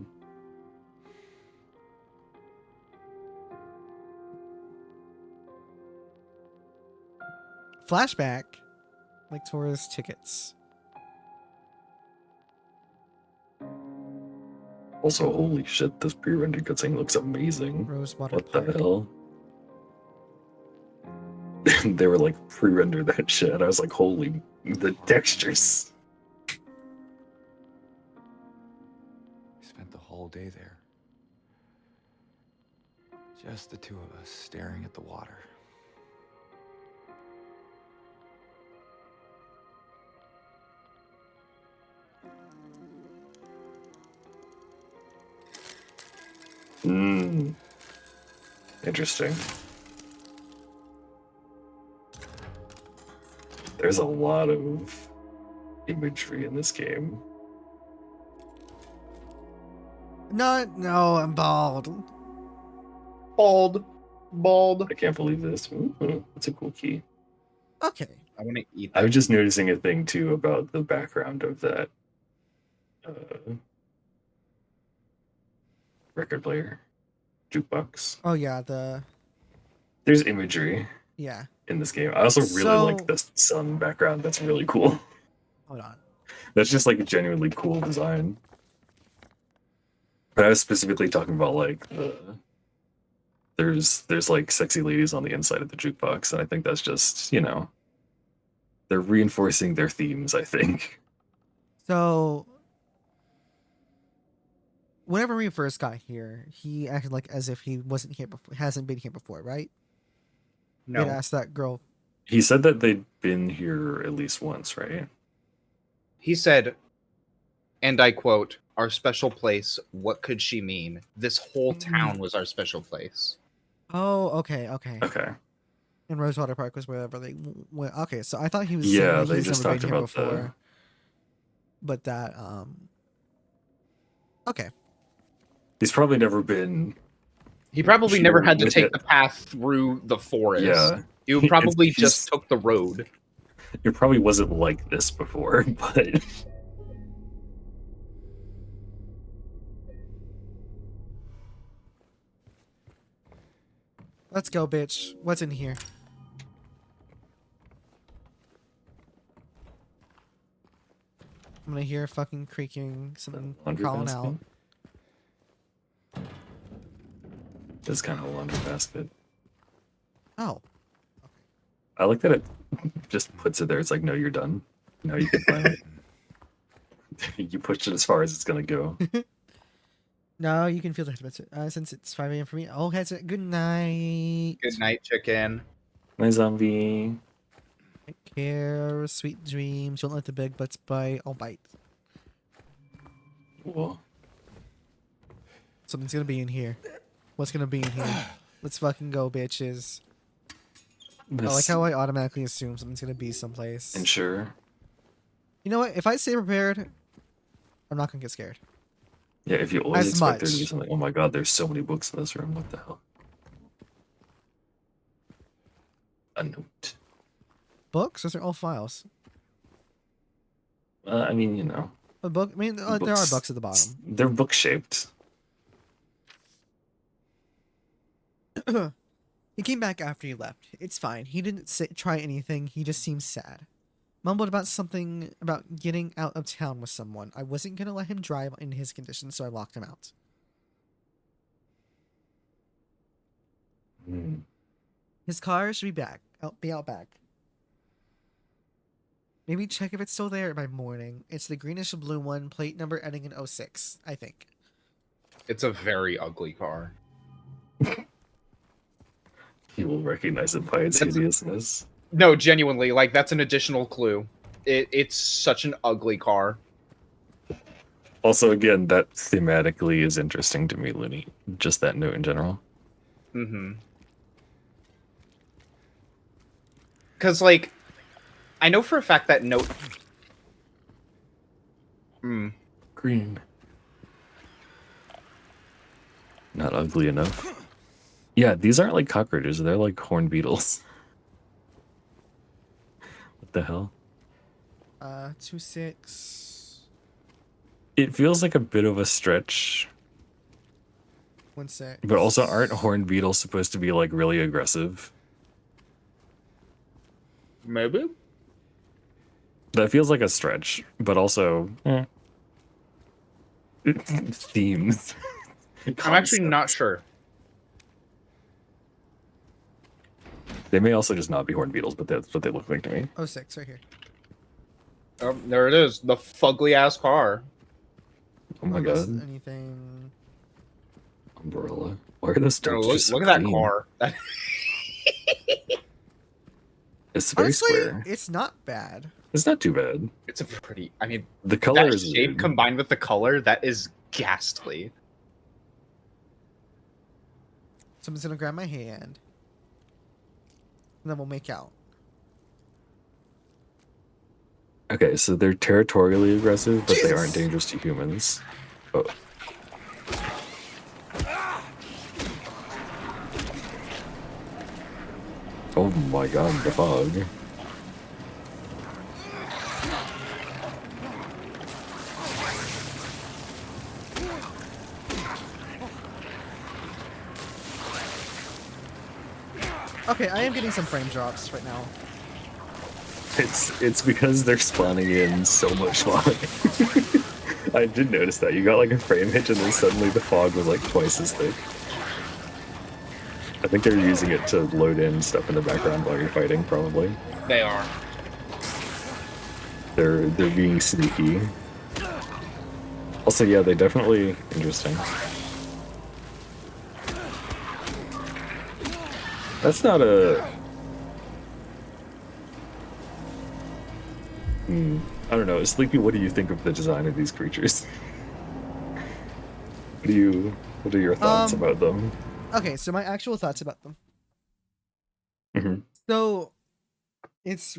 Flashback, like tourist tickets. Also, holy shit, this pre-rendered cutscene looks amazing. Rosewater What Park. the hell? They were like pre-render that shit. I was like, holy, the textures. We spent the whole day there. Just the two of us staring at the water. Interesting. There's a lot of imagery in this game. No, I'm bald. Bald. I can't believe this. Ooh, that's a cool key. Okay. I want to eat I that. was just noticing a thing too about the background of that record player jukebox. Oh yeah, There's imagery yeah. in this game. I also really like the sun background. That's really cool. Hold on. That's just like a genuinely cool design. But I was specifically talking about like there's like sexy ladies on the inside of the jukebox, and I think that's just, you know, they're reinforcing their themes, I think. So, whenever we first got here, he acted like as if he wasn't here before, hasn't been here before, right? He had No. asked that girl. He said that they'd been here at least once, right? He said, and I quote, "Our special place, what could she mean? This whole town was our special place." Oh, okay. Okay. And Rosewater Park was wherever they went. Okay, so I thought he was Yeah, saying that they he's just never talked been here about the- before. But that, okay. He's probably never been. He probably Sure, never had to with take it. the path through the forest. Yeah. You probably He's- just took the road. It probably wasn't like this before, but Let's go, bitch. What's in here? I'm gonna hear fucking creaking, something laundry crawling basket? out. It's kind of a laundry basket. Oh, I like that it just puts it there. It's like, no, you're done. No, you can find it. You pushed it as far as it's gonna go. no, you can feel the since it's 5 a.m. for me. Oh, heads. Good night. Good night, chicken. My zombie. Take care. Sweet dreams. Don't let the big butts bite. I'll bite. Cool. Something's gonna be in here. What's gonna be in here? Let's fucking go, bitches. I like This how I automatically assume something's gonna be someplace. ensure. You know what? If I stay prepared, I'm not gonna get scared. Yeah, if you always As expect there to be much. something. Oh my god, there's so many books in this room. What the hell? A note. Books? Those are all files. I mean, you know, A book? I mean, there are books- books at the bottom. They're book shaped. He came back after you left. It's fine. He didn't try anything. He just seemed sad. Mumbled about something about getting out of town with someone. I wasn't gonna let him drive in his condition, so I locked him out. Hmm. His car should be out back. Maybe check if it's still there by morning. It's the greenish blue one, plate number ending in 06, I think. It's a very ugly car. You will recognize it by its That's- hideousness. No, genuinely, like that's an additional clue. It's such an ugly car. Also, again, that thematically is interesting to me, Looney. Just that note in general. Mm-hmm. Because, like, I know for a fact that note. Green. Not ugly enough. Yeah, these aren't like cockroaches. They're like horned beetles. What the hell? 26, It feels like a bit of a stretch, 16. but also aren't horned beetles supposed to be like really aggressive? Maybe. That feels like a stretch, but also themes. I'm actually not sure. They may also just not be horned beetles, but that's what they look like to me. 06, right here. Oh, there it is. The fugly ass car. Oh my Unless god, anything. umbrella. Why are those Yo, doors look just so look at that clean? car. It's very Honestly, square. it's not bad. It's not too bad. It's a pretty. I mean, The color that is shape weird. combined with the color, that is ghastly. Someone's gonna grab my hand. And then we'll make out. Okay, so they're territorially aggressive, but they Jesus! aren't dangerous to humans. Oh. Oh my god, the fog. Okay, I am getting some frame drops right now. It's because they're spawning in so much fog. I did notice that. You got like a frame hitch and then suddenly the fog was like twice as thick. I think they're using it to load in stuff in the background while you're fighting, probably. They are. They're being sneaky. Also, yeah, they definitely interesting. That's not a. I don't know. Sleepy, what do you think of the design of these creatures? What are your thoughts Um, about them? Okay, so my actual thoughts about them. Mhm. So it's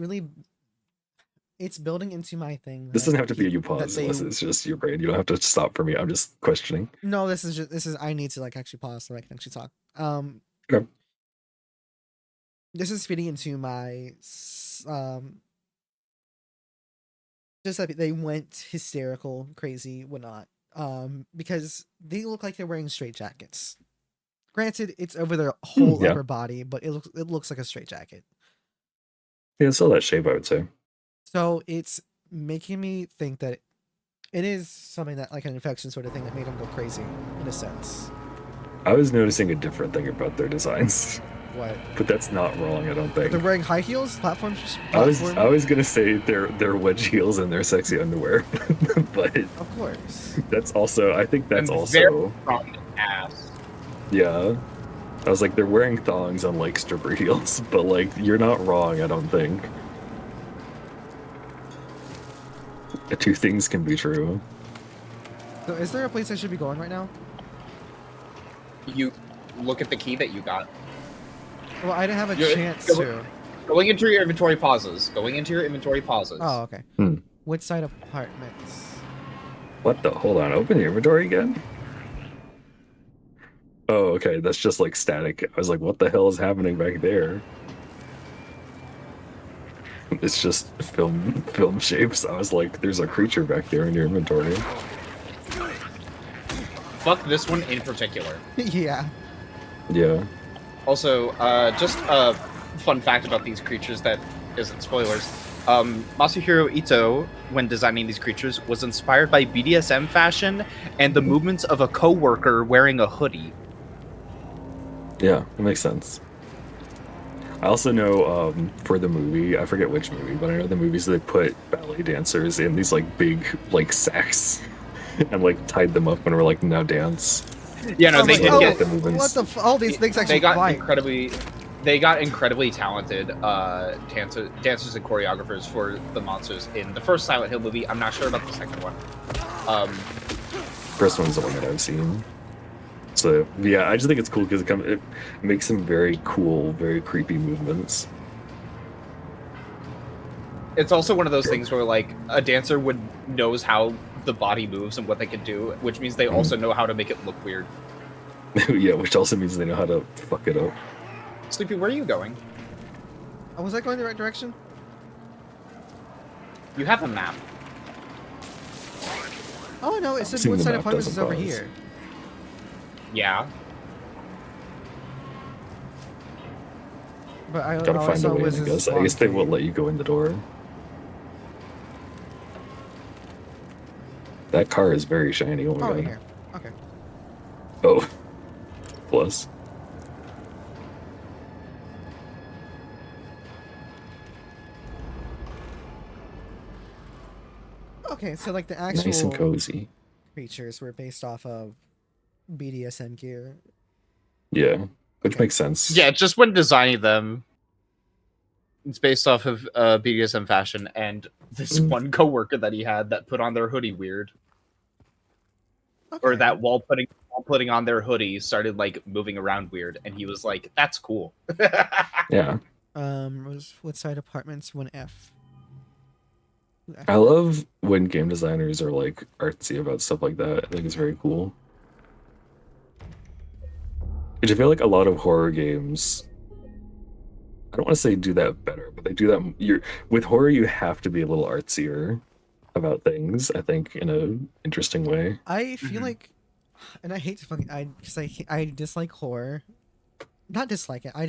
building into my thing. This that doesn't have to be a you that pause they unless it's just your brain. You don't have to stop for me. I'm just questioning. No, this is I need to like actually pause so I can actually talk. Okay. This is fitting into my just that they went hysterical, crazy, whatnot. Because they look like they're wearing straight jackets. Granted, it's over their whole Yeah. upper body, but it looks like a straight jacket. Yeah, it's still that shape, I would say. So it's making me think that it is something that like an infection sort of thing that made them go crazy in a sense. I was noticing a different thing about their designs, What? but that's not wrong, I don't think. They're wearing high heels, platforms. I was gonna say they're wedge heels and their sexy underwear, but Of course. that's also I think that's And also very strong ass. yeah. I was like they're wearing thongs on like stripper heels, but like you're not wrong, I don't think. The two things can be true. So is there a place I should be going right now? You look at the key that you got. Well, I didn't have a You're- chance go- to. Going into your inventory pauses. Going into your inventory pauses. Oh, okay. Hmm. Which side apartments? What the? Hold on, open your inventory again? Oh, okay, that's just like static. I was like, what the hell is happening back there? It's just film shapes. I was like, there's a creature back there in your inventory. Fuck this one in particular. Yeah. Yeah. Also, just a fun fact about these creatures that isn't spoilers. Masahiro Ito, when designing these creatures, was inspired by BDSM fashion and the movements of a coworker wearing a hoodie. Yeah, it makes sense. I also know for the movie, I forget which movie, but I know the movies they put ballet dancers in these like big like sacks and like tied them up and were like, now dance. Yeah, no, Oh they my- did oh, get the movements. What the all these things actually they got fight. incredibly talented dancers and choreographers for the monsters in the first Silent Hill movie. I'm not sure about the second one. First one's the one that I've seen. So yeah, I just think it's cool because it makes some very cool, very creepy movements. It's also one of those things where like a dancer knows how the body moves and what they can do, which means they also know how to make it look weird. Yeah, which also means they know how to fuck it up. Sleepy, where are you going? Oh, was I going the right direction? You have a map. Oh no, it said Seeing what the side map apartments is doesn't over pause. here. Yeah. But I Gotta all I find a saw way in, was I this guess. I long guess they key. won't let you go in the door. That car is very shiny. Oh my Oh, right god. here. Okay. Oh. Plus. Okay, so like the Nice and actual cozy. creatures were based off of BDSM gear. Yeah. Which Okay. makes sense. Yeah, just when designing them, it's based off of BDSM fashion and this one coworker that he had that put on their hoodie weird, or Okay. that while putting on their hoodie started like moving around weird, and he was like, "That's cool." Yeah. Was what side apartments 1F? I love when game designers are like artsy about stuff like that. I think it's very cool. Which I feel like a lot of horror games, I don't want to say do that better, but they do that. With horror, you have to be a little artsier about things. I think in a interesting way. I feel Mhm. like, and I hate to fucking because I dislike horror. Not dislike it. I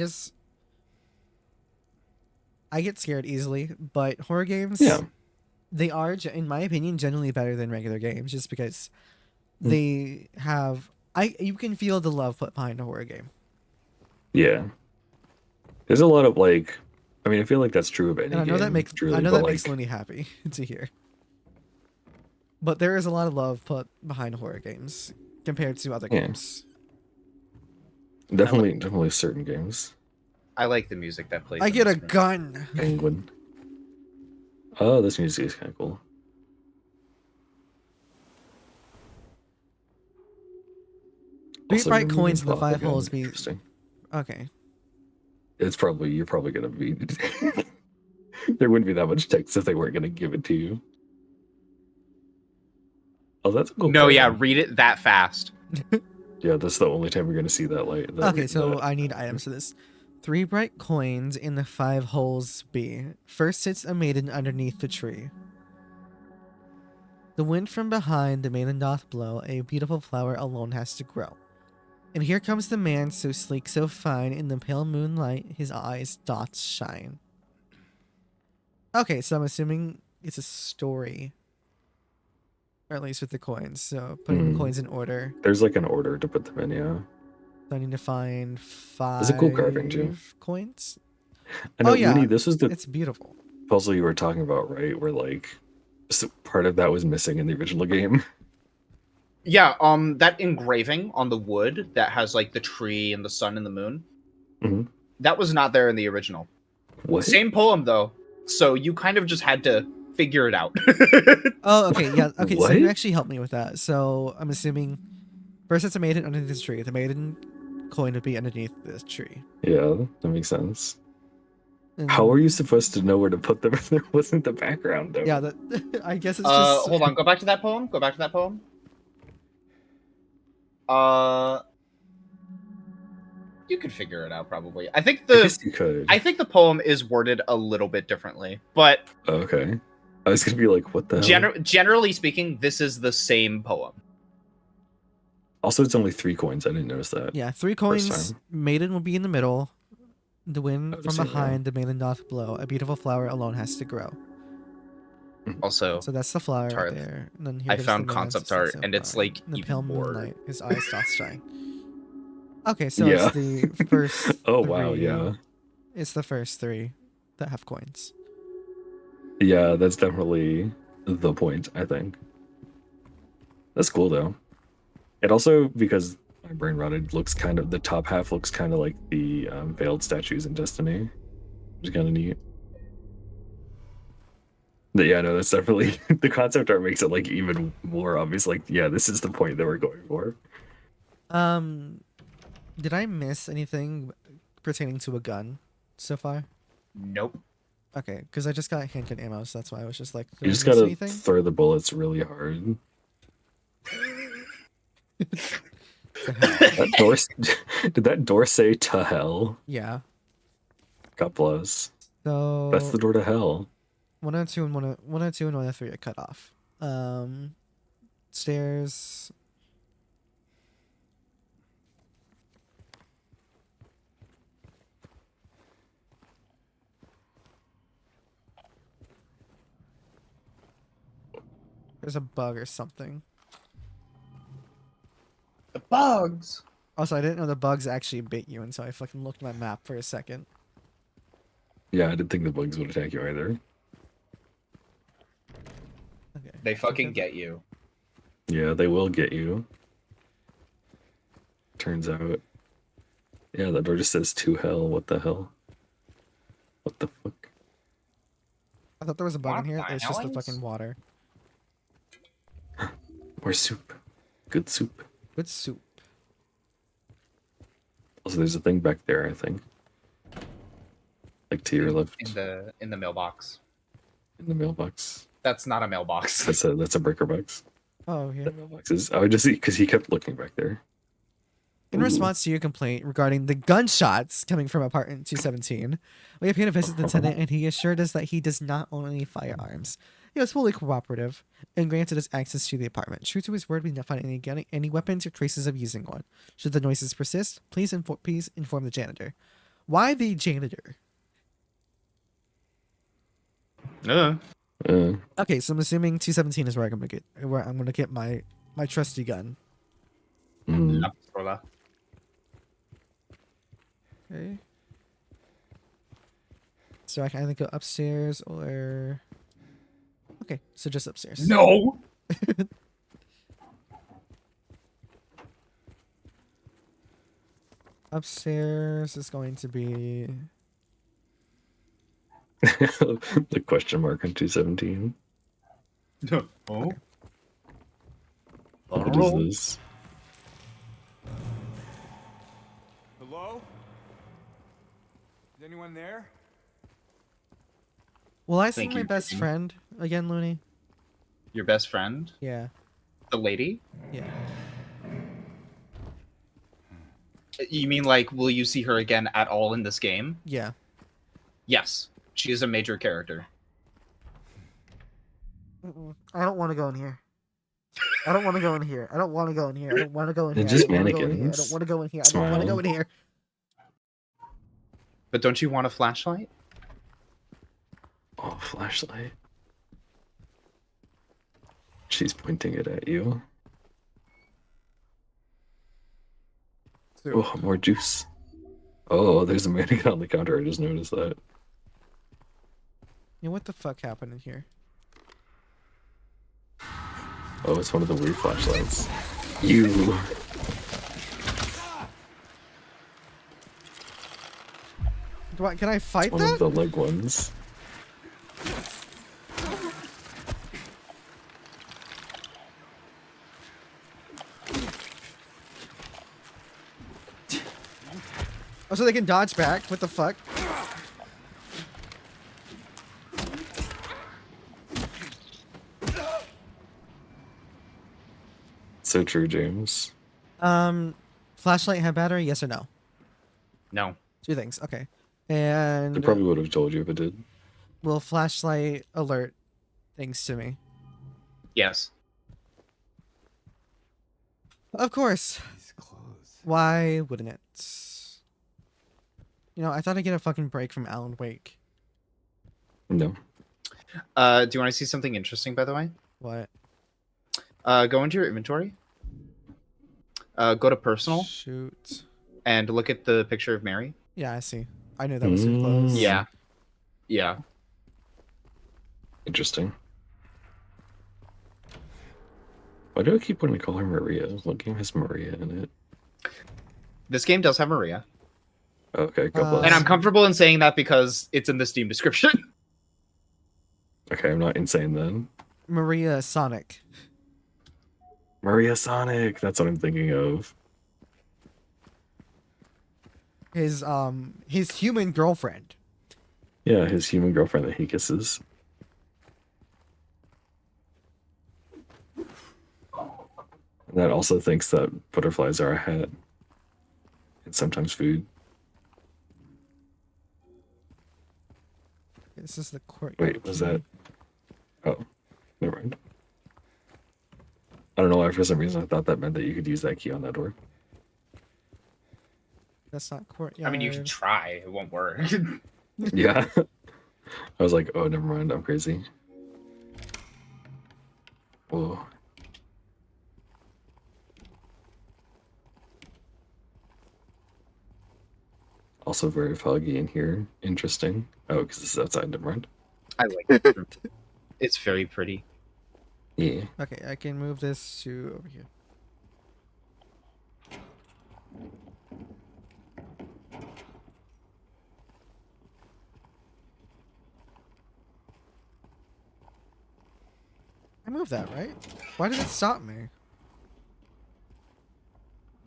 get scared easily, but horror games, Yeah. they are, in my opinion, generally better than regular games, just because Mm. they have. You can feel the love put behind a horror game, Yeah. There's a lot of like, I mean, I feel like that's true of any and I know that game, makes truly, I know but that like, makes Looney happy to hear. But there is a lot of love put behind horror games compared to other Yeah. games. Definitely certain games. I like the music that plays. I in get a this game. gun. Penguin. Oh, this music is kind of cool. Three Also, bright removing coins in the plot 5 again, holes be interesting. okay. You're probably gonna be. There wouldn't be that much text if they weren't gonna give it to you. Oh, that's a cool. No, yeah, plan. read it that fast. Yeah, that's the only time we're gonna see that light. Okay, so I need items for this. 3 bright coins in the 5 holes be. First sits a maiden underneath the tree. The wind from behind the maiden doth blow, a beautiful flower alone has to grow. And here comes the man so sleek, so fine, in the pale moonlight his eyes doth shine. Okay, so I'm assuming it's a story. Or at least with the coins. So putting the coins in order. There's like an order to put them in. Yeah, So I need to find 5 There's a cool carving, too. coins. I know. Oh, yeah. Uni, this was the It's beautiful. puzzle you were talking about, right? Where like part of that was missing in the original game. Yeah, that engraving on the wood that has like the tree and the sun and the moon. Mhm. That was not there in the original. What? Same poem though, so you kind of just had to figure it out. Oh, okay, yeah. Okay, so What? you actually helped me with that. So I'm assuming first it's a maiden underneath this tree. The maiden coin would be underneath this tree. Yeah, that makes sense. And How are you supposed to know where to put them if there wasn't the background? Though? Yeah, that I guess it's just Hold on, go back to that poem. Go back to that poem. You could figure it out probably. I think I guess you could. I think the poem is worded a little bit differently, but Okay. I was gonna be like, what the hell? generally speaking, this is the same poem. Also, it's only 3 coins. I didn't notice that. yeah, 3 First coins. time. Maiden will be in the middle. The wind I've from seen that. behind, the maiden doth blow. A beautiful flower alone has to grow. Also, So that's the flower right Tarth. there. And then here I comes found the man concept so art, so and it's, fine. like, In the even pale more- moonlight, his eyes doth shine. Okay, so Yeah. it's the first. Oh wow, 3 yeah, It's the first 3 that have coins. yeah. That's definitely the point. I think. That's cool though. It also, because my brain rotted, looks kind of, the top half looks kind of like the veiled statues in Destiny, which is kind of neat. But yeah, no, that's definitely the concept art makes it like even more obvious. Like, yeah, this is the point that we're going for. Did I miss anything pertaining to a gun so far? Nope. Okay, because I just got handgun ammo, so that's why I was just like, did You I just miss gotta anything? throw the bullets really hard. That door, did that door say to hell? Yeah. God bless. So That's the door to hell. 102 and 102 and 103 are cut off. Stairs. There's a bug or something. The bugs. Also, I didn't know the bugs actually bit you, and so I fucking looked at my map for a second. Yeah, I didn't think the bugs would attack you either. Okay. They fucking get you. Yeah, they will get you. Turns out. Yeah, that door just says to hell. What the hell? What the fuck? I thought there was a bug in here. What It's just the violence? fucking water. More soup. Good soup. Good soup. Also, there's a thing back there, I think. Like to your left In the mailbox. in the mailbox. That's not a mailbox. That's a breaker box. Oh, yeah. The mailbox is. I would just see because he kept looking back there. In Ooh. response to your complaint regarding the gunshots coming from apartment 217, we have paid a visit to the tenant and he assured us that he does not own any firearms. He was fully cooperative and granted us access to the apartment. True to his word, we did not find any weapons or traces of using one. Should the noises persist, please inform the janitor. Why the janitor? Okay, so I'm assuming 217 is where I'm gonna get my trusty gun. Mm. La pistola. Okay. So I can either go upstairs or. Okay, so just upstairs. No. Upstairs is going to be. The question mark on 217. Oh. What is this? Hello? Is anyone there? Will I see Thank my you, best Jane. friend again, Looney? Your best friend? Yeah. The lady? Yeah. You mean like, will you see her again at all in this game? Yeah. Yes. She is a major character. I don't want to go in here. I don't want to go in here. I don't want to go in here. I don't want to go in They're here. just I don't wanna go in here. I mannequins. don't want to go in here. I don't want to go Smile. in here. But don't you want a flashlight? Oh, flashlight. She's pointing it at you. Oh, more juice. Oh, there's a mannequin on the counter. I just noticed that. Yeah, what the fuck happened in here? Oh, it's one of the weird flashlights. You. Can I fight One of that? the leg ones. Oh, so they can dodge back? What the fuck? So true, James. Flashlight have battery? Yes or no? No. Two things. Okay. I And probably would have told you if it did. will flashlight alert things to me? Yes. Of course. These clothes. Why wouldn't it? You know, I thought I'd get a fucking break from Alan Wake. No. Do you want to see something interesting, by the way? What? Go into your inventory. Go to personal Shoot. and look at the picture of Mary. Yeah, I see. I knew that was too close. Mm. Yeah. Yeah. Interesting. Why do I keep wanting to call her Maria? What game has Maria in it? This game does have Maria. Okay, God bless. And I'm comfortable in saying that because it's in the Steam description. Okay, I'm not insane then. Maria Sonic. Maria Sonic, that's what I'm thinking of. His human girlfriend. Yeah, his human girlfriend that he kisses. And that also thinks that butterflies are a hat. And sometimes food. This is the courtyard. Wait, was that? Oh, never mind. I don't know why for some reason I thought that meant that you could use that key on that door. That's not courtyard. I mean, you can try. It won't work. Yeah. I was like, oh, never mind. I'm crazy. Whoa. Also very foggy in here. Interesting. Oh, because this is outside. Never mind. I like it. It's very pretty. Yeah. Okay, I can move this to over here. I moved that, right? Why did it stop me?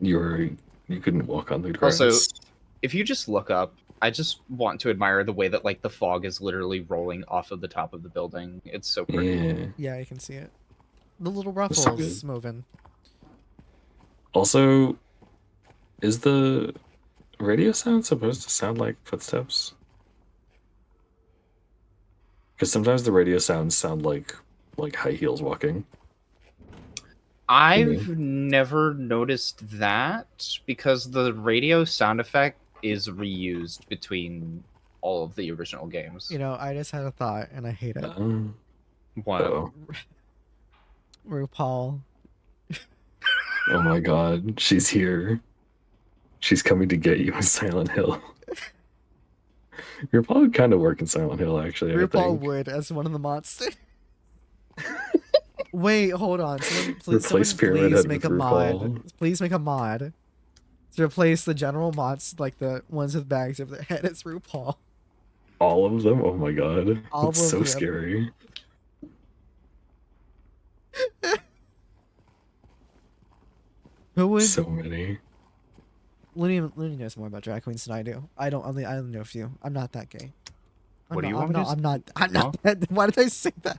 You couldn't walk on the grass. Also, if you just look up, I just want to admire the way that like the fog is literally rolling off of the top of the building. It's so pretty. Yeah. Yeah, I can see it. The little That's so ruffles good. moving. Also, is the radio sound supposed to sound like footsteps? Because sometimes the radio sounds sound like high heels walking. I've never noticed that because the radio sound effect is reused between all of the original games. You know, I just had a thought and I hate it. What? Oh. RuPaul. Oh my god, she's here. She's coming to get you in Silent Hill. You're probably kind of work in Silent Hill, actually. I RuPaul think. would as one of the monsters. Wait, hold on. Replace Pyramid please Head make with a mod. RuPaul. Please make a mod to replace the general mods, like the ones with bags over their head, as RuPaul. All of them? Oh my god. All That's of so them. scary. Who would? So many. Looney knows more about drag queens than I do. I only know a few. I'm not that gay. What do you want me to I'm not. Why did I say that?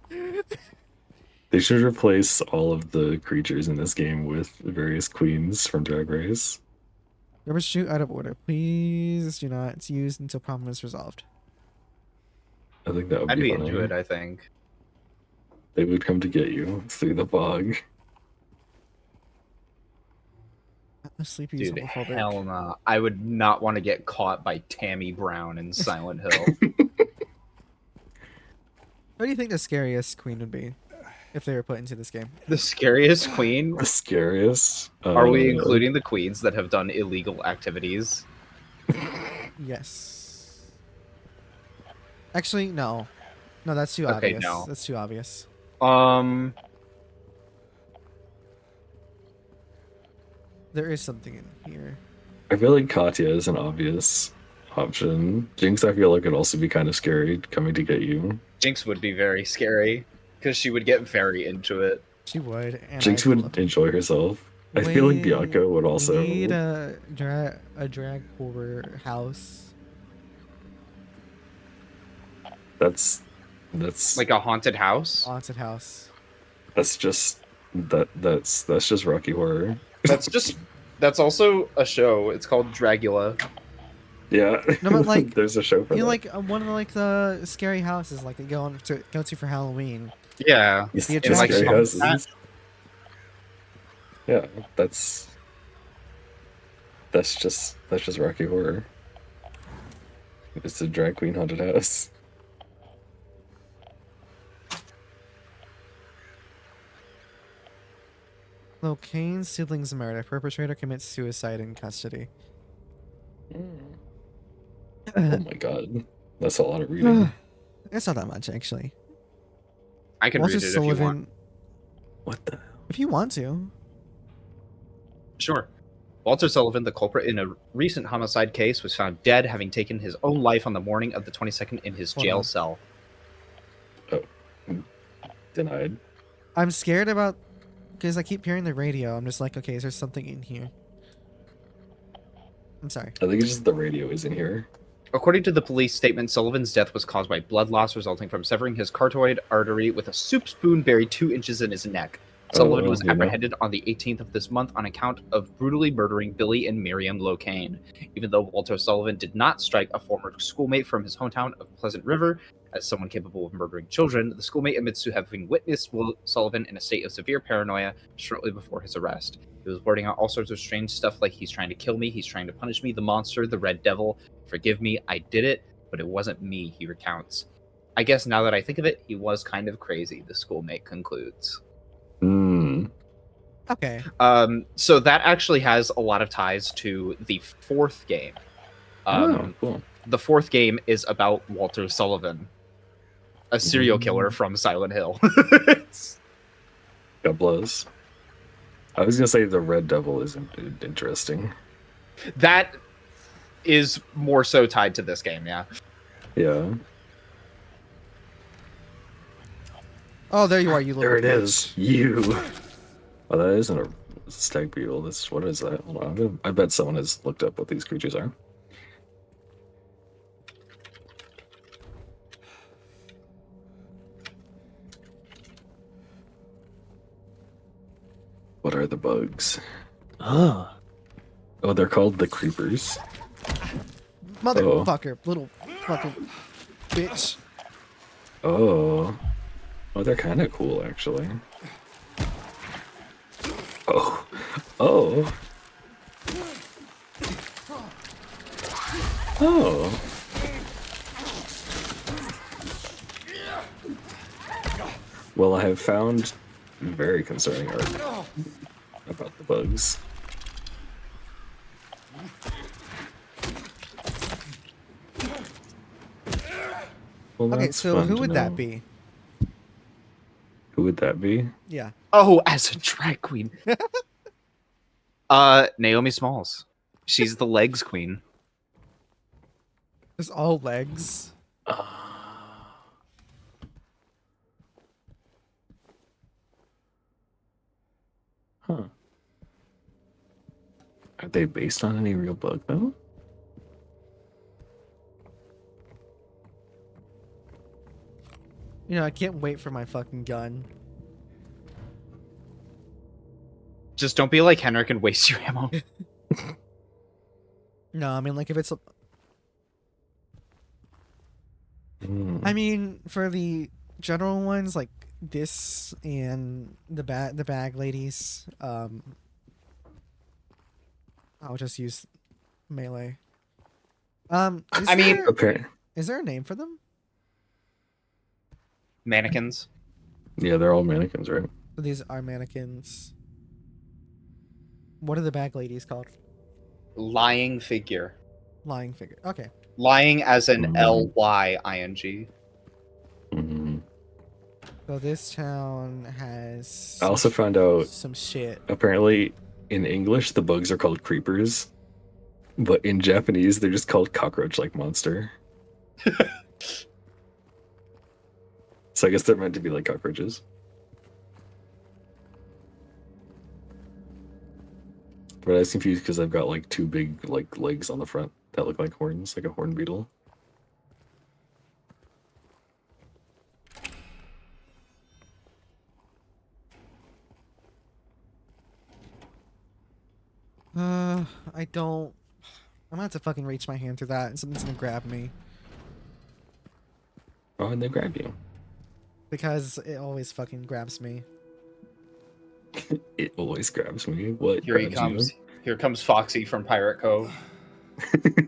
They should replace all of the creatures in this game with various queens from Drag Race. Never shoot out of order. Please do not use until problem is resolved. I think that would I'd be be funny. into it, I think. They would come to get you through the fog. Sleepy Dude, homophobic. hell no. I would not want to get caught by Tammy Brown in Silent Hill. What do you think the scariest queen would be if they were put into this game? The scariest queen? The scariest. Are we including the queens that have done illegal activities? Yes. Actually, no. No, that's too Okay, obvious. no. That's too obvious. There is something in here. I feel like Katya is an obvious option. Jinx, I feel like could also be kind of scary coming to get you. Jinx would be very scary because she would get very into it. She would. And Jinx I'd would love- enjoy herself. I feel like Wait, Bianca would also. We need a drag horror house. That's Like a haunted house? Haunted house. that's just that's just Rocky Horror. That's also a show. It's called Dragula. Yeah. No, but, like, there's a show for You know, that. like one of the scary houses like they go to for Halloween. Yeah. It's the just attraction. scary houses. That- Yeah, that's just Rocky Horror. It's a drag queen haunted house. Locaine siblings murder. Perpetrator commits suicide in custody. Oh my god, that's a lot of reading. It's not that much actually. I can Walter read it if you want. Sullivan, What the? if you want to. Sure. Walter Sullivan, the culprit in a recent homicide case, was found dead, having taken his own life on the morning of the 22nd in his Hold jail on. cell. Denied. I'm scared about because I keep hearing the radio. I'm just like, okay, is there something in here? I'm sorry. I think it's just the radio is in here. According to the police statement, Sullivan's death was caused by blood loss resulting from severing his carotid artery with a soup spoon buried 2 inches in his neck. Sullivan was you know. apprehended on the 18th of this month on account of brutally murdering Billy and Miriam Locaine. Even though Walter Sullivan did not strike a former schoolmate from his hometown of Pleasant River as someone capable of murdering children, the schoolmate admits to having witnessed Sullivan in a state of severe paranoia shortly before his arrest. He was blurting out all sorts of strange stuff like, he's trying to kill me, he's trying to punish me, the monster, the red devil, forgive me, I did it, but it wasn't me, he recounts. I guess now that I think of it, he was kind of crazy, the schoolmate concludes. Hmm. Okay. So that actually has a lot of ties to the 4th game. Oh, cool. The 4th game is about Walter Sullivan, a serial killer from Silent Hill. God bless. I was gonna say the Red Devil is interesting. That is more so tied to this game, yeah. Yeah. Oh, there you are, you little There it bitch. is. You. Oh, that isn't a stag beetle. What is that? Hold on. I bet someone has looked up what these creatures are. What are the bugs? Oh, they're called the creepers. Motherfucker, little fucking bitch. Oh. Oh, they're kind of cool, actually. Oh. Oh. Oh. Well, I have found very concerning art about the bugs. Well, Okay, that's so fun who to would know. that be? Who would that be? Yeah. Oh, as a drag queen. Naomi Smalls. She's the legs queen. Just all legs. Huh. Are they based on any real book though? You know, I can't wait for my fucking gun. Just don't be like Henrik and waste your ammo. No, I mean, like, if it's... Hmm. I mean, for the general ones, like this and the bag ladies, I'll just use melee. Is I mean- there- Okay. is there a name for them? Mannequins. Yeah, they're all mannequins, right? So these are mannequins. What are the bag ladies called? Lying figure. Lying figure. Okay. Lying as an Mm. Lying. Hmm. So this town has I also found out some shit. apparently in English the bugs are called creepers, but in Japanese they're just called cockroach-like monster. So I guess they're meant to be like cockroaches. But I was confused because I've got like two big like legs on the front that look like horns, like a horn beetle. I don't. I'm gonna have to fucking reach my hand through that, and something's gonna grab me Oh, and they grab you. because it always fucking grabs me. It always grabs me. What? Here he grabs comes. Here comes Foxy from Pirate Cove. you?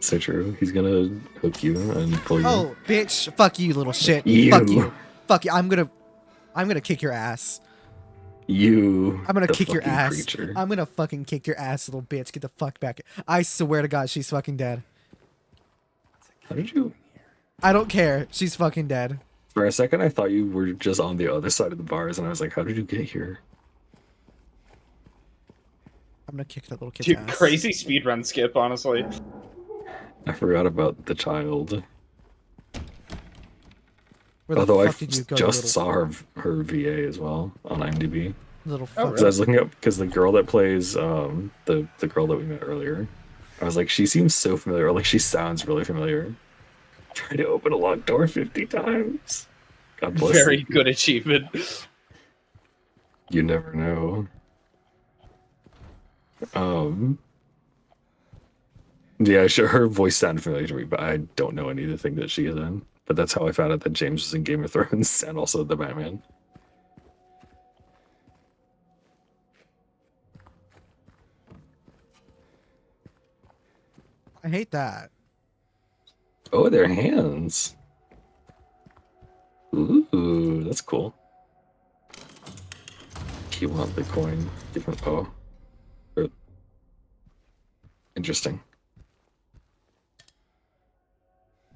So true. He's gonna hook you and pull you. Oh, bitch! Fuck you, little shit! You. Fuck you! Fuck you! I'm gonna kick your ass. You. I'm gonna the kick your fucking ass. creature. I'm gonna fucking kick your ass, little bitch. Get the fuck back. I swear to God, she's fucking dead. How did you? I don't care. She's fucking dead. For a second, I thought you were just on the other side of the bars, and I was like, "How did you get here?" I'm gonna kick that little kid's Dude, ass. crazy speedrun skip, honestly. I forgot about the child. Where the Although I fuck did you go, you just little, saw her VA as well on IMDb. little Oh, fuck? Because I was looking up because the girl that plays the girl that we met earlier, I was like, she seems so familiar, or like she sounds really familiar. Trying to open a locked door 50 times. God bless. Very you. good achievement. You never know. Yeah, sure. Her voice sounded familiar to me, but I don't know anything that she is in. But that's how I found out that James was in Game of Thrones and also the Batman. I hate that. Oh, their hands. Ooh, that's cool. You want the coin? Different. Oh. Interesting.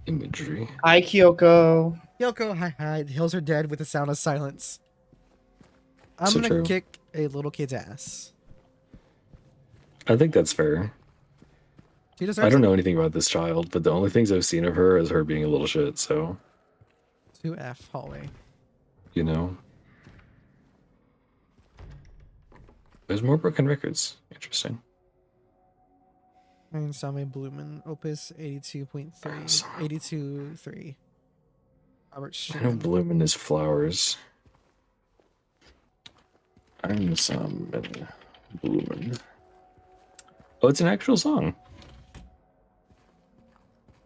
Imagery. Hi, Kyoko. Yoko, hi. The hills are dead with the sound of silence. I'm So gonna true. kick a little kid's ass. I think that's fair. She deserves I don't it. know anything about this child, but the only things I've seen of her is her being a little shit, so, 2F hallway. you know. There's more broken records. Interesting. And Same Blumen, Opus 82.3. Awesome. 82.3. Robert I know Schumann. blooming is flowers. I'm some blooming. Oh, it's an actual song.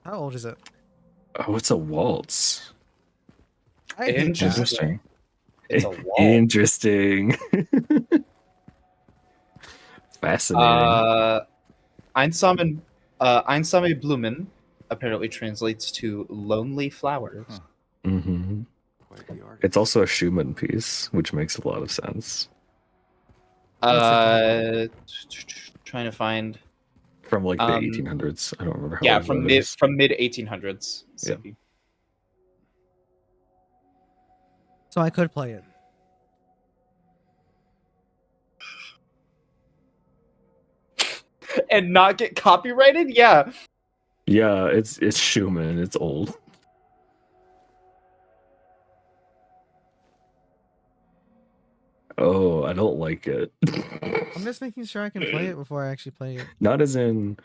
How old is it? Oh, it's a waltz. I hate that. Interesting. It's a wall. Interesting. Fascinating. Einsame Blumen apparently translates to lonely flowers. Huh. Hmm. Quite the artist. It's also a Schumann piece, which makes a lot of sense. Trying to find. From like the Um, 1800s. I don't remember how Yeah, old from that mid is. from mid 1800s. Yeah. So So I could play it. And not get copyrighted? Yeah. Yeah, it's Schumann. It's old. Oh, I don't like it. I'm just making sure I can play it before I actually play it. Not as in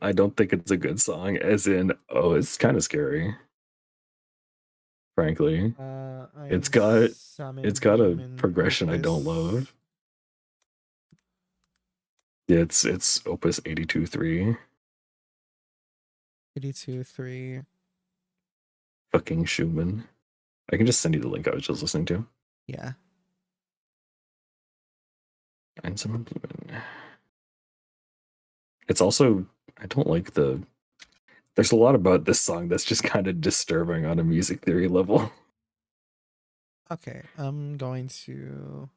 I don't think it's a good song, as in oh, it's kind of scary. Frankly, it's got a progression I don't love. Yeah, it's Opus 82-3. 82-3. Fucking Schumann. I can just send you the link I was just listening to. Yeah. And some implement. It's also I don't like there's a lot about this song that's just kind of disturbing on a music theory level. Okay, I'm going to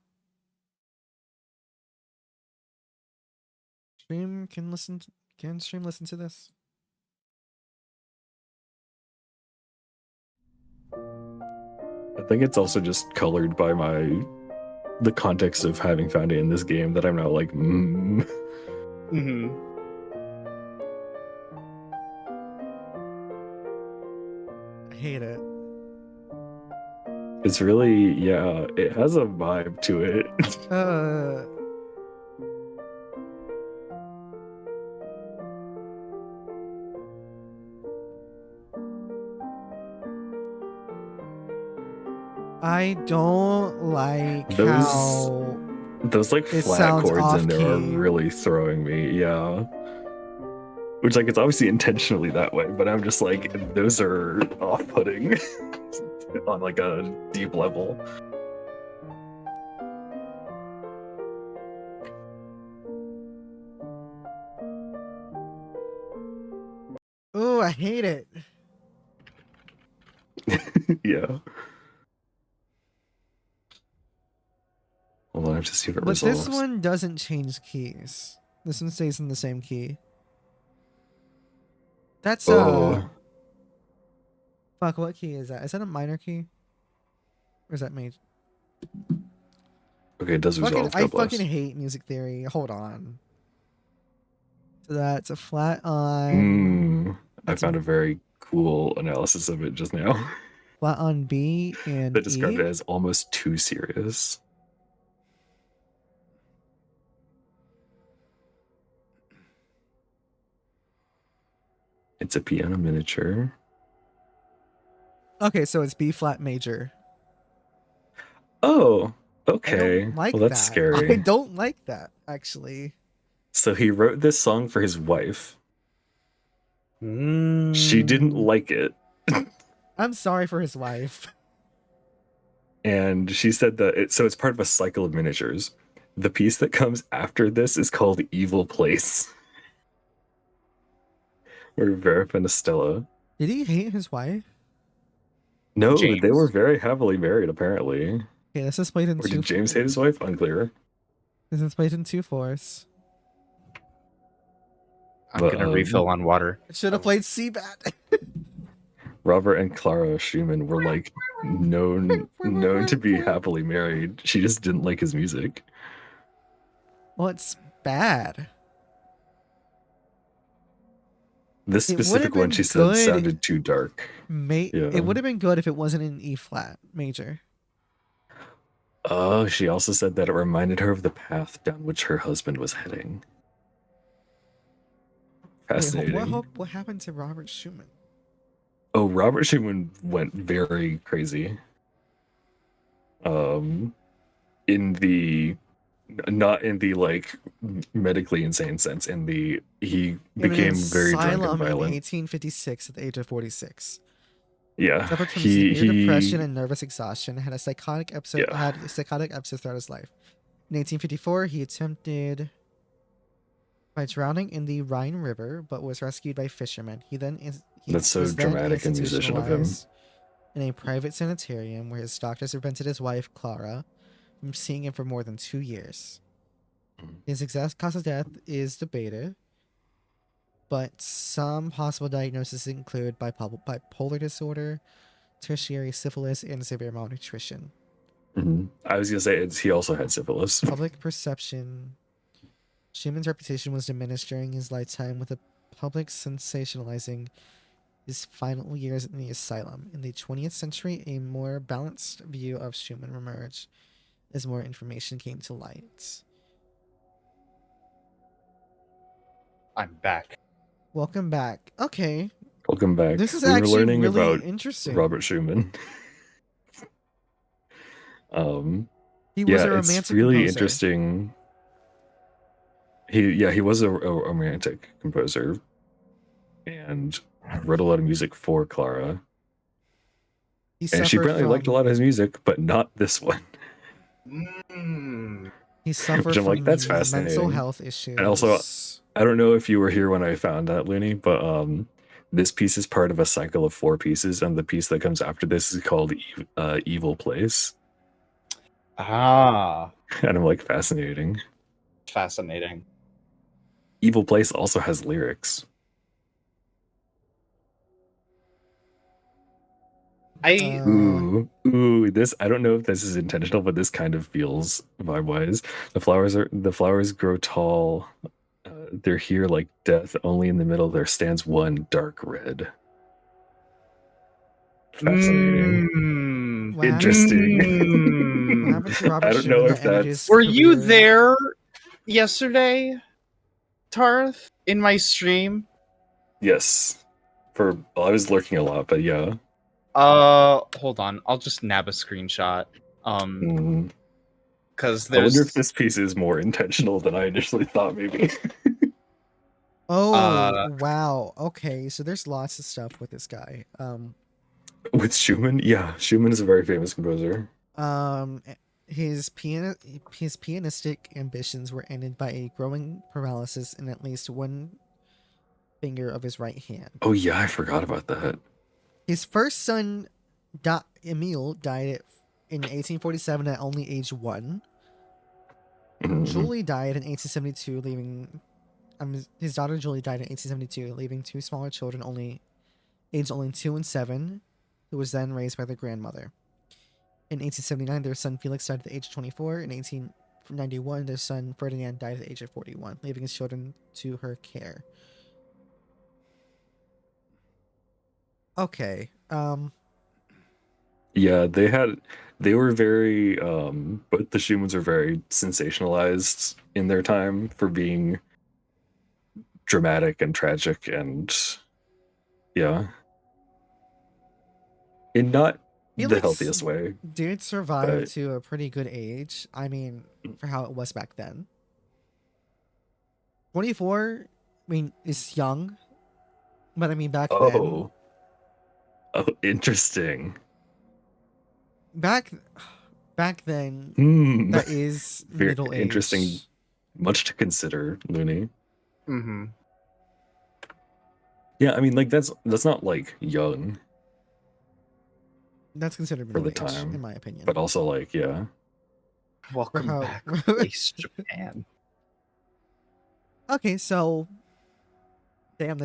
stream. Can stream listen to this? I think it's also just colored by the context of having found it in this game that I'm now like, Mm-hmm. I hate it. It's really, yeah, it has a vibe to it. I don't like how those like it flat sounds chords in there are off-key. really throwing me, yeah. Which like it's obviously intentionally that way, but I'm just like those are off-putting on like a deep level. Oh, I hate it. Yeah. Hold on, I have to see if it But resolves. this one doesn't change keys. This one stays in the same key. That's fuck, what key is that? Is that a minor key? Or is that major? Okay, it does resolve. I God bless. fucking hate music theory. Hold on. So that's a flat on. I found a very cool analysis of it just now. Flat on B and That described E. it as almost too serious. It's a piano miniature. Okay, so it's B flat major. Oh, I okay. don't like Well, that's that. scary. I don't like that, actually. So he wrote this song for his wife. She didn't like it. I'm sorry for his wife. And she said that it's part of a cycle of miniatures. The piece that comes after this is called Evil Place. Where Verif and Estella. Did he hate his wife? No, James. they were very heavily married, apparently. Okay, this is played in Or two. did James hate his wife? Unclear. This is played in 2/4. I'm But, gonna refill on water. It should have played C-bat. Robert and Clara Schumann were like known to be happily married. She just didn't like his music. Well, it's bad. This It would've specific one, been she said, good. sounded too dark. It Yeah. would have been good if it wasn't in E flat major. Oh, she also said that it reminded her of the path down which her husband was heading. Fascinating. Wait, what happened to Robert Schumann? Oh, Robert Schumann went very crazy. Not in the like medically insane sense. He became very drunk and Asylum in violent. 1856 at the age of 46. Yeah, Suffered from severe he depression and nervous exhaustion. Had a psychotic episode. Yeah. Had psychotic episodes throughout his life. In 1854, he attempted by drowning in the Rhine River, but was rescued by fishermen. He That's so was then dramatic and musician of him. institutionalized in a private sanitarium where his doctors prevented his wife Clara from seeing him for more than 2 years. His exact cause of death is debated, but some possible diagnoses include bipolar disorder, tertiary syphilis, and severe malnutrition. I was gonna say he also had syphilis. Public perception. Schumann's reputation was diminished during his lifetime, with the public sensationalizing his final years in the asylum. In the 20th century, a more balanced view of Schumann emerged as more information came to light. I'm back. Welcome back. Okay, Welcome back. this is We were actually learning really about interesting. Robert Schumann. He was a it's romantic really composer. interesting. He was a romantic composer, and wrote a lot of music for Clara. He And she suffered apparently liked a from- lot of his music, but not this one. He suffered Which I'm from like, that's mental fascinating. health issues. And also, I don't know if you were here when I found that, Looney, but this piece is part of a cycle of 4 pieces, and the piece that comes after this is called Evil Place. Ah, And I'm like, fascinating. fascinating. Evil Place also has lyrics. I Ooh, this, I don't know if this is intentional, but this kind of feels vibe-wise. The flowers grow tall. They're here like death. Only in the middle there stands one dark red. Fascinating. What happened- Interesting. What happened to Robert I don't know Schumann if that ended that's- his Were you career? there yesterday, Tarth, in my stream? Yes. Well, I was lurking a lot, but yeah. Hold on. I'll just nab a screenshot. Mm, Because I wonder there's if this piece is more intentional than I initially thought, maybe. Oh, Uh, wow. Okay, so there's lots of stuff with this guy. With Schumann? Yeah, Schumann is a very famous composer. His pianistic ambitions were ended by a growing paralysis in at least one finger of his right hand. Oh yeah, I forgot about that. His first son, Emile, died in 1847 at only age 1. Mhm. Julie died in 1872, leaving his daughter Julie died in 1872, leaving 2 smaller children, aged only 2 and 7, who was then raised by their grandmother. In 1879, their son Felix died at the age of 24. In 1891, their son Ferdinand died at the age of 41, leaving his children to her care. Okay. Yeah, they were very both the Schumanns are very sensationalized in their time for being dramatic and tragic, and yeah. In not the Felix healthiest way. did survive But- to a pretty good age. I mean, for how it was back then. 24, I mean, is young. But I mean, back then. Oh, interesting. Back then, Hmm. that is Very middle age. interesting. Much to consider, Looney. mm-hmm. Yeah, I mean, like that's not like young, That's considered for middle the age, time, in my opinion. but also like, yeah. Welcome how- back, Place Japan. Okay, so damn,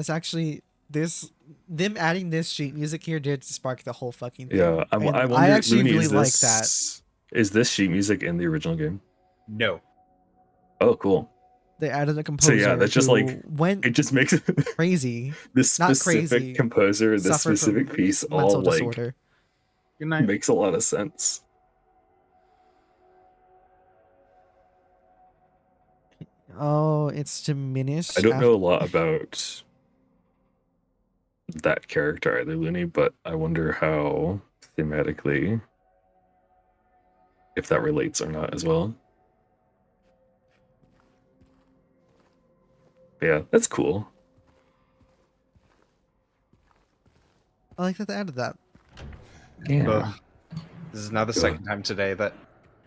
them adding this sheet music here did spark the whole fucking thing. Yeah, I And wonder, I actually Looney, really is like that. this, is this sheet music in the original game? No. Oh, cool. They added a composer. yeah, that's just, who like, went It just makes crazy. this Not specific crazy, composer, this suffered from specific piece, mental all like disorder. Good night. makes a lot of sense. Oh, it's diminished. I don't know a lot about that character either, Looney, but I wonder how thematically if that relates or not as well. But yeah, that's cool. I like that they added that. Yeah. Ugh. This is now the Ugh. second time today that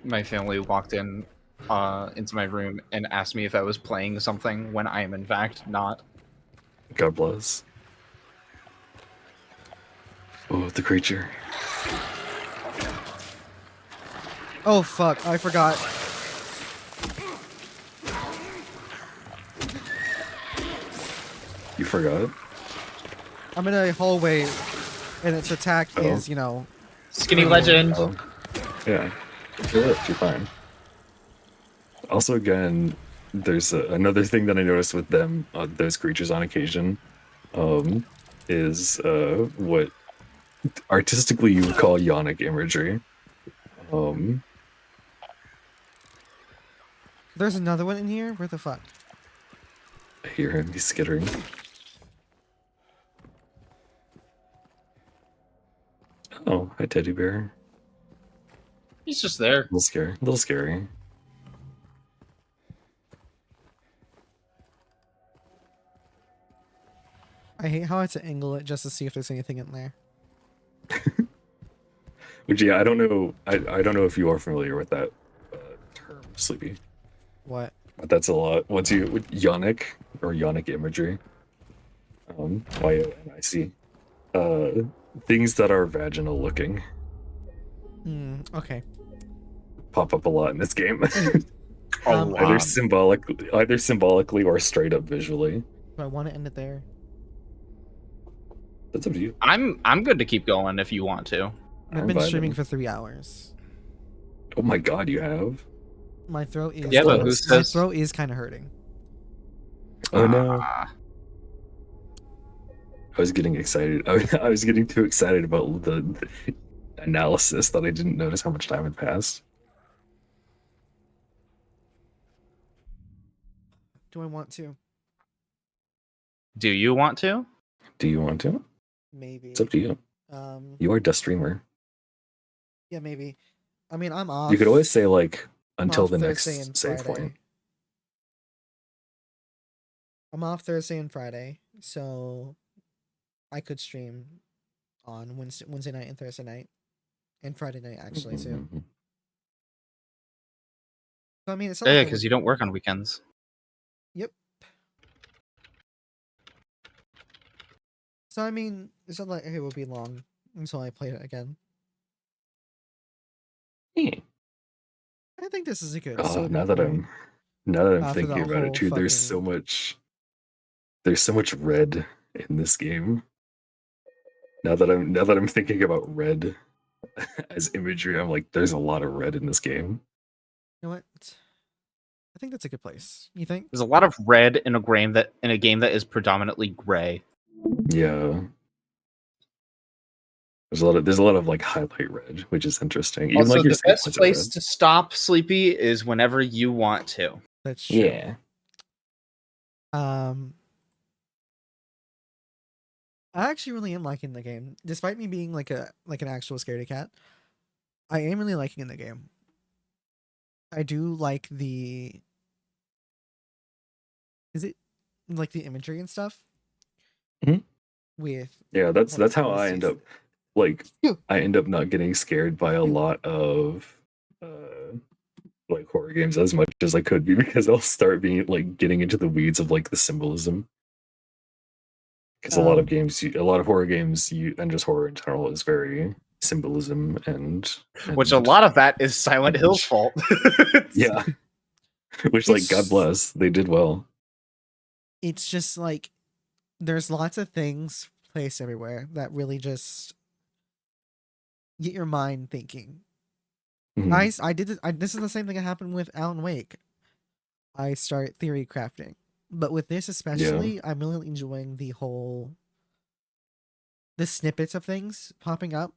my family walked into my room and asked me if I was playing something when I am in fact not. God bless. Oh, the creature. Oh fuck, I forgot. You forgot? I'm in a hallway and its attack Oh. is, Skinny Legend. Oh, yeah. You're fine. Also, again, there's another thing that I noticed with them, those creatures on occasion, is what artistically you would call yonic imagery. There's another one in here? Where the fuck? I hear him, he's skittering. Oh, hi, teddy bear. He's just there. A little scary. A little scary. I hate how I had to angle it just to see if there's anything in there. Which, yeah, I don't know. I don't know if you are familiar with that term, Sleepy. What? But that's a lot. With yonic or yonic imagery. YONIC. Things that are vaginal looking Okay. pop up a lot in this game. Um, either symbolically or straight up visually. Do I want to end it there? That's up to you. I'm good to keep going if you want to. I've I'm been streaming vibing. for 3 hours. Oh my god, you have? My throat is Yeah, but who my says- throat is kind of hurting. Oh no. Ah. I was getting excited. I was getting too excited about the analysis that I didn't notice how much time had passed. Do I want to? Do you want to? Do you want to? Maybe. It's up to you. You are Dust Streamer. Yeah, maybe. I mean, I'm off. You could always say like I'm until off the Thursday next and save Friday. point. I'm off Thursday and Friday, so I could stream on Wednesday night and Thursday night, and Friday night actually too. Mhm. So, I mean, it's not Yeah, like I because would- you don't work on weekends. Yep. So I mean, it's not like it will be long until I play it again. Yeah. I think this is a good. Oh, starting now that point. I'm After thinking that about it whole too, there's so much red in this game. Now that I'm thinking about red as imagery, I'm like, there's a lot of red in this game. You know what? I think that's a good place. You think? There's a lot of red in a game that is predominantly gray. Yeah. There's a lot of like highlight red, which is interesting. Even Also, like your the save best points are place red. to stop Sleepy is whenever you want to. That's true. Yeah. I actually really am liking the game, despite me being like an actual scaredy cat. I am really liking in the game. I do like the. Is it like the imagery and stuff? Mhm. With Yeah, that's Hold on, how let me I see end up like Phew. I end up not getting scared by a lot of like horror games as much as I could be because I'll start being like getting into the weeds of like the symbolism. Because a lot of games, a lot of horror games, and just horror in general is very symbolism and Which a lot of that is Silent Hill's fault. yeah. Which like God It's- bless, they did well. it's just like there's lots of things placed everywhere that really just get your mind thinking. Mhm. I did this is the same thing that happened with Alan Wake. I start theory crafting, but with this especially, I'm really enjoying the snippets of things popping up,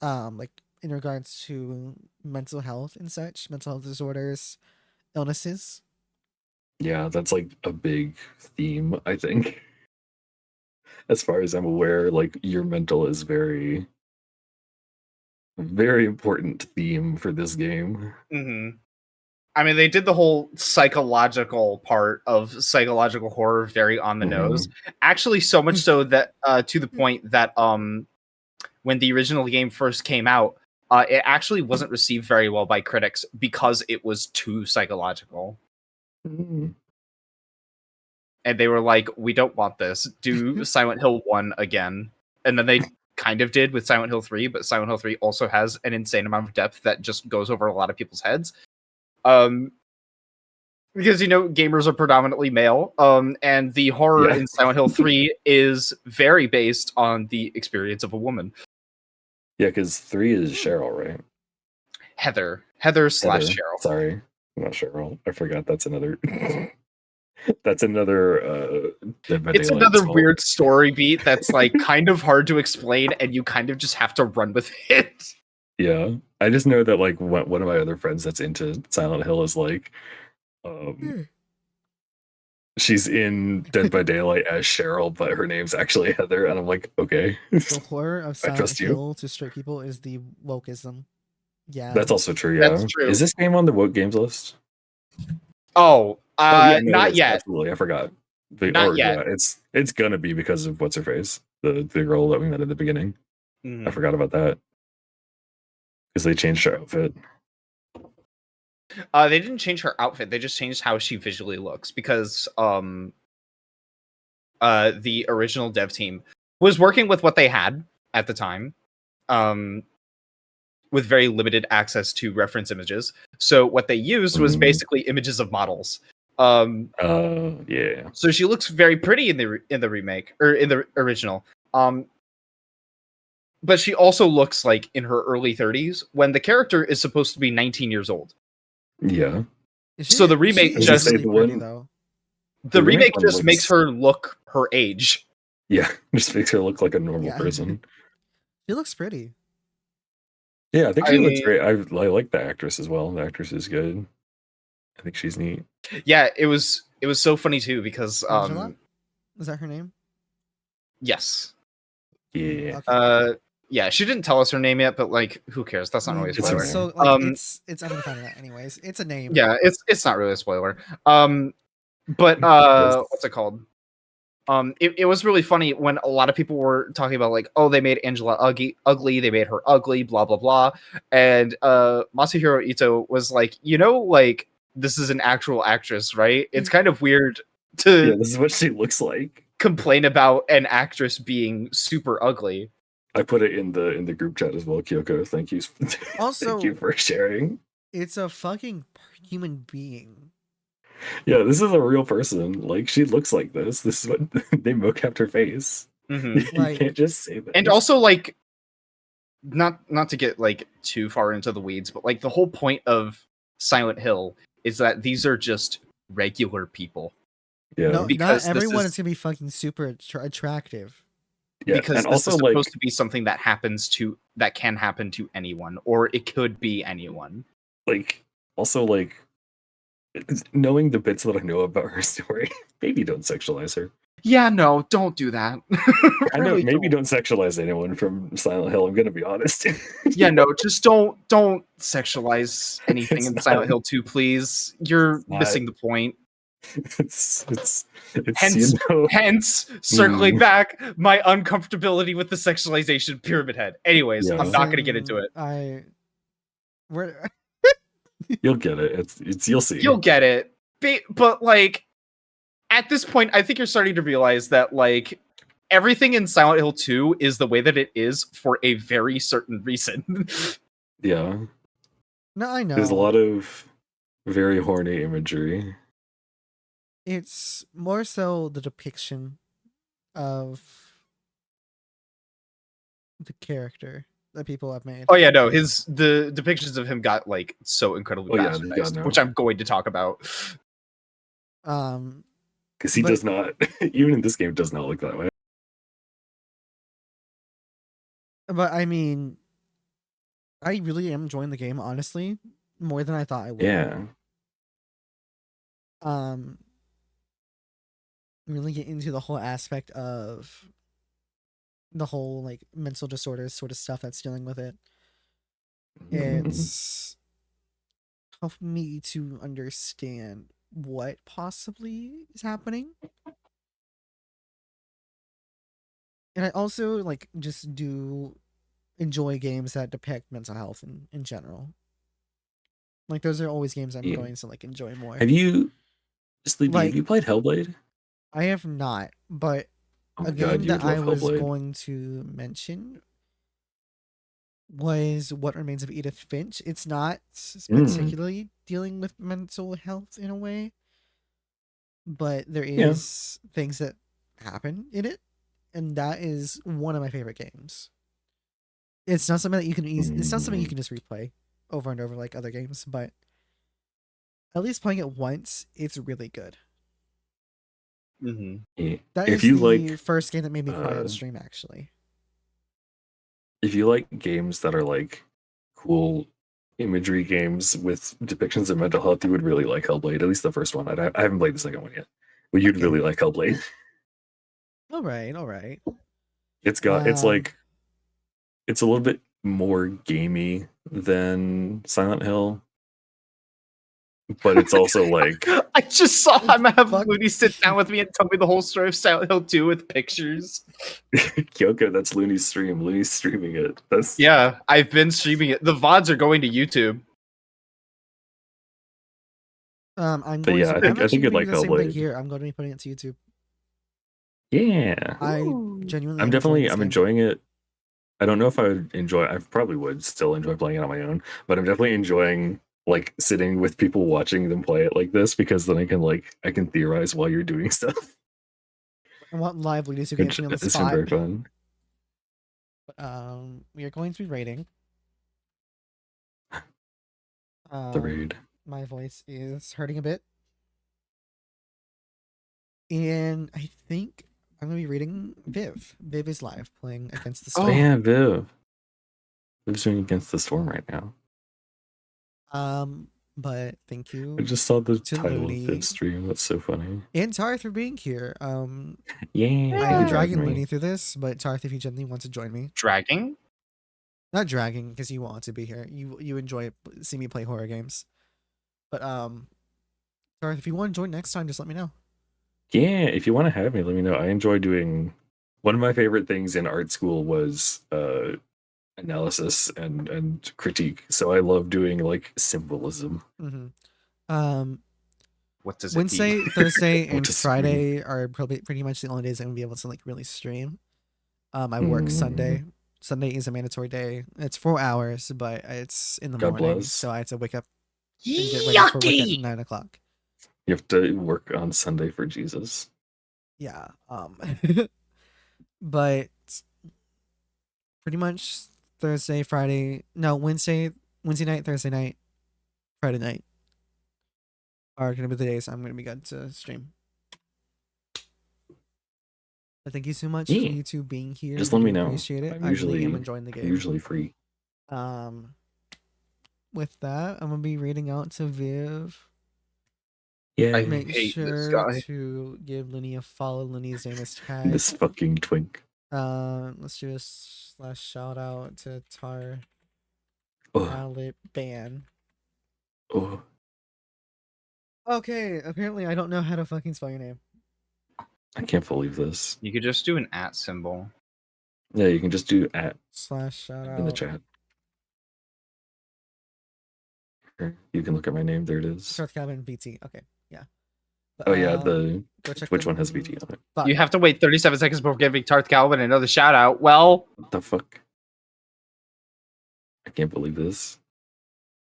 like in regards to mental health and such, mental health disorders, illnesses. Yeah, that's like a big theme, I think. As far as I'm aware, like your mental is very important theme for this game. hmm I mean, they did the whole psychological part of psychological horror very on the Mhm. nose. Actually, so much so that to the point that when the original game first came out, it actually wasn't received very well by critics because it was too psychological. Mm. And they were like, we don't want this. Do Silent Hill 1 again. And then they kind of did with Silent Hill 3, but Silent Hill 3 also has an insane amount of depth that just goes over a lot of people's heads. because gamers are predominantly male, and the horror Yeah. in Silent Hill 3 is very based on the experience of a woman. Yeah, because 3 is Cheryl, right? Heather / Heather. Cheryl. Sorry, not Cheryl. I forgot that's another. That's another. Dead by It's Daylight's another fault. weird story beat that's like kind of hard to explain, and you kind of just have to run with it. Yeah, I just know that like one of my other friends that's into Silent Hill is like, she's in Dead by Daylight as Cheryl, but her name's actually Heather, and I'm like, okay, The horror of I Silent trust you. Hill to straight people is the wokeism. Yeah. That's also true. Yeah, That's true. Is this game on the woke games list? Oh, Yeah, no, it not is, yet. Absolutely, I forgot. Not yet. Yeah, it's gonna be because of what's her face, the girl that we met at the beginning. Mhm. I forgot about that because they changed her outfit. They didn't change her outfit. They just changed how she visually looks because the original dev team was working with what they had at the time, with very limited access to reference images. So what they used was basically images of models. Yeah. So she looks very pretty in the remake or in the original. But she also looks like in her early 30s when the character is supposed to be 19 years old. Yeah. So the remake she is just- really the pretty, one- though. The remake one just makes looks- her look her age. Yeah, just makes her look like a normal Yeah. person. She looks pretty. Yeah, I think I she looks mean- great. I like the actress as well. The actress is good. I think she's neat. Yeah, it was so funny too because Angela? Is that her name? yes. Yeah. Okay. Yeah, she didn't tell us her name yet, but like who cares? That's not really a It's spoiler. okay. So like Um, it's I'm gonna find it out anyways. It's a name. Yeah, it's not really a spoiler. But Yes. what's it called? It was really funny when a lot of people were talking about like, oh, they made Angela ugly, they made her ugly, blah blah blah, and Masahiro Ito was like, like this is an actual actress, right? It's kind of weird to Yeah, this is what she looks like. complain about an actress being super ugly. I put it in the group chat as well, Kyoko. Thank you. Also- thank you for sharing. It's a fucking human being. Yeah, this is a real person. Like she looks like this. This is what they mocapped her face. Mhm. You Like- can't just say that. And also like not to get like too far into the weeds, but like the whole point of Silent Hill is that these are just regular people. yeah, No, because not this everyone is- is gonna be fucking super attractive. yeah. Because and this also is like supposed to be something that can happen to anyone, or it could be anyone. also knowing the bits that I know about her story, maybe don't sexualize her. Yeah, no, don't do that. I know Really maybe don't sexualize anyone from Silent Hill. I'm gonna be honest. Yeah, no, just don't sexualize anything It's in not- Silent Hill 2, please. You're not. missing the point. it's Hence- Hence, circling Mm. back, my uncomfortability with the sexualization Pyramid Head. Anyways, Yeah. I'm not gonna get into it. We're You'll get it. It's you'll see. You'll get it. But like at this point, I think you're starting to realize that like everything in Silent Hill 2 is the way that it is for a very certain reason. Yeah. no, I know. There's a lot of very horny imagery. It's more so the depiction of the character that people have made. Oh yeah, no, the depictions of him got like so incredibly Oh, yeah, they got bastardized, no. which I'm going to talk about. Because he But- does not, even in this game, does not look that way. But I mean, I really am enjoying the game, honestly, more than I thought I would. Yeah. Really get into the whole aspect of the whole like mental disorders sort of stuff that's dealing with it. It's helped me to understand what possibly is happening. And I also like just do enjoy games that depict mental health in general. Like those are always games I'm Yeah. going to like enjoy more. Have you, Sleepy, Like- have you played Hellblade? I have not, but Oh my a god, game you that would I love was Hellblade. going to mention was What Remains of Edith Finch. It's not particularly dealing with mental health in a way, but there Yeah. is things that happen in it, and that is one of my favorite games. It's not something that you can it's not something you can just replay over and over like other games, but at least playing it once, it's really good. Mm-hmm. Yeah. That If is you the like, first game that made me cry on uh, stream, actually. if you like games that are like cool imagery games with depictions of mental health, you would really like Hellblade. At least the first one. I haven't played the second one yet, but you'd really Okay. like Hellblade. All right. It's like it's a little bit more gamey than Silent Hill, but it's also like I just saw I'm gonna have Fuck. Looney sit down with me and tell me the whole story of Silent Hill 2 with pictures. Kyoko. That's Looney's stream. Looney's streaming it. That's Yeah, I've been streaming it. The VODs are going to YouTube. I'm But going yeah, to. I think I'm actually you'd going to like do the same thing Hellblade. here. I'm going to be putting it to YouTube. Yeah. I Ooh. genuinely. I'm am enjoying definitely this I'm game. enjoying it. I don't know if I would enjoy. I probably would still enjoy playing it on my own, but I'm definitely enjoying like sitting with people watching them play it like this because then I can theorize while you're doing stuff. I want live leaders who can Which actually on the has been spot. very fun. We are going to be rating. The raid. My voice is hurting a bit. And I think I'm going to be rating Viv. Viv is live playing against the Oh storm. yeah, Viv. Viv's doing Against the Storm right now. But thank you I just saw the to title Looney. of Viv's stream. That's so funny. and Tarth for being here. Yeah. I'm you dragging me. Looney through this, but Tarth, if you genuinely want to join me, Dragging? not dragging because you want to be here. You enjoy see me play horror games, but Tarth, if you want to join next time, just let me know. Yeah, if you want to have me, let me know. I enjoy doing. One of my favorite things in art school was analysis and critique. So I love doing like symbolism. Mm-hmm. What does it Wednesday, mean? Thursday, What and does it mean? Friday are probably pretty much the only days I'm gonna be able to like really stream. I work Sunday. Sunday is a mandatory day. It's 4 hours, but it's in the God morning, bless. so I have to wake up and get ready for work at Yucky! 9 o'clock. You have to work on Sunday for Jesus. Yeah. But pretty much Thursday, Friday, no, Wednesday night, Thursday night, Friday night are gonna be the days I'm gonna be good to stream. But thank you so much Yeah. for you two being here. Just We let me do know. appreciate it. I'm I really am usually- enjoying the I'm game. usually free. With that, I'm gonna be reading out to Viv. Yeah. Make hate this sure guy. to give Linny a follow. Linny's name is Tag. This fucking twink. Let's do a / shout out to Tar Oh, Ban. oh. Okay, apparently I don't know how to fucking spell your name. I can't believe this. You could just do an @ symbol. Yeah, you can just do at / shout out. in the chat. Here, you can look at my name. There it is. North Cabin BT. Okay, yeah. Oh yeah, the go check which one has them- VT on it? Fuck. You have to wait 37 seconds before giving Tarth Calvin another shout out. Well, What the fuck? I can't believe this.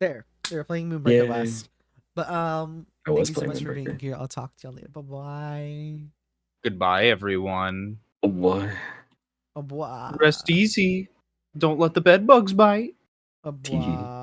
There. They were playing Moonbreaker Yay. last. But I thank was you so playing much for being Moonbreaker. here. I'll talk to y'all later. Bye bye. Goodbye, everyone. What? Bye. rest easy. Don't let the bed bugs bite. Bye.